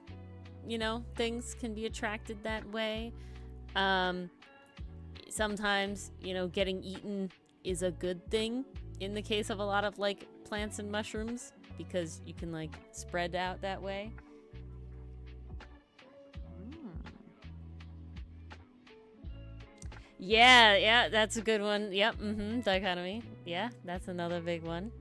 things can be attracted that way. Sometimes, getting eaten is a good thing in the case of a lot of, like, plants and mushrooms, because you can like spread out that way. Yeah, that's a good one. Yep, dichotomy. Yeah, that's another big one.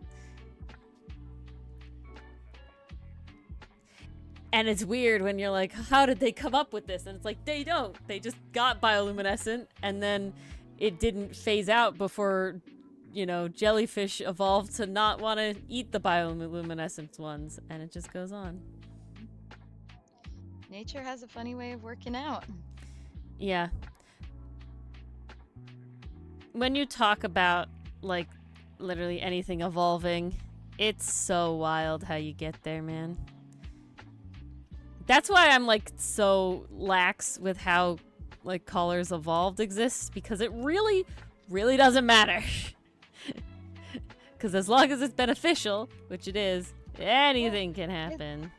And it's weird when you're like, how did they come up with this? And it's like, they don't. They just got bioluminescent, and then it didn't phase out before, you know, jellyfish evolved to not want to eat the bioluminescent ones, and it just goes on. Nature has a funny way of working out. Yeah. When you talk about, like, literally anything evolving, it's so wild how you get there, man. That's why I'm, like, so lax with how, like, colors evolved exists, because it really, really doesn't matter. Because as long as it's beneficial, which it is, anything can happen.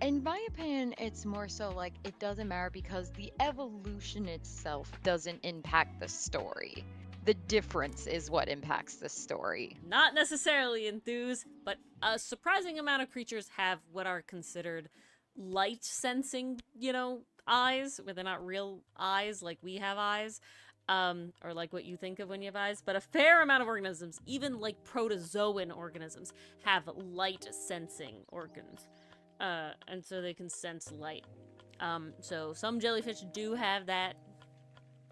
In my opinion, it's more so like it doesn't matter because the evolution itself doesn't impact the story. The difference is what impacts the story. Not necessarily enthused, but a surprising amount of creatures have what are considered light sensing, you know, eyes, where they're not real eyes like we have eyes, or like what you think of when you have eyes. But a fair amount of organisms, even like protozoan organisms, have light sensing organs. And so they can sense light. So some jellyfish do have that,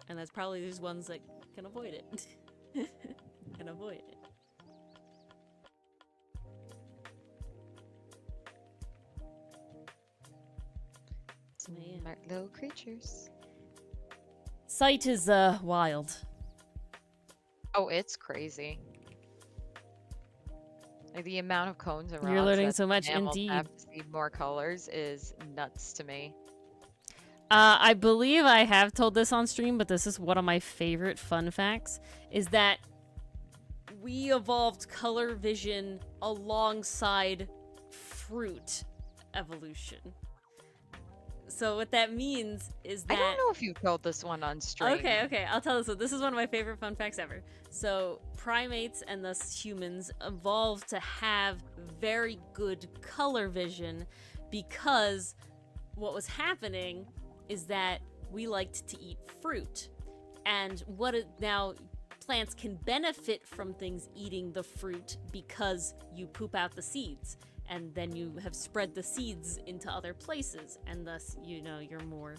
and that's probably these ones that can avoid it. Can avoid it. Smart little creatures. Sight is wild. Oh, it's crazy. Like the amount of cones and rods You're learning that so much, mammals indeed. have to see more colors is nuts to me. I believe I have told this on stream, but this is one of my favorite fun facts, is that we evolved color vision alongside fruit evolution. So what that means is that... I don't know if you told this one on stream. Okay, I'll tell this one. This is one of my favorite fun facts ever. So primates, and thus humans, evolved to have very good color vision because what was happening is that we liked to eat fruit. And now plants can benefit from things eating the fruit because you poop out the seeds. And then you have spread the seeds into other places, and thus, you know, you're more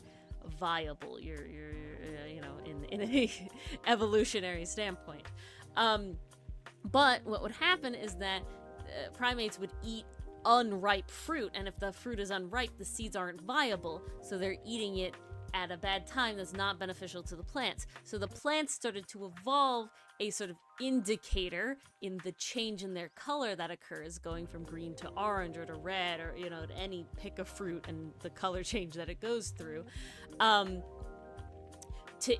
viable. You're you know, in a evolutionary standpoint. But what would happen is that primates would eat unripe fruit, and if the fruit is unripe, the seeds aren't viable, so they're eating it at a bad time that's not beneficial to the plants. So the plants started to evolve a sort of indicator in the change in their color that occurs, going from green to orange or to red, or, you know, to any pick of fruit and the color change that it goes through, to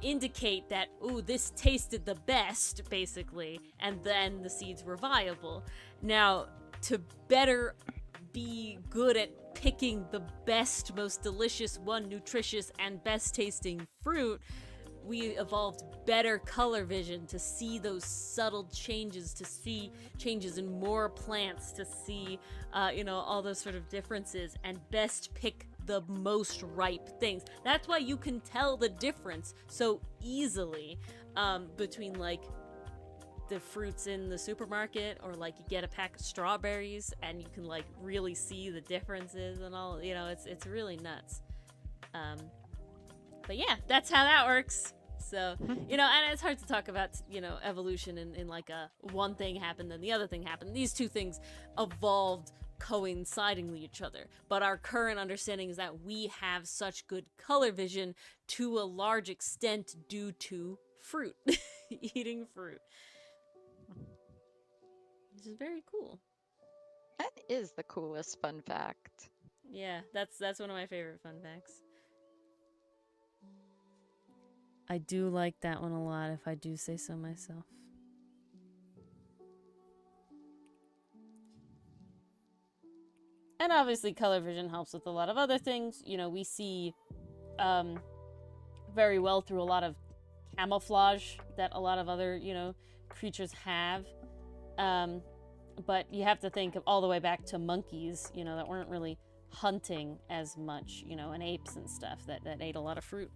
indicate that, ooh, this tasted the best, basically, and then the seeds were viable. Now, to better be good at picking the best, most delicious, nutritious, and best tasting fruit, we evolved better color vision to see those subtle changes, to see changes in more plants, to see, you know, all those sort of differences, and best pick the most ripe things. That's why you can tell the difference so easily between, like, the fruits in the supermarket, or like you get a pack of strawberries and you can like really see the differences and all, you know, it's really nuts. But yeah, that's how that works. So, you know, and it's hard to talk about, you know, evolution in like a one thing happened then the other thing happened. These two things evolved coinciding with each other, but our current understanding is that we have such good color vision to a large extent due to fruit. Eating fruit. Which is very cool. That is the coolest fun fact. Yeah, that's one of my favorite fun facts. I do like that one a lot, if I do say so myself. And obviously color vision helps with a lot of other things. You know, we see very well through a lot of camouflage that a lot of other, you know, creatures have. But you have to think of all the way back to monkeys, you know, that weren't really hunting as much, you know, and apes and stuff that ate a lot of fruit.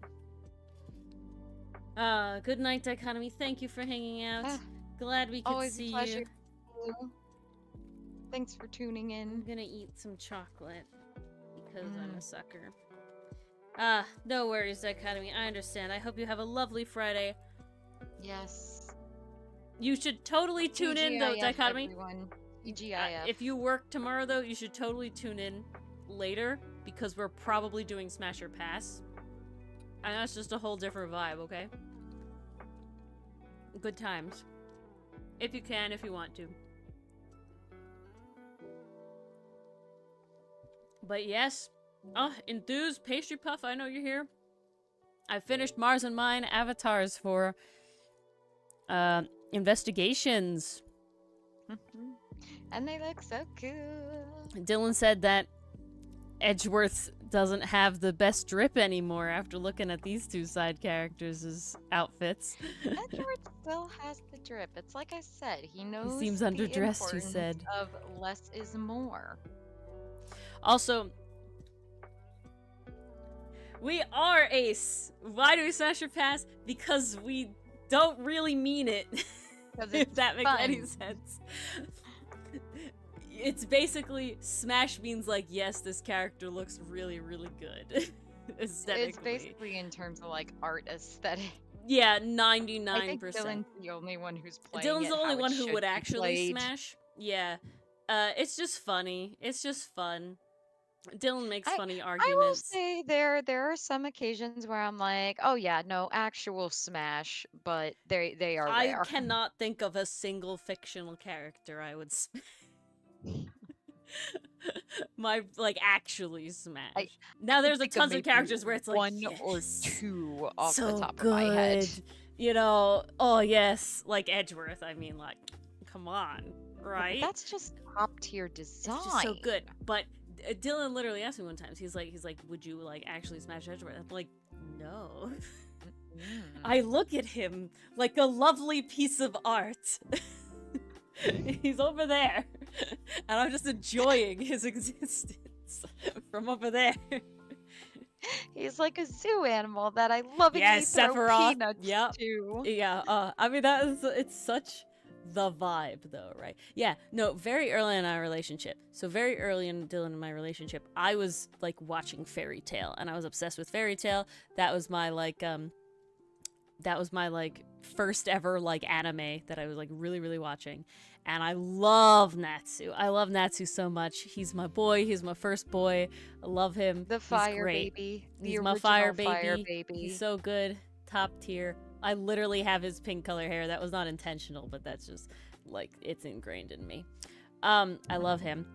Good night, Dichotomy. Thank you for hanging out. Glad we could Always see a pleasure. you. Thanks for tuning I'm in. gonna eat some chocolate because I'm a sucker. No worries, Dichotomy. I understand. I hope you have a lovely Friday. Yes. You should totally tune in, though, TGIF, Dichotomy. everyone. TGIF. If you work tomorrow, though, you should totally tune in later because we're probably doing Smash or Pass. And that's just a whole different vibe, okay? Good times. If you can, if you want to. But yes. Enthused, Pastry Puff, I know you're here. I finished Mars and Mine avatars for investigations. And they look so cool. Dylan said that Edgeworth doesn't have the best drip anymore after looking at these two side characters' outfits. Edward still has the drip. It's like I said, he knows seems the underdressed, he importance said. of less is more. Also, we are Ace. Why do we Smash or Pass? Because we don't really mean it. If that makes any sense. It's basically, Smash means like, yes, this character looks really, really good. Aesthetically. It's basically in terms of like art aesthetic. Yeah, 99%. I think Dylan's the only one who's playing Dylan's it the only how it one who should would be actually played. Smash. Yeah. It's just funny. It's just fun. Dylan makes funny arguments. I will say there are some occasions where I'm like, oh yeah, no, actual Smash, but they are I rare. cannot think of a single fictional character I would smash. Like actually smash. Now there's a think of tons of maybe characters where it's like one or yes, two off so the top good. of my head. You know, oh yes, like Edgeworth. I mean, like, come on, right? But that's just top tier design. It's just so good. But Dylan literally asked me one time. He's like, would you like actually smash Edgeworth? I'm like, no. I look at him like a lovely piece of art. He's over there, and I'm just enjoying his existence from over there. He's like a zoo animal that I lovingly throw Sephiroth. peanuts Yep. to. Yeah. I mean, it's such the vibe, though, right? Yeah. No, very early in our relationship. So very early in Dylan and my relationship, I was like watching Fairy Tail, and I was obsessed with Fairy Tail. That was my first ever like anime that I was like really, really watching. And I love Natsu. I love Natsu so much. He's my boy. He's my first boy. I love him. The He's fire great. baby. He's The my original fire fire baby. baby. He's so good. Top tier. I literally have his pink color hair. That was not intentional, but that's just like it's ingrained in me. I love him.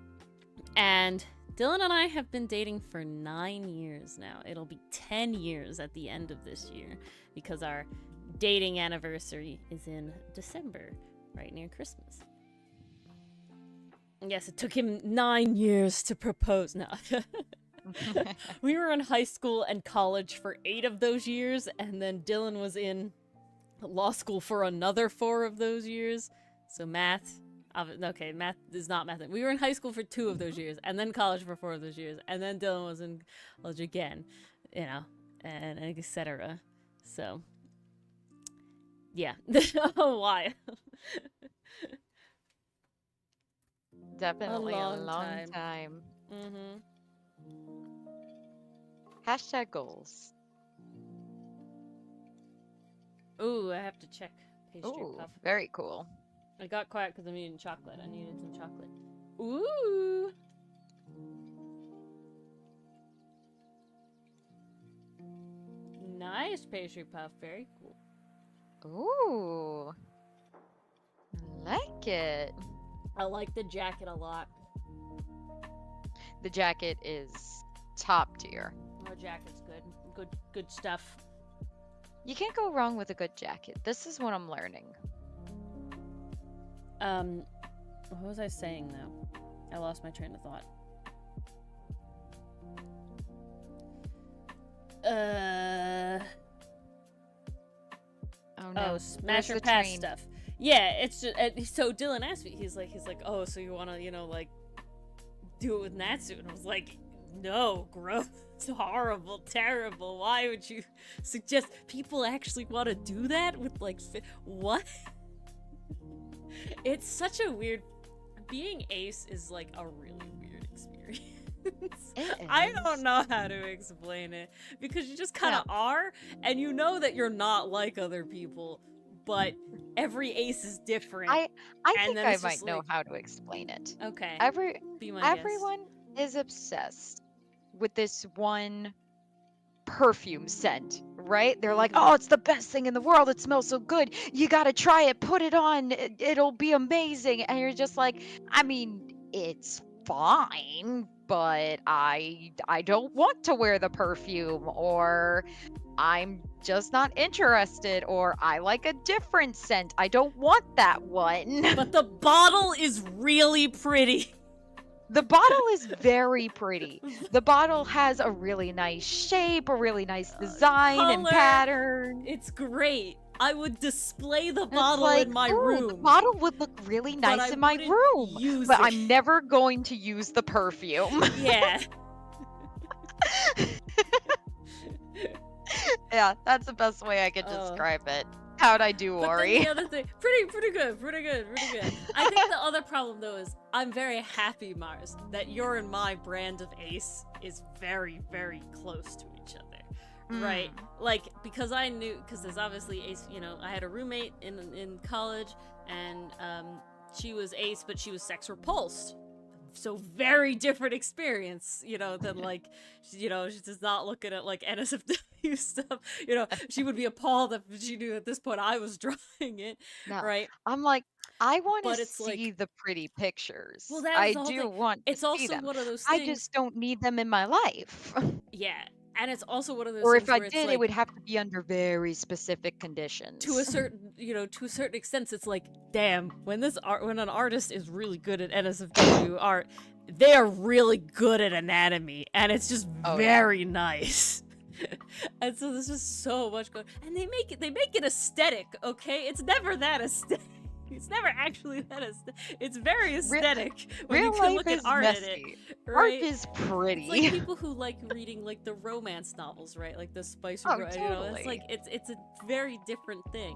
And Dylan and I have been dating for 9 years now. It'll be 10 years at the end of this year because our dating anniversary is in December, right near Christmas. Yes, it took him 9 years to propose. No. We were in high school and college for 8 of those years, and then Dylan was in law school for another 4 of those years. So math is not math. We were in high school for 2 of those years, and then college for 4 of those years, and then Dylan was in college again, you know, and etc. So, yeah. Why? Definitely a long long time. Mm-hmm. Hashtag goals. Ooh, I have to check pastry Ooh, puff. very cool. I got quiet because I'm eating chocolate. I needed some chocolate. Ooh. Nice pastry puff. Very cool. Ooh. Like it. I like the jacket a lot. The jacket is top tier. Our jacket's good. Good stuff. You can't go wrong with a good jacket. This is what I'm learning. What was I saying though? I lost my train of thought. Oh no. Smash or the Pass train? stuff. Yeah, it's just so Dylan asked me. He's like, oh, so you want to, like, do it with Natsu? And I was like, no, gross, horrible, terrible. Why would you suggest people actually want to do that with like what? It's such a weird. Being ace is like a really weird experience. I don't know how to explain it because you just kind of are, and you know that you're not like other people. But every ace is different. I think I might know how to explain it. Okay. Everyone is obsessed with this one perfume scent, right? They're like, oh, it's the best thing in the world. It smells so good. You gotta try it. Put it on. It'll be amazing. And you're just like, I mean, it's fine, but I don't want to wear the perfume, or I'm just not interested, or I like a different scent. I don't want that one. But the bottle is really pretty. The bottle is very pretty. The bottle has a really nice shape, a really nice design and color. pattern. It's great. I would display the bottle in my room. The bottle would look really nice in my room, but I'm never going to use the perfume. Yeah. Yeah, that's the best way I could describe it. How'd I do, Ori? The other thing, pretty good. I think the other problem though is I'm very happy, Mars, that your and my brand of ace is very, very close to each other, right? Like because there's obviously ace. I had a roommate in college, and she was ace, but she was sex repulsed. So very different experience, than like, she does not look at it like NSFW stuff. She would be appalled if she knew at this point I was drawing it, right? I'm like, I want to see the pretty pictures. Well, I do want to see them. It's also one of those things. I just don't need them in my life. Yeah. And it's also one of those or things if I where did, it would have to be under very specific conditions. To a certain extent, it's like, damn, when an artist is really good at NSFW art, they are really good at anatomy, and it's just very nice. And so there's just so much going, and they make it aesthetic. Okay, it's never that aesthetic. It's never actually that aesthetic. It's very aesthetic when you can look at art in it. Right? Art is pretty. It's like people who like reading like the romance novels, right? Like the spice. Totally. It's like it's a very different thing.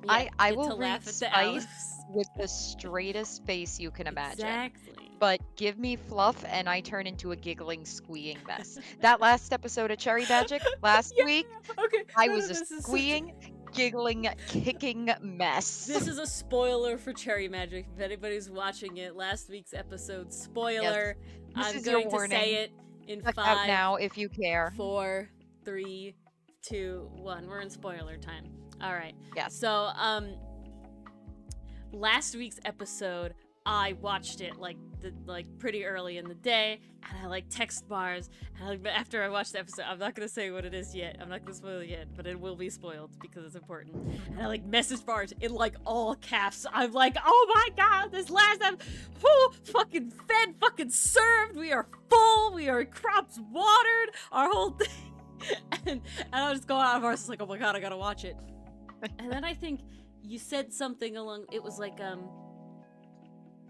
Yeah, I will read Spice with the straightest face you can imagine. Exactly. But give me fluff and I turn into a giggling, squeeing mess. That last episode of Cherry Magic last week, I was a squeeing, giggling, kicking mess. This is a spoiler for Cherry Magic. If anybody's watching it, last week's episode, spoiler. Yes. I'm going to say it in Check 5 out now if you care. 4, 3, 2, 1. We're in spoiler time. All right. Yeah. So, last week's episode, I watched it like pretty early in the day, and I like text Mars. And after I watched the episode, I'm not gonna say what it is yet. I'm not gonna spoil it yet, but it will be spoiled because it's important. And I like messaged Mars in like all caps. I'm like, oh my god, this last time, fucking fed, fucking served. We are full. We are crops watered. Our whole thing. And I was just going out of Mars. Like, oh my god, I gotta watch it. And then I think you said something along. It was like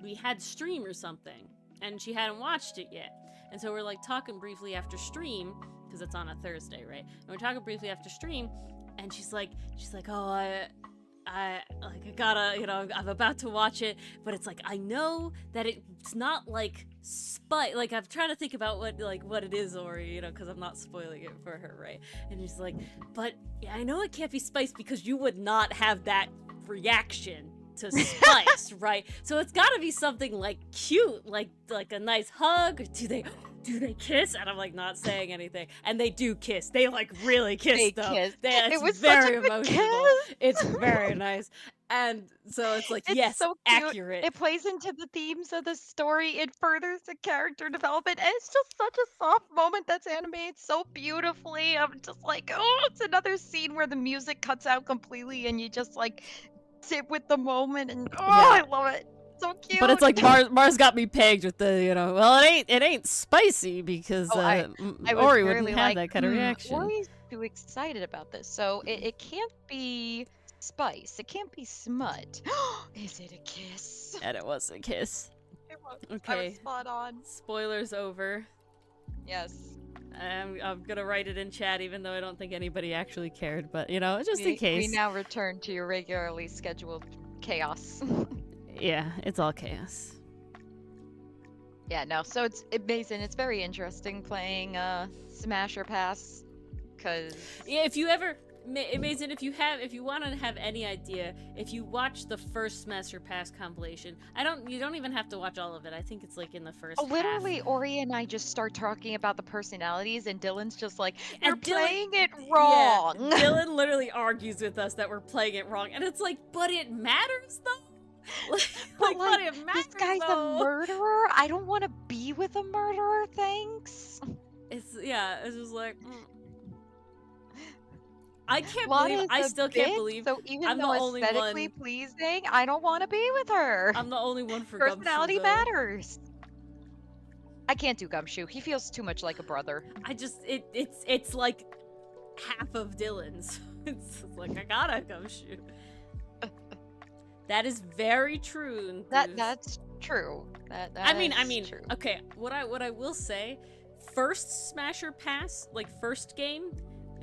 we had stream or something, and she hadn't watched it yet, and so we're like talking briefly after stream because it's on a Thursday, right? And we're talking briefly after stream, and she's like, oh, I gotta, I'm about to watch it, but it's like I know that it's not like like I'm trying to think about what it is, or because I'm not spoiling it for her, right? And she's like, but yeah, I know it can't be Spice because you would not have that reaction to Spice, right? So it's got to be something like cute, like a nice hug. Do they kiss? And I'm like not saying anything, and they do kiss. They like really kiss though. It was very emotional. Kiss. It's very nice, and so it's like yes, so cute. Accurate. It plays into the themes of the story. It furthers the character development, and it's just such a soft moment that's animated so beautifully. I'm just like, oh, it's another scene where the music cuts out completely, and you just like sit with the moment, and I love it. So cute. But it's like Mars got me pegged with the well, it ain't spicy because Ori wouldn't have that kind of reaction. Ori's too excited about this, so it can't be spice. It can't be smut. Is it a kiss? And it was a kiss. It was. I Okay. was spot on. Spoilers over. Yes. I'm gonna write it in chat, even though I don't think anybody actually cared. But you know, just in case. We now return to your regularly scheduled chaos. Yeah, it's all chaos. Yeah, no. So Mason, it's very interesting playing Smash or Pass, cause Yeah, if you ever, Amazing, if you want to have any idea, if you watch the first Smash or Pass compilation, you don't even have to watch all of it. I think it's like in the first. literally, half. Ori and I just start talking about the personalities, and Dylan's just like, "You're And Dylan- playing it wrong." Yeah, Dylan literally argues with us that we're playing it wrong, and it's like, but it matters though. But but it matters this guy's though. a murderer. I don't want to be with a murderer. Thanks. It's just like. I can't Lana believe. is I a still can't bitch, believe. So even I'm the though only aesthetically one- pleasing, I don't want to be with her. I'm the only one for Personality Gumshoe, though. matters. I can't do Gumshoe. He feels too much like a brother. It's like half of Dylan's. It's like I gotta Gumshoe. That is very true. That's true. That I mean, is true. okay. What I will say, first Smasher Pass, like first game,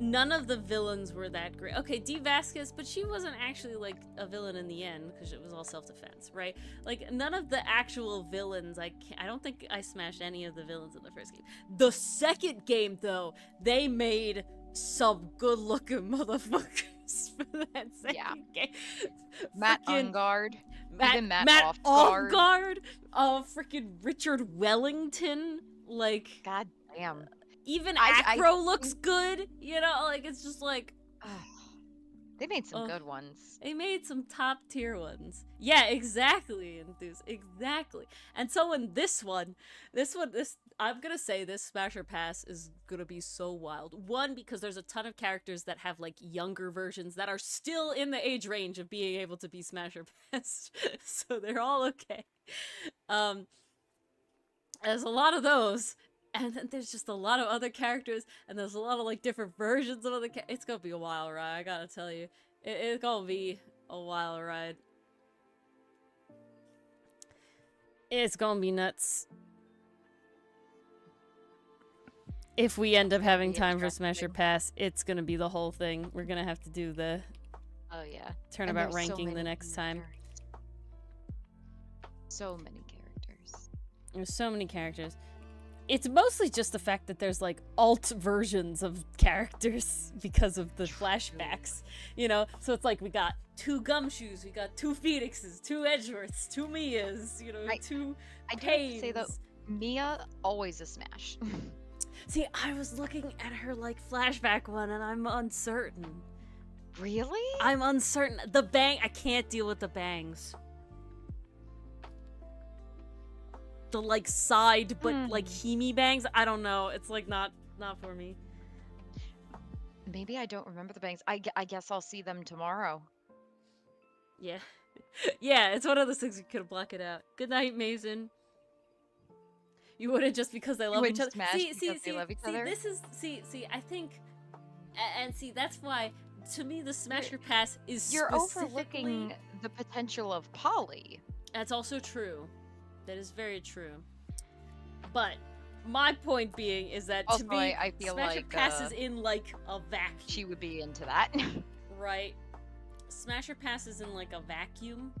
none of the villains were that great. Okay, Dee Vasquez, but she wasn't actually like a villain in the end because it was all self-defense, right? Like none of the actual villains. I don't think I smashed any of the villains in the first game. The second game, though, they made some good-looking motherfuckers for that second game. Matt Frickin- Ungard. Even Matt Offguard. Offguard. Freaking Richard Wellington. Like, God damn. even I Acro looks good. You know, like it's just like They made some Ugh. good ones. they made some top tier ones. Yeah, exactly, Enthuse. Exactly. And so in this I'm gonna say this Smasher Pass is gonna be so wild. One, because there's a ton of characters that have like younger versions that are still in the age range of being able to be Smasher Pass. So they're all okay. There's a lot of those. And then there's just a lot of other characters, and there's a lot of like different versions of other it's gonna be a wild ride, I gotta tell you. It's gonna be a wild ride. It's gonna be nuts. If we end up having time for Smasher Pass, it's gonna be the whole thing. We're gonna have to do the Oh yeah. turnabout there's so ranking the many next time. characters. So many characters. There's so many characters. It's mostly just the fact that there's like alt versions of characters because of the flashbacks, you know? So it's like we got 2 Gumshoes, we got 2 Phoenixes, 2 Edgeworths, 2 Mias, you know, 2 I do have to say though, Pains. Mia always a smash. See, I was looking at her like flashback one and I'm uncertain. Really? I'm uncertain. I can't deal with the bangs. The like side but like Hemi bangs, I don't know. It's like not for me. Maybe I don't remember the bangs. I guess I'll see them tomorrow. Yeah. Yeah, it's one of those things you could block it out. Good night, Mason. You wouldn't just because they love each other. Smash because they love each other? This is I think and see that's why to me the Smasher Pass is You're specifically- overlooking the potential of Polly. That's also true. That is very true. But my point being is that Also, to me, I feel Smasher like Pass is in like a vacuum. she would be into that. Right? Smasher Pass is in like a vacuum,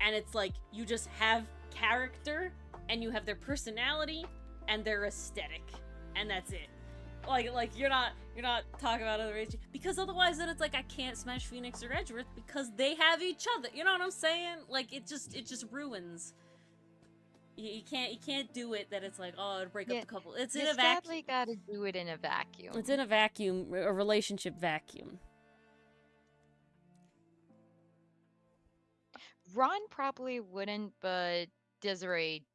and it's like you just have character, and you have their personality, and their aesthetic, and that's it. Like you're not talking about other age because otherwise then it's like I can't smash Phoenix or Edgeworth because they have each other. You know what I'm saying? Like it just ruins. You can't do it that it's like it'd break up the couple. It's in a vacuum. Sadly, gotta do it in a vacuum. It's in a vacuum, a relationship vacuum. Ron probably wouldn't, but Desiree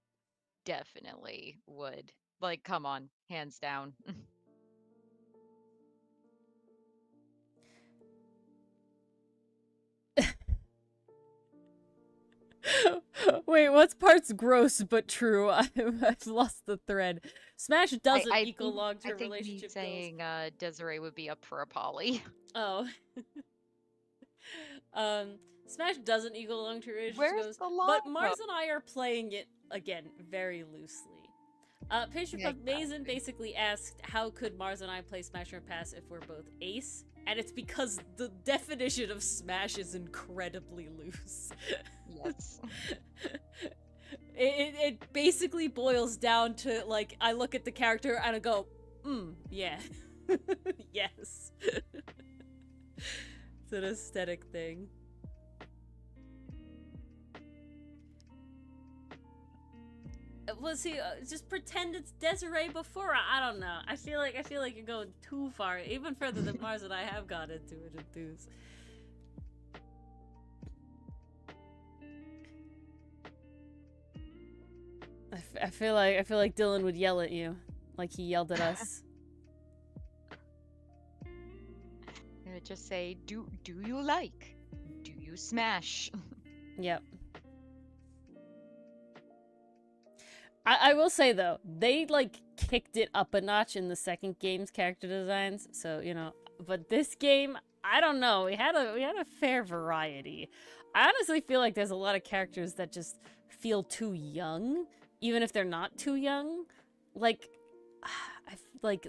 definitely would. Like, come on, hands down. Wait, what's part's gross but true? I've lost the thread. Smash doesn't equal long-term I think relationship he's saying Desiree would be up for a poly. goals. Oh. Smash doesn't equal long to age. Where's Goes, the but lava? Mars and I are playing it again very loosely. Pastry Yeah, Puff Mason basically asked, how could Mars and I play Smash or Pass if we're both ace? And it's because the definition of Smash is incredibly loose. Yes. It basically boils down to, like, I look at the character and I go, yeah. Yes. It's an aesthetic thing. Well, see, just pretend it's Desiree before. I don't know. I feel like you're going too far, even further than Mars and I have gone into it. Enthuse. I feel like Dylan would yell at you, like he yelled at us. I would just say, do you like? Do you smash? Yep. I will say though, they like kicked it up a notch in the second game's character designs. So, you know, but this game, I don't know. We had a fair variety. I honestly feel like there's a lot of characters that just feel too young, even if they're not too young. Like like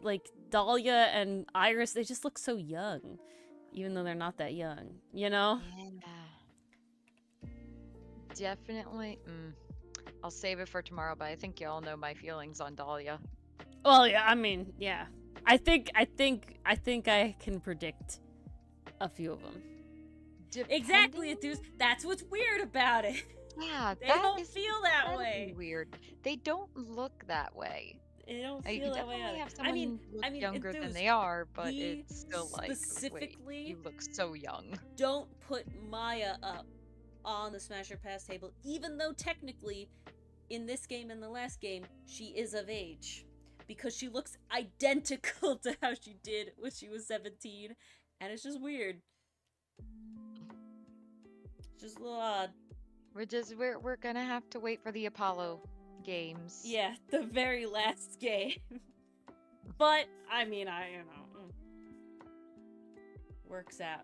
Dahlia and Iris, they just look so young, even though they're not that young, you know? Yeah. Definitely. I'll save it for tomorrow, but I think y'all know my feelings on Dahlia. Well, yeah, I mean, yeah. I think I can predict a few of them. Exactly, Enthuse. That's what's weird about it. Yeah, They don't feel that way. Weird. They don't look that way. They don't You feel that way. definitely have someone I mean, look younger than they are, but it's still like, specifically wait, you look so young. Don't put Maya up on the Smash or Pass table, even though technically, in this game and the last game, she is of age. Because she looks identical to how she did when she was 17. And it's just weird. It's just a little odd. We're gonna have to wait for the Apollo games. Yeah, the very last game. But, I mean, works out.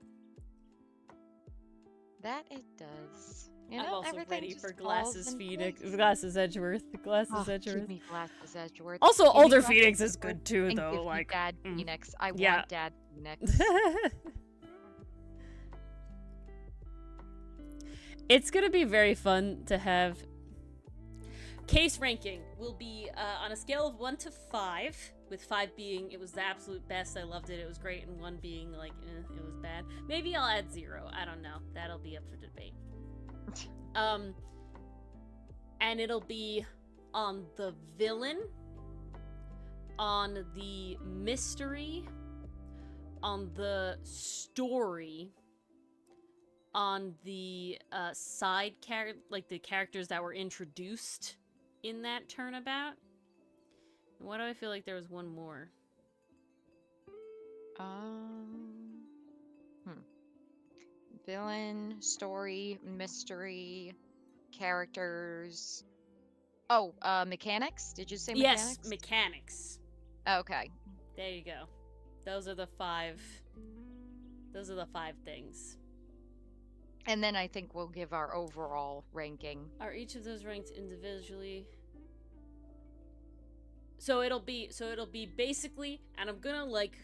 That it does. You I'm know, also everything ready just for falls Glasses in Phoenix. place. Glasses Edgeworth. Glasses Give Edgeworth. me Glasses Edgeworth. Also, Give me older Glasses Phoenix is Edgeworth, good too, and though. give me Like, Dad Phoenix. I Yeah. want Dad Phoenix. It's gonna be very fun to have. Case ranking will be on a scale of 1 to 5, with 5 being it was the absolute best, I loved it, it was great, and 1 being like, it was bad. Maybe I'll add 0. I don't know. That'll be up for debate. And it'll be on the villain, on the mystery, on the story, on the side character, like the characters that were introduced in that turnabout. And why do I feel like there was one more? Villain, story, mystery, characters. Oh, mechanics? Did you say mechanics? Yes, mechanics. Okay. There you go. Those are the 5. Those are the 5 things. And then I think we'll give our overall ranking. Are each of those ranked individually? So it'll be basically, and I'm gonna like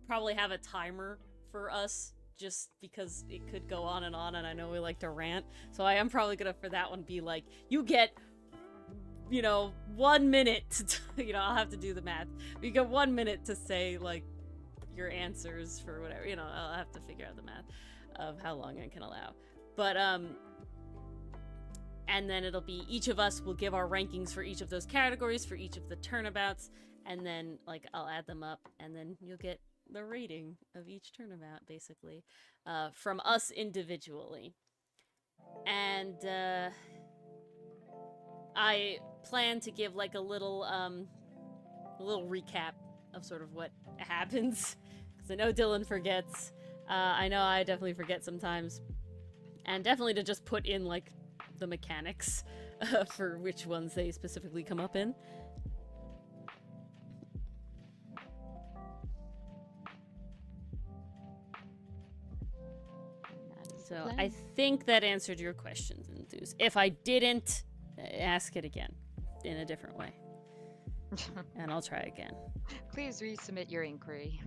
probably have a timer for us just because it could go on and I know we like to rant. So I am probably gonna for that one be like, you get 1 minute to I'll have to do the math. You get 1 minute to say like your answers for whatever, I'll have to figure out the math of how long I can allow. But and then it'll be each of us will give our rankings for each of those categories for each of the turnabouts, and then like I'll add them up, and then you'll get the rating of each turnabout basically from us individually. And I plan to give like a little recap of sort of what happens, because I know Dylan forgets. I know I definitely forget sometimes, and definitely to just put in like the mechanics for which ones they specifically come up in. That's the So plan. I think that answered your question, Enthuse. If I didn't, ask it again in a different way, and I'll try again. Please resubmit your inquiry.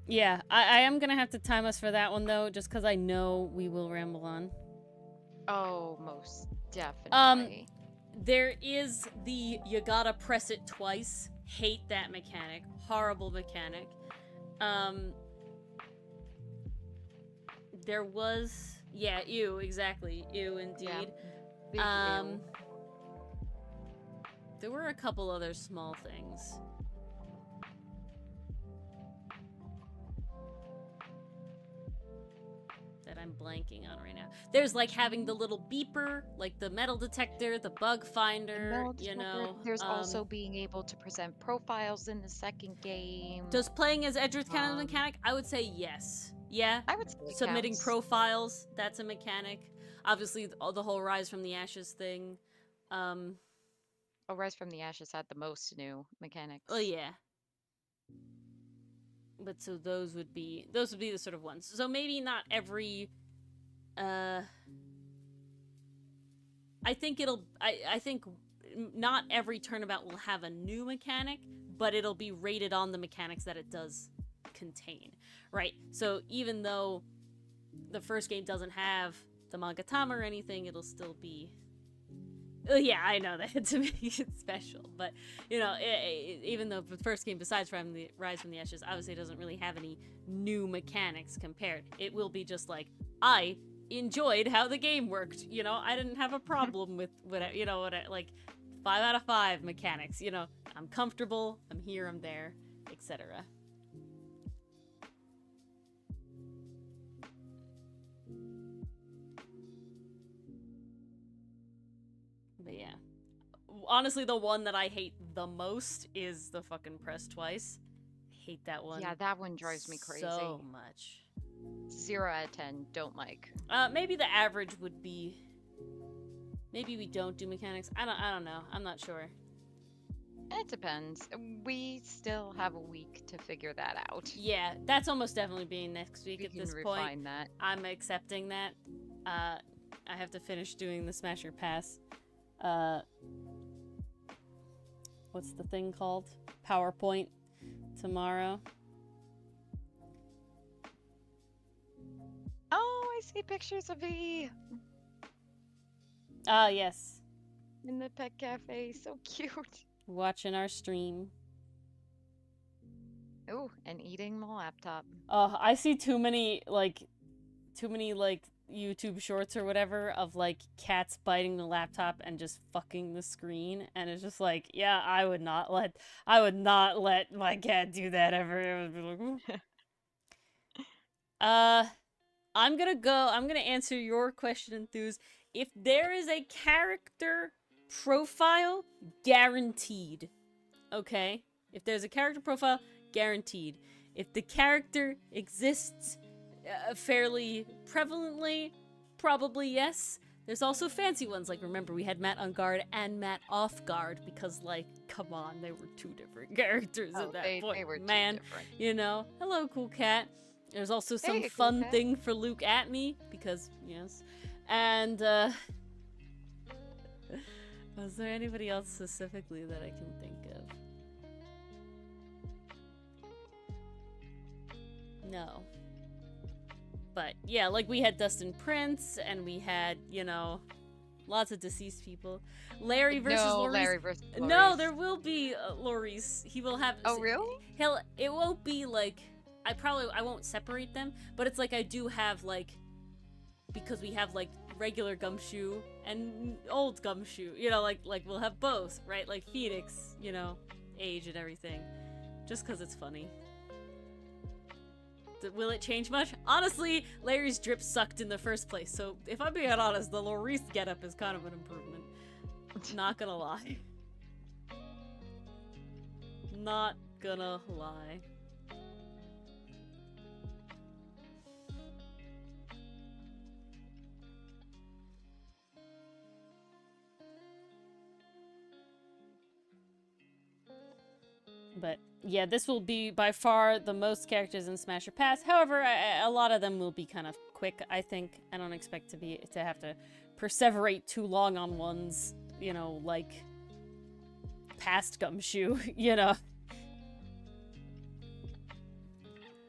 Yeah, I am gonna have to time us for that one though, just because I know we will ramble on. Oh, most definitely. There is the you gotta press it twice. Hate that mechanic. Horrible mechanic. There was ew, exactly. Ew indeed. Big Um ew. There were a couple other small things. That I'm blanking on right now. There's like having the little beeper, like the metal detector, the bug finder, Metal you detector. know. There's also being able to present profiles in the second game. Does playing as Edric count as a mechanic? I would say yes. Yeah. I would say it Submitting counts. profiles, that's a mechanic. Obviously, the whole Rise from the Ashes thing. Oh, Rise from the Ashes had the most new mechanics. Oh yeah. But so those would be the sort of ones. So maybe not every I think not every turnabout will have a new mechanic, but it'll be rated on the mechanics that it does contain, right? So even though the first game doesn't have the Magatama or anything, it'll still be... Oh yeah, I know that to make it special, but you know, even though the first game, besides from the Rise from the Ashes, obviously doesn't really have any new mechanics compared. It will be just like, I enjoyed how the game worked. You know, I didn't have a problem with what you know, like 5 out of 5 mechanics. You know, I'm comfortable, I'm here, I'm there, etc. But yeah. Honestly, the one that I hate the most is the fucking press twice. Hate that one. Yeah, that one drives me crazy. So much. 0 out of 10, don't like. Maybe the average would be... Maybe we don't do mechanics. I don't know. I'm not sure. It depends. We still have a week to figure that out. Yeah, that's almost definitely being next week We at can this refine point. that. I'm accepting that. I have to finish doing the Smasher Pass. What's the thing called? PowerPoint tomorrow. Oh, I see pictures of E Ah, yes. in the pet cafe. So cute. Watching our stream. Oh, and eating the laptop. I see too many YouTube shorts or whatever of like cats biting the laptop and just fucking the screen, and it's just like, yeah, I would not let my cat do that ever. It would be like, "Ooh." I'm gonna answer your question, Enthuse. If there is a character profile, guaranteed. Okay? If there's a character profile, guaranteed. If the character exists fairly prevalently, probably yes. There's also fancy ones, like remember we had Matt on guard and Matt off guard, because like, come on, they were 2 different characters at that point. They were too man, different. you know. Hello, cool cat. There's also some Hey, cool fun cat. thing for Luke at me, because yes. And was there anybody else specifically that I can think of? No. But yeah, like we had Dustin Prince, and we had, you know, lots of deceased people. Larry versus No, Laurice. Larry versus No, Laurice. there will be Laurice. He will have. Oh, really? It won't be like, I won't separate them, but it's like I do have like, because we have like regular Gumshoe and old Gumshoe, you know, like we'll have both, right? Like Phoenix, you know, age and everything, just because it's funny. Will it change much? Honestly, Larry's drip sucked in the first place, so if I'm being honest, the Laurice getup is kind of an improvement. Not gonna lie. Not gonna lie. But yeah, this will be by far the most characters in Smash or Pass. However, a lot of them will be kind of quick, I think. I don't expect to have to perseverate too long on ones, you know, like past Gumshoe, you know.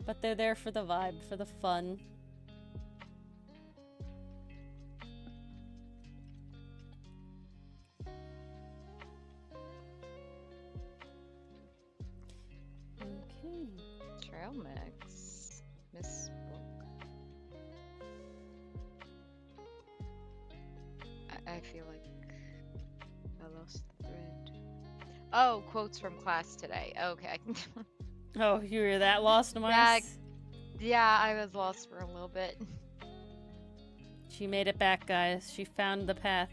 But they're there for the vibe, for the fun. Okay. Trail mix. Miss Book. I feel like I lost the thread. Oh, quotes from class today. Okay. Oh, you were that lost, Mars? Yeah, I was lost for a little bit. She made it back, guys. She found the path.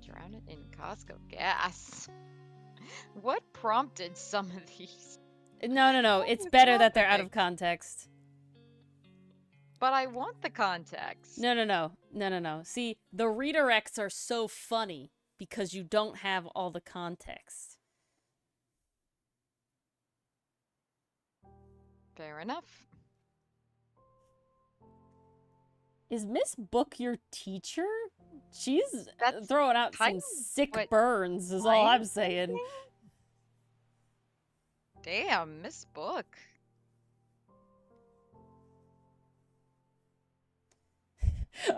Drown it in Costco gas. What prompted some of these? No. What It's was better that they're out happening? of context. But I want the context. No. See, the redirects are so funny because you don't have all the context. Fair enough. Is Miss Book your teacher? She's That's throwing out kind some of sick what burns, is all I'm I'm saying. thinking. Damn, Miss Book.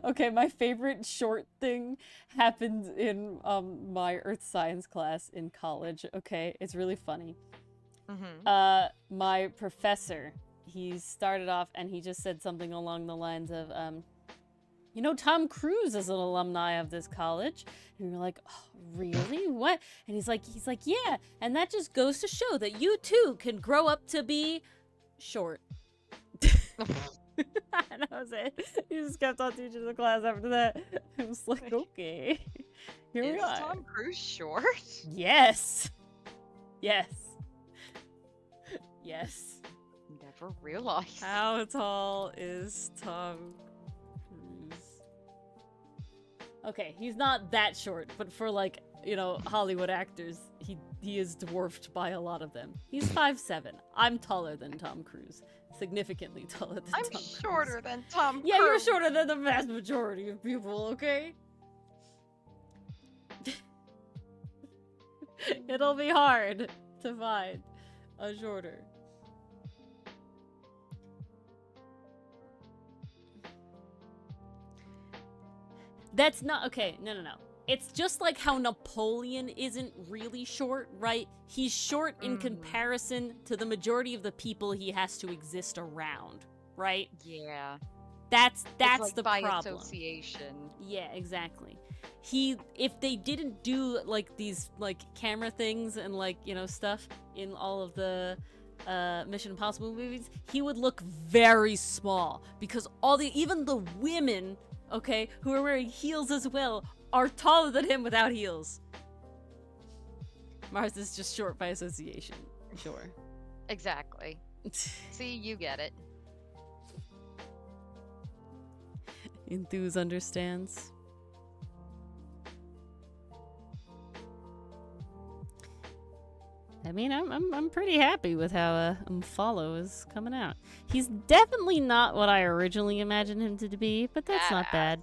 Okay, my favorite short thing happened in my earth science class in college. Okay, it's really funny. My professor, he started off and he just said something along the lines of, you know, Tom Cruise is an alumni of this college. And you're like, oh, really? What? And he's like, yeah. And that just goes to show that you too can grow up to be short. And that was it. He just kept on teaching the class after that. I was like, okay, here we Is are. Tom Cruise short? Yes. Yes. Yes. Never realized. How tall is Tom Cruise? Okay, he's not that short, but for like, you know, Hollywood actors, he is dwarfed by a lot of them. He's 5'7". I'm taller than Tom Cruise. Significantly taller than Tom Cruise. I'm shorter than Tom Yeah, you're Cruise. shorter than the vast majority of people, okay? It'll be hard to find a shorter. That's not okay. No. It's just like how Napoleon isn't really short, right? He's short in comparison to the majority of the people he has to exist around, right? Yeah. That's It's the by problem. association. Yeah, exactly. If they didn't do like these like camera things and like, you know, stuff in all of the Mission Impossible movies, he would look very small because even the women, okay, who are wearing heels as well, are taller than him without heels. Mars is just short by association. Sure. Exactly. See, you get it. Enthuse understands. I mean, I'm pretty happy with how Omphalo is coming out. He's definitely not what I originally imagined him to be, but that's not bad.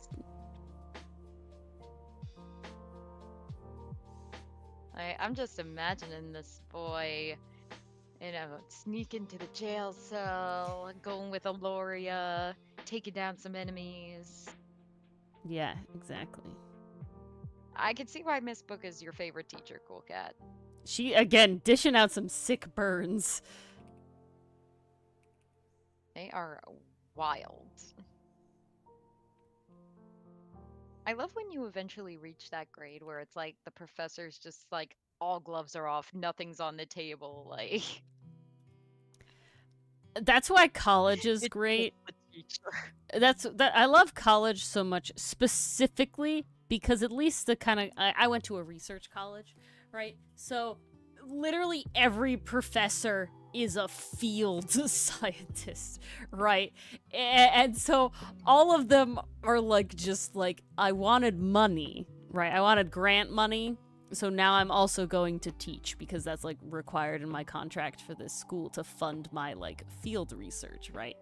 I'm just imagining this boy, you know, sneak into the jail cell, going with Aloria, taking down some enemies. Yeah, exactly. I can see why Miss Book is your favorite teacher, Cool Cat. She, again, dishing out some sick burns. They are wild. I love when you eventually reach that grade where it's like the professor's just like, all gloves are off, nothing's on the table, like... That's why college is It's great. just the teacher. I love college so much, specifically because at least the kind of I went to a research college, right? So literally every professor is a field scientist, right? And so all of them are like just like, I wanted money, right? I wanted grant money. so now I'm also going to teach because that's like required in my contract for this school to fund my like field research, right?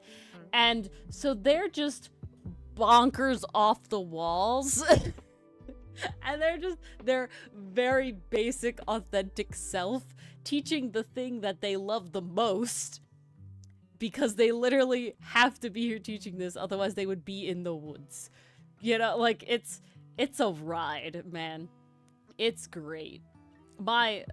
And so they're just bonkers off the walls. And they're just their very basic, authentic self teaching the thing that they love the most because they literally have to be here teaching this, otherwise they would be in the woods. You know, like it's a ride, man. It's great. My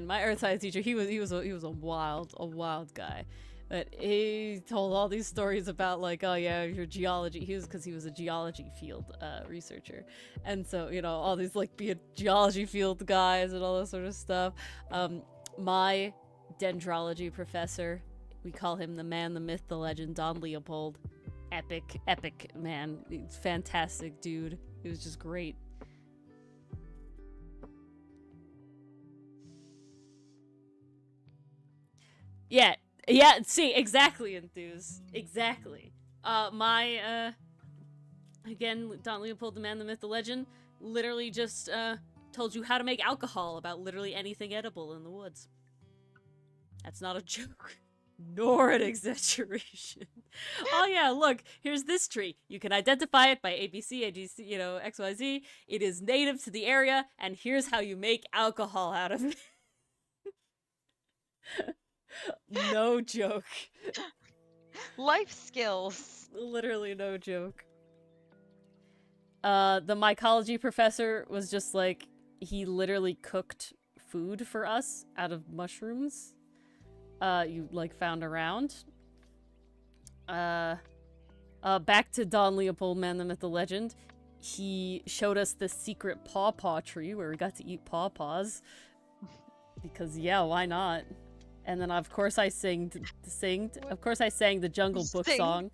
my earth science teacher, he was a wild guy. But he told all these stories about like, oh yeah, your geology. Because he was a geology field researcher, and so you know all these like be a geology field guys and all this sort of stuff. My dendrology professor, we call him the man, the myth, the legend, Don Leopold. Epic man. He's fantastic dude. He was just great. Yeah, see, exactly, Enthuse. Exactly. Again, Don Leopold, the man, the myth, the legend, literally just, told you how to make alcohol about literally anything edible in the woods. That's not a joke, nor an exaggeration. Oh yeah, look, here's this tree. You can identify it by ABC, AGC, you know, XYZ. It is native to the area, and here's how you make alcohol out of it. No joke. Life skills. Literally no joke. The mycology professor was just like, he literally cooked food for us out of mushrooms. You like found around. Back to Don Leopold, man, the myth, the legend. He showed us the secret pawpaw tree where we got to eat pawpaws. Because yeah, why not? And then of course I sang the Jungle Book song.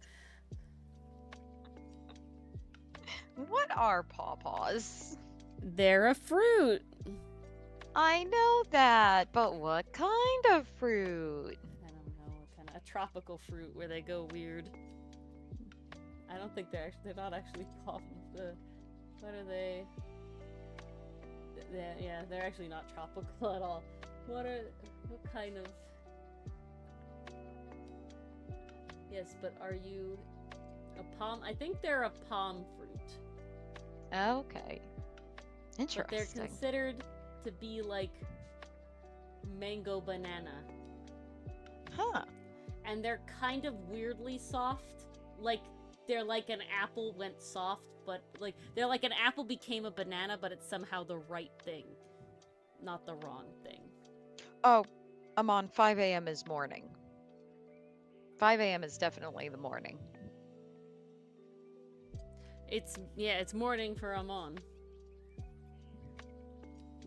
What are pawpaws? They're a fruit. I know that, but what kind of fruit? I don't know what kind of a tropical fruit where they go weird. I don't think they're not actually what are they? Yeah, they're actually not tropical at all. What kind of? Yes, but are you a palm? I think they're a palm fruit. Okay. Interesting. But they're considered to be like mango banana. Huh. And they're kind of weirdly soft. Like they're like an apple went soft, but like they're like an apple became a banana, but it's somehow the right thing, not the wrong thing. Oh, I'm on 5 a.m. is morning. 5 a.m. is definitely the morning. It's morning for Amon.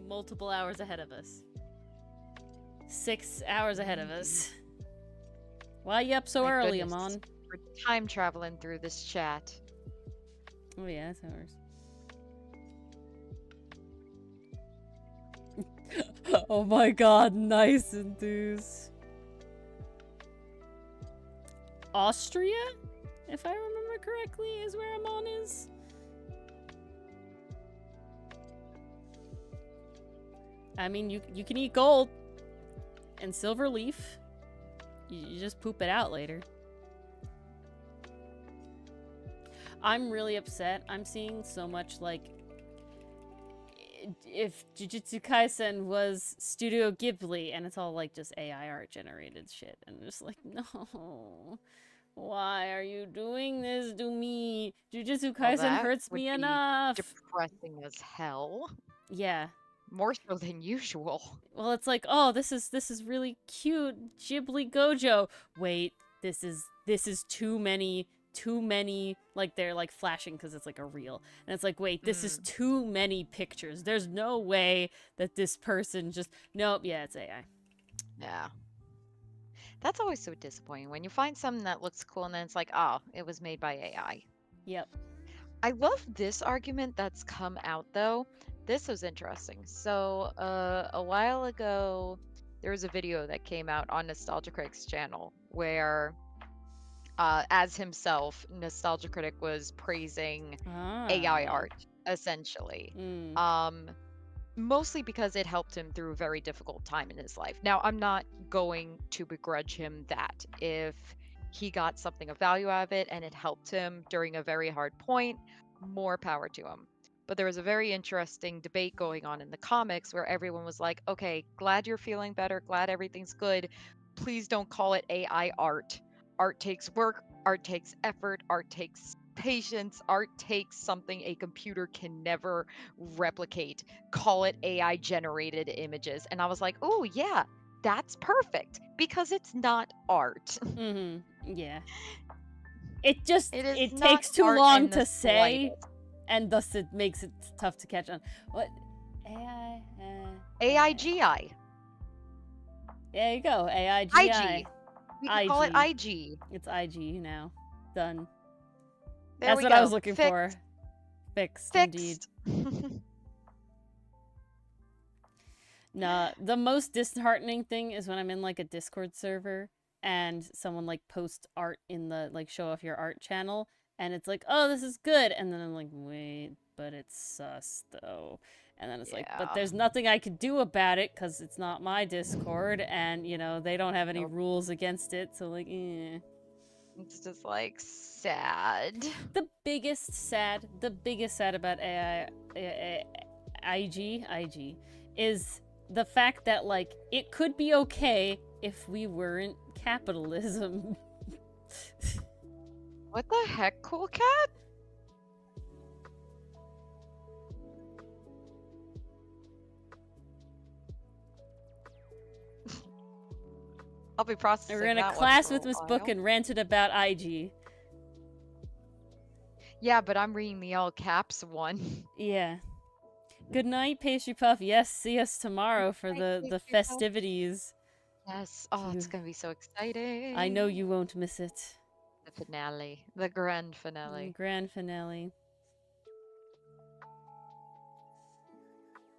Multiple hours ahead of us. 6 hours ahead of us. Why you up so My early, goodness. Amon? We're time traveling through this chat. Oh yeah, that's ours. Oh my god, nice Enthuse. Austria? If I remember correctly, is where Amon is. I mean, you can eat gold and silver leaf. You just poop it out later. I'm really upset. I'm seeing so much like if Jujutsu Kaisen was Studio Ghibli and it's all like just AI art generated shit and I'm just like, no. Why are you doing this to me? Jujutsu Kaisen hurts me enough. Depressing as hell. Yeah. More so than usual. Well, it's like, oh, this is really cute Ghibli Gojo. Wait, this is too many, like they're like flashing because it's like a reel. And it's like, wait, this is too many pictures. There's no way that this person just, nope, yeah, it's AI. Yeah. That's always so disappointing when you find something that looks cool and then it's like, oh, it was made by AI. Yep. I love this argument that's come out though. This was interesting. So a while ago, there was a video that came out on Nostalgia Critic's channel where, as himself, Nostalgia Critic was praising AI art, essentially. mostly because it helped him through a very difficult time in his life. Now, I'm not going to begrudge him that. If he got something of value out of it and it helped him during a very hard point, more power to him. But there was a very interesting debate going on in the comics where everyone was like, okay, glad you're feeling better, glad everything's good. Please don't call it AI art. Art takes work, art takes effort, art takes patience, art takes something a computer can never replicate. Call it AI generated images. And I was like, oh, yeah, that's perfect because it's not art. Yeah. It just It is it not takes too art long in the to say, slightest. and thus it makes it tough to catch on. What? AI? AIGI. There you go. AIGI. IG. We can call it IG. It's IG now. Done. There That's we what go. I was looking for. Fixed, indeed. Fixed. Nah, the most disheartening thing is when I'm in like a Discord server and someone like posts art in the like show off your art channel and it's like, oh, this is good. And then I'm like, wait, but it's sus though. And then it's like, but Yeah. there's nothing I could do about it because it's not my Discord and, you know, they don't have any Nope. rules against it. So like, eh. It's just like sad. The biggest sad about IG is the fact that like it could be okay if we weren't capitalism. What the heck, Cool Cat? I'll be processing We're in that a one class for with a Miss while. Book and ranted about IG. Yeah, but I'm reading the all caps one. Yeah. Good night, Pastry Puff. Yes, see us tomorrow for the Pastry Puff. festivities. Yes. Oh, it's gonna be so exciting. I know you won't miss it. The finale. The grand finale. Grand finale.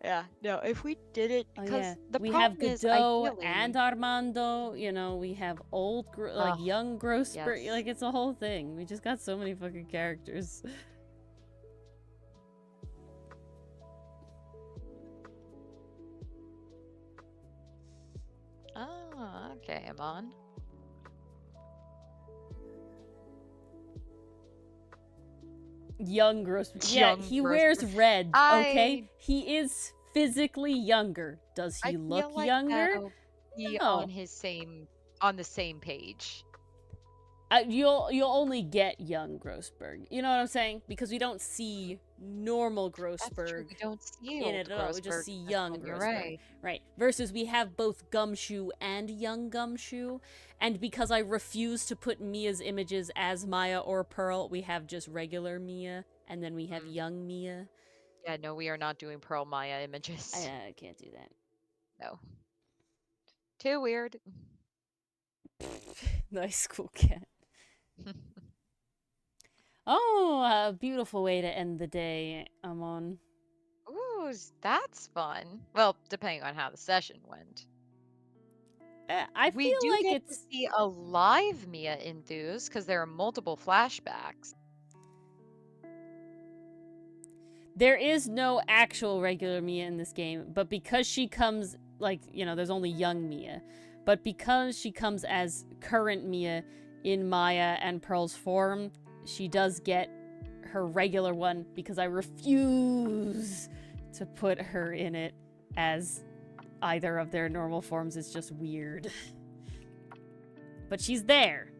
Yeah. No, if we did it, Oh because yeah, the we have problem is, Godot ideally, and Armando. You know, we have young Grossberg. yes. Like it's a whole thing. We just got so many fucking characters. Ah, okay, I'm on. Young Grossberg. Yeah, Young he wears Grossberg. red. Okay, I he is physically younger. Does he look feel like younger? that'll be No. on the same page. You'll only get young Grossberg. You know what I'm saying? Because we don't see normal That's true. Grossberg We don't see in old it at all. We just Grossberg see in this young one, you're Grossberg. right. Right. Versus we have both Gumshoe and young Gumshoe. And because I refuse to put Mia's images as Maya or Pearl, we have just regular Mia. And then we have young Mia. Yeah, no, we are not doing Pearl Maya images. I can't do that. No. Too weird. Nice, cool cat. Oh, a beautiful way to end the day, Amon. Ooh, that's fun. Well, depending on how the session went. I We feel do like get to it's... see a live Mia enthuse because there are multiple flashbacks. There is no actual regular Mia in this game, but because she comes, like, you know, there's only young Mia. But because she comes as current Mia in Maya and Pearl's form, she does get her regular one because I refuse to put her in it as either of their normal forms. It's just weird. But she's there.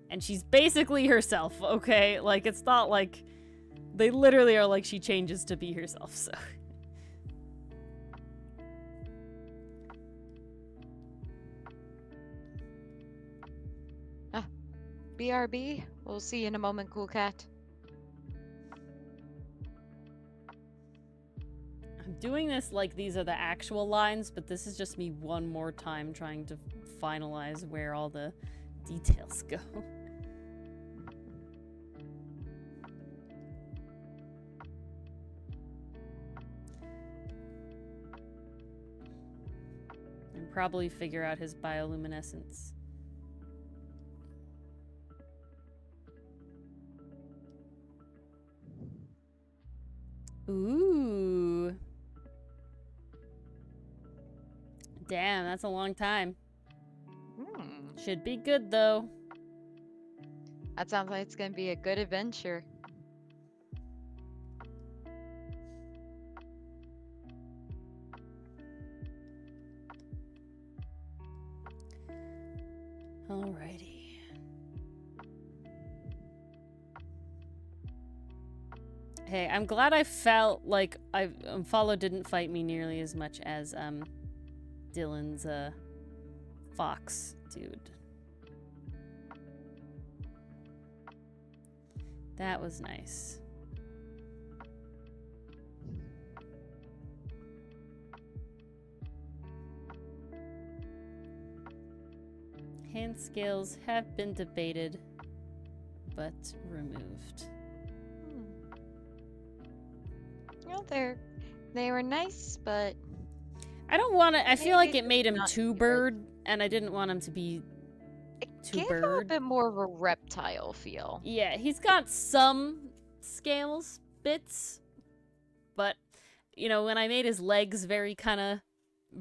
And she's basically herself, okay? Like, it's not like... They literally are like she changes to be herself, so... BRB, we'll see you in a moment, cool cat. I'm doing this like these are the actual lines, but this is just me one more time trying to finalize where all the details go. And probably figure out his bioluminescence. Ooh. Damn, that's a long time. Hmm. Should be good, though. That sounds like it's gonna be a good adventure. Alrighty. Hey, I'm glad I felt like Omphalo didn't fight me nearly as much as Dylan's fox dude. That was nice. Hand scales have been debated, but removed. Well, they were nice, but I don't want to. I feel like it made him not too good. bird, and I didn't want him to be it too gave him a bird. bit more of a reptile feel. Yeah, he's got some scales bits, but you know, when I made his legs very kind of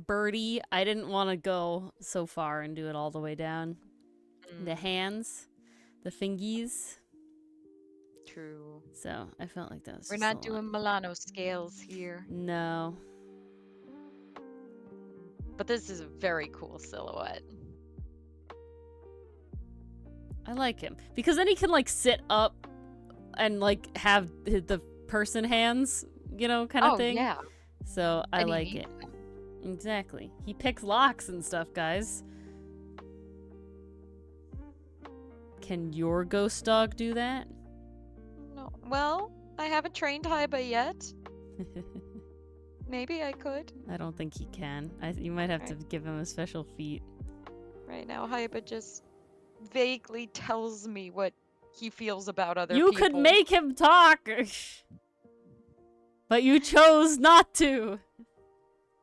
birdy, I didn't want to go so far and do it all the way down. The hands, the fingies. True. So I felt like that was We're just not a lot. doing Milano scales here, No. but this is a very cool silhouette. I like him because then he can like sit up and like have the person hands, you know, kind of thing. Yeah. So I And he like it. needs them. Exactly. He picks locks and stuff, guys. Can your ghost dog do that? No. Well, I haven't trained Haiba yet. Maybe I could. I don't think he can. You might have to give him a special feat. Right now, Haiba just vaguely tells me what he feels about other You people. could make him talk! But you chose not to!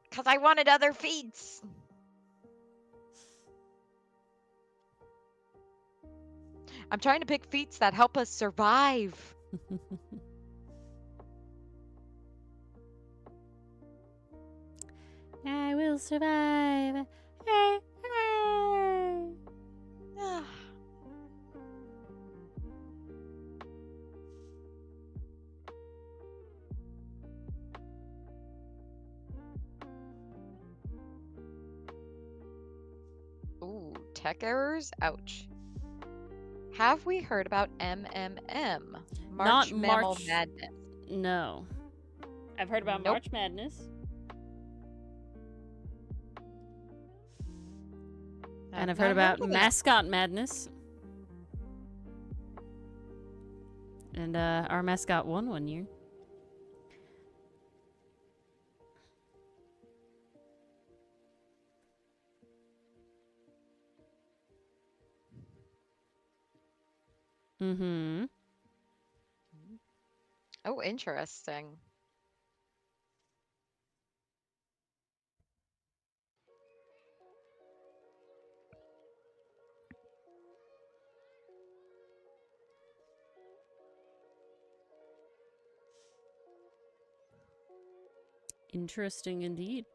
Because I wanted other feats. I'm trying to pick feats that help us survive. I will survive. Hey, hey. Ooh, tech errors? Ouch. Have we heard about MMM? Not Mammal March- Madness. No. I've heard about Nope. March Madness. And I've heard about of that. Mascot Madness. And our mascot won one year. Mm-hmm. Oh, interesting. Interesting indeed.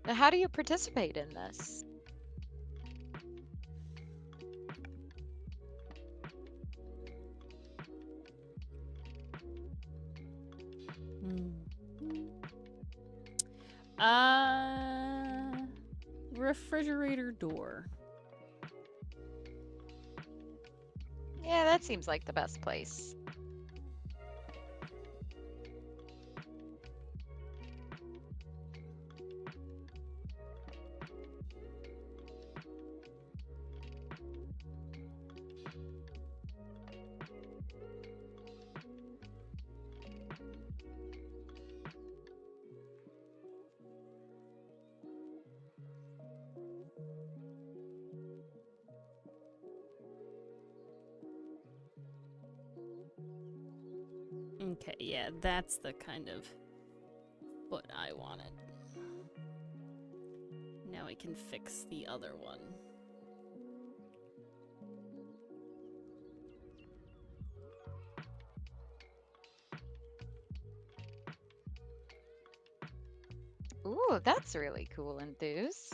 Now, how do you participate in this? Refrigerator door. Yeah, that seems like the best place. Okay, yeah, that's the kind of what I wanted. Now we can fix the other one. Ooh, that's really cool, Enthuse.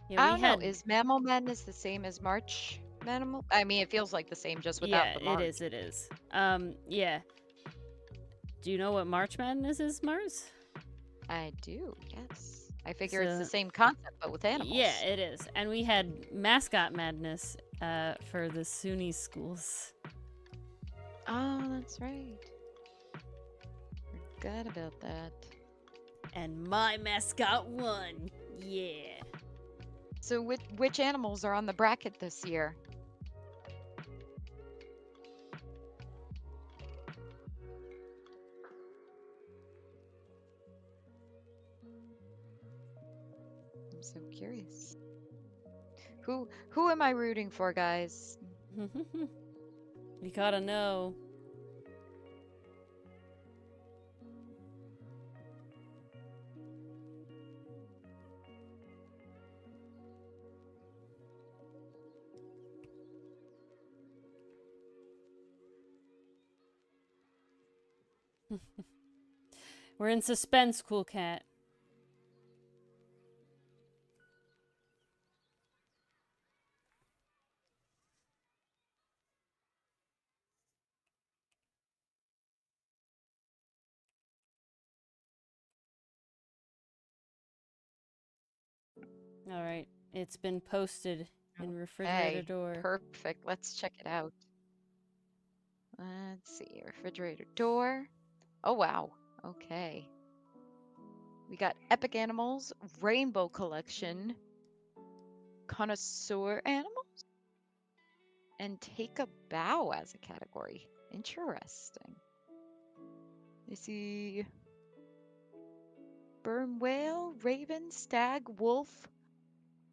Yeah, I we don't had. know. Is Mammal Madness the same as March Manimal? I mean, it feels like the same just without Yeah, the March. it is. It is. Yeah. Do you know what March Madness is, Mars? I do, yes. I figure it's the So- same concept, but with animals. Yeah, it is. And we had Mascot Madness for the SUNY schools. Oh, that's right. Forgot about that. And my mascot won. Yeah. So which animals are on the bracket this year? I'm so curious. Who am I rooting for, guys? We gotta know. We're in suspense, Cool Cat. All right, it's been posted in refrigerator Hey, door. perfect. Let's check it out. Let's see, refrigerator door. Oh, wow. Okay. We got Epic Animals, Rainbow Collection, Connoisseur Animals, and Take a Bow as a category. Interesting. You see Sperm whale, raven, stag, wolf,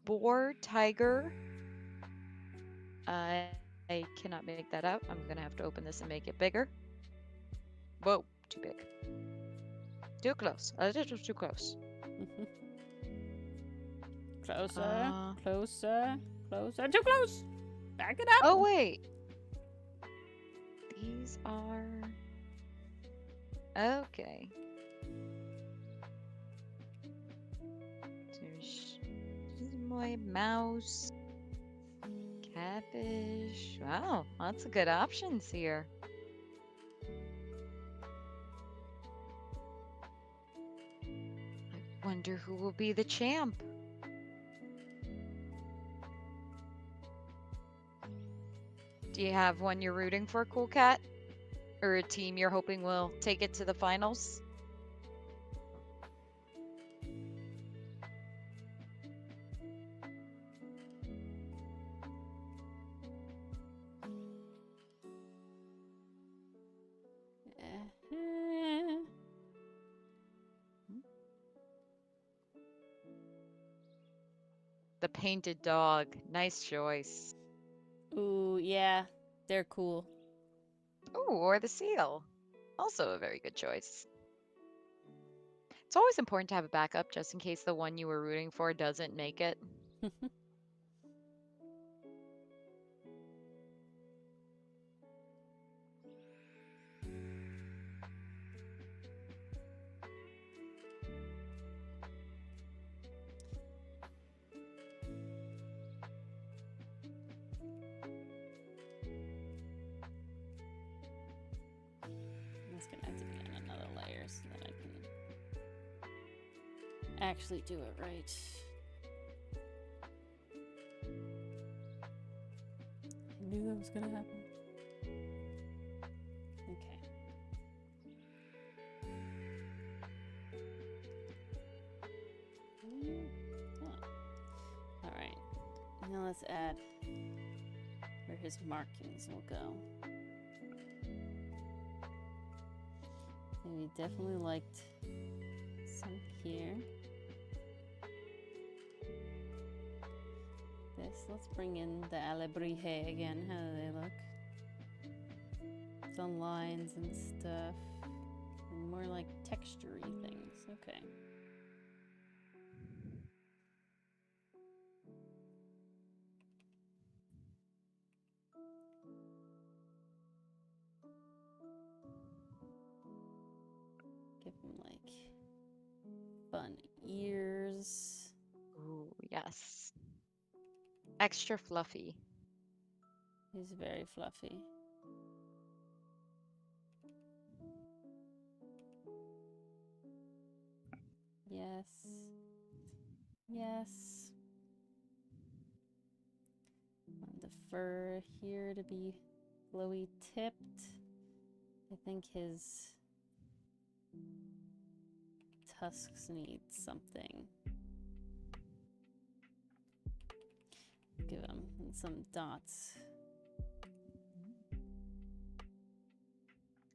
boar, tiger. I cannot make that out. I'm gonna have to open this and make it bigger. Whoa, too big. Too close. A little too close. Closer, closer, closer. Too close! Back it up! Oh, wait. These are... Okay. There's my mouse. Catfish. Wow, lots of good options here. I wonder who will be the champ. Do you have one you're rooting for, Cool Cat? Or a team you're hoping will take it to the finals? The painted dog. Nice choice. Ooh, yeah, they're cool. Ooh, or the seal. Also a very good choice. It's always important to have a backup just in case the one you were rooting for doesn't make it. It's gonna have to be on another layer so that I can actually do it right. I knew that was gonna happen. Okay. Alright. Now let's add where his markings will go. And we definitely liked some here. Let's bring in the alebrije again. How do they look? Some lines and stuff. And more like texture-y things. Okay. Give him like fun ears. Ooh, yes. Extra fluffy. He's very fluffy. Yes. Yes. Want the fur here to be glowy tipped. I think his tusks need something. Give him some dots.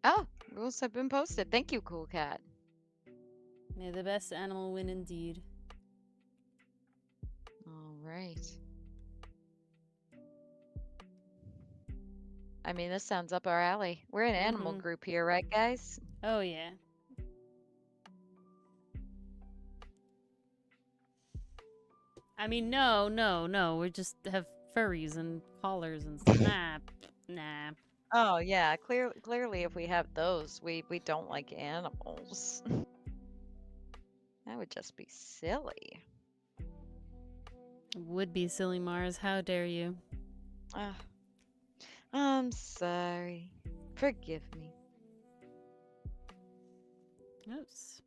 Oh, rules have been posted. Thank you, Cool Cat. May the best animal win indeed. All right. I mean, this sounds up our alley. We're an animal group here, right, guys? Oh, yeah. I mean, no. We just have furries and collars and stuff. Nah. Oh, yeah. Clearly, if we have those, we don't like animals. That would just be silly. Would be silly, Mars. How dare you? I'm sorry. Forgive me. Oops.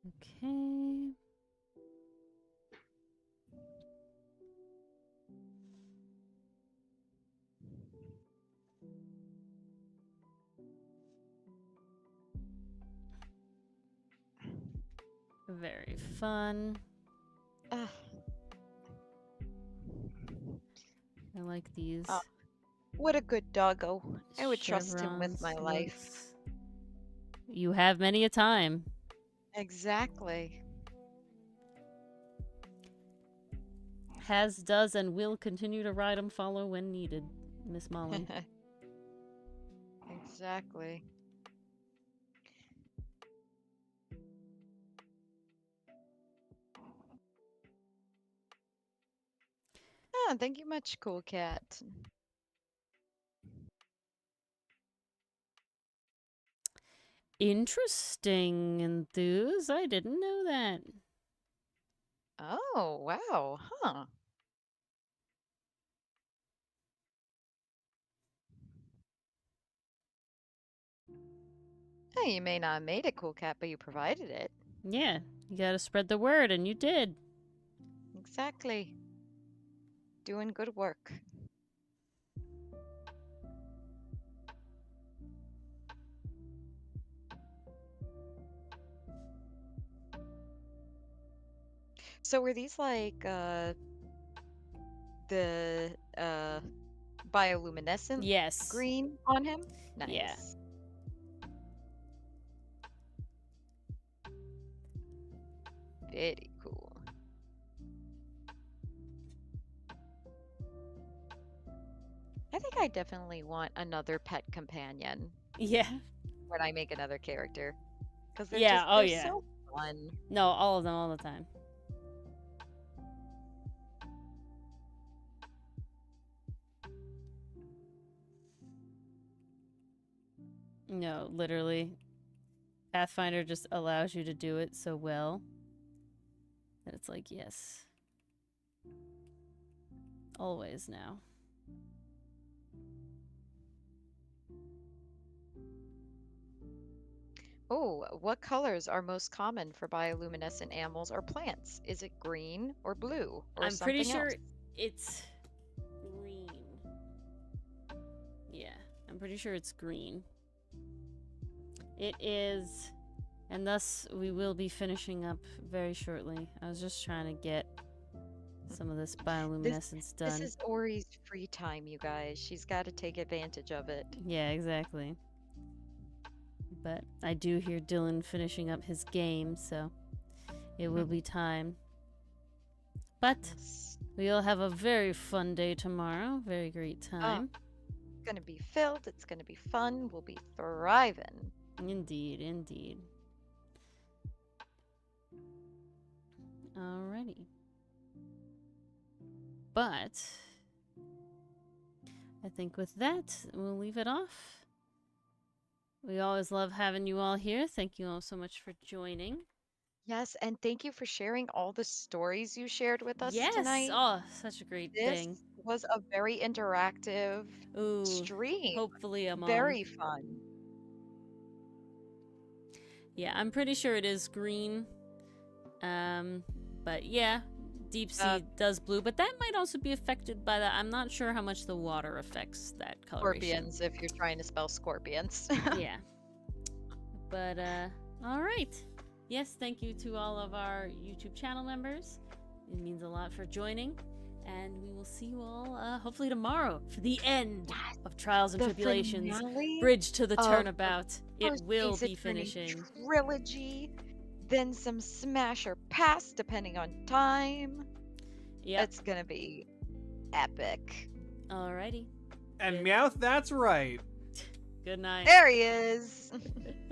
Okay. Very fun. Ugh. I like these. Oh, what a good doggo. I would trust him with chevrons, my life. looks. You have many a time. Exactly. Has, does, and will continue to ride Omphalo when needed, Miss Molly. Exactly. Thank you much, Cool Cat. Interesting, Enthuse. I didn't know that. Oh, wow. Huh. Hey, you may not have made it, Cool Cat, but you provided it. Yeah, you gotta spread the word, and you did. Exactly. Doing good work. So were these like the bioluminescent Yes. green on him? Nice. Yeah. Very cool. I think I definitely want another pet companion Yeah. when I make another character. Because they're Yeah, just oh they're yeah. so fun. No, all of them, all the time. No, literally. Pathfinder just allows you to do it so well that it's like, yes. Always now. Oh, what colors are most common for bioluminescent animals or plants? Is it green or blue or I'm pretty something sure else? it's green. Yeah, I'm pretty sure it's green. It is, and thus we will be finishing up very shortly. I was just trying to get some of this bioluminescence done. This is Ori's free time, you guys. She's got to take advantage of it. Yeah, exactly. But I do hear Dylan finishing up his game, so it will be time. But Yes. we'll have a very fun day tomorrow. Very great time. It's going to be filled. It's going to be fun. We'll be thriving. Indeed, indeed. Alrighty. But I think with that, we'll leave it off. We always love having you all here. Thank you all so much for joining. Yes, and thank you for sharing all the stories you shared with us Yes. tonight. Oh, such a great This thing. was a very interactive Ooh. stream. Hopefully I'm on. Very fun. Yeah, I'm pretty sure it is green. But yeah, deep sea does blue, but that might also be affected by that. I'm not sure how much the water affects that coloration. Scorpions, if you're trying to spell scorpions. Yeah. But all right. Yes, thank you to all of our YouTube channel members. It means a lot for joining. And we will see you all hopefully tomorrow for the end of Trials and The Tribulations. finale Bridge to the of turnabout. It First will Ace be Attorney finishing. trilogy, then some smash or pass depending on time. Yep. It's gonna be epic. Alrighty. And Good. Meowth, that's right. Good night. There he is.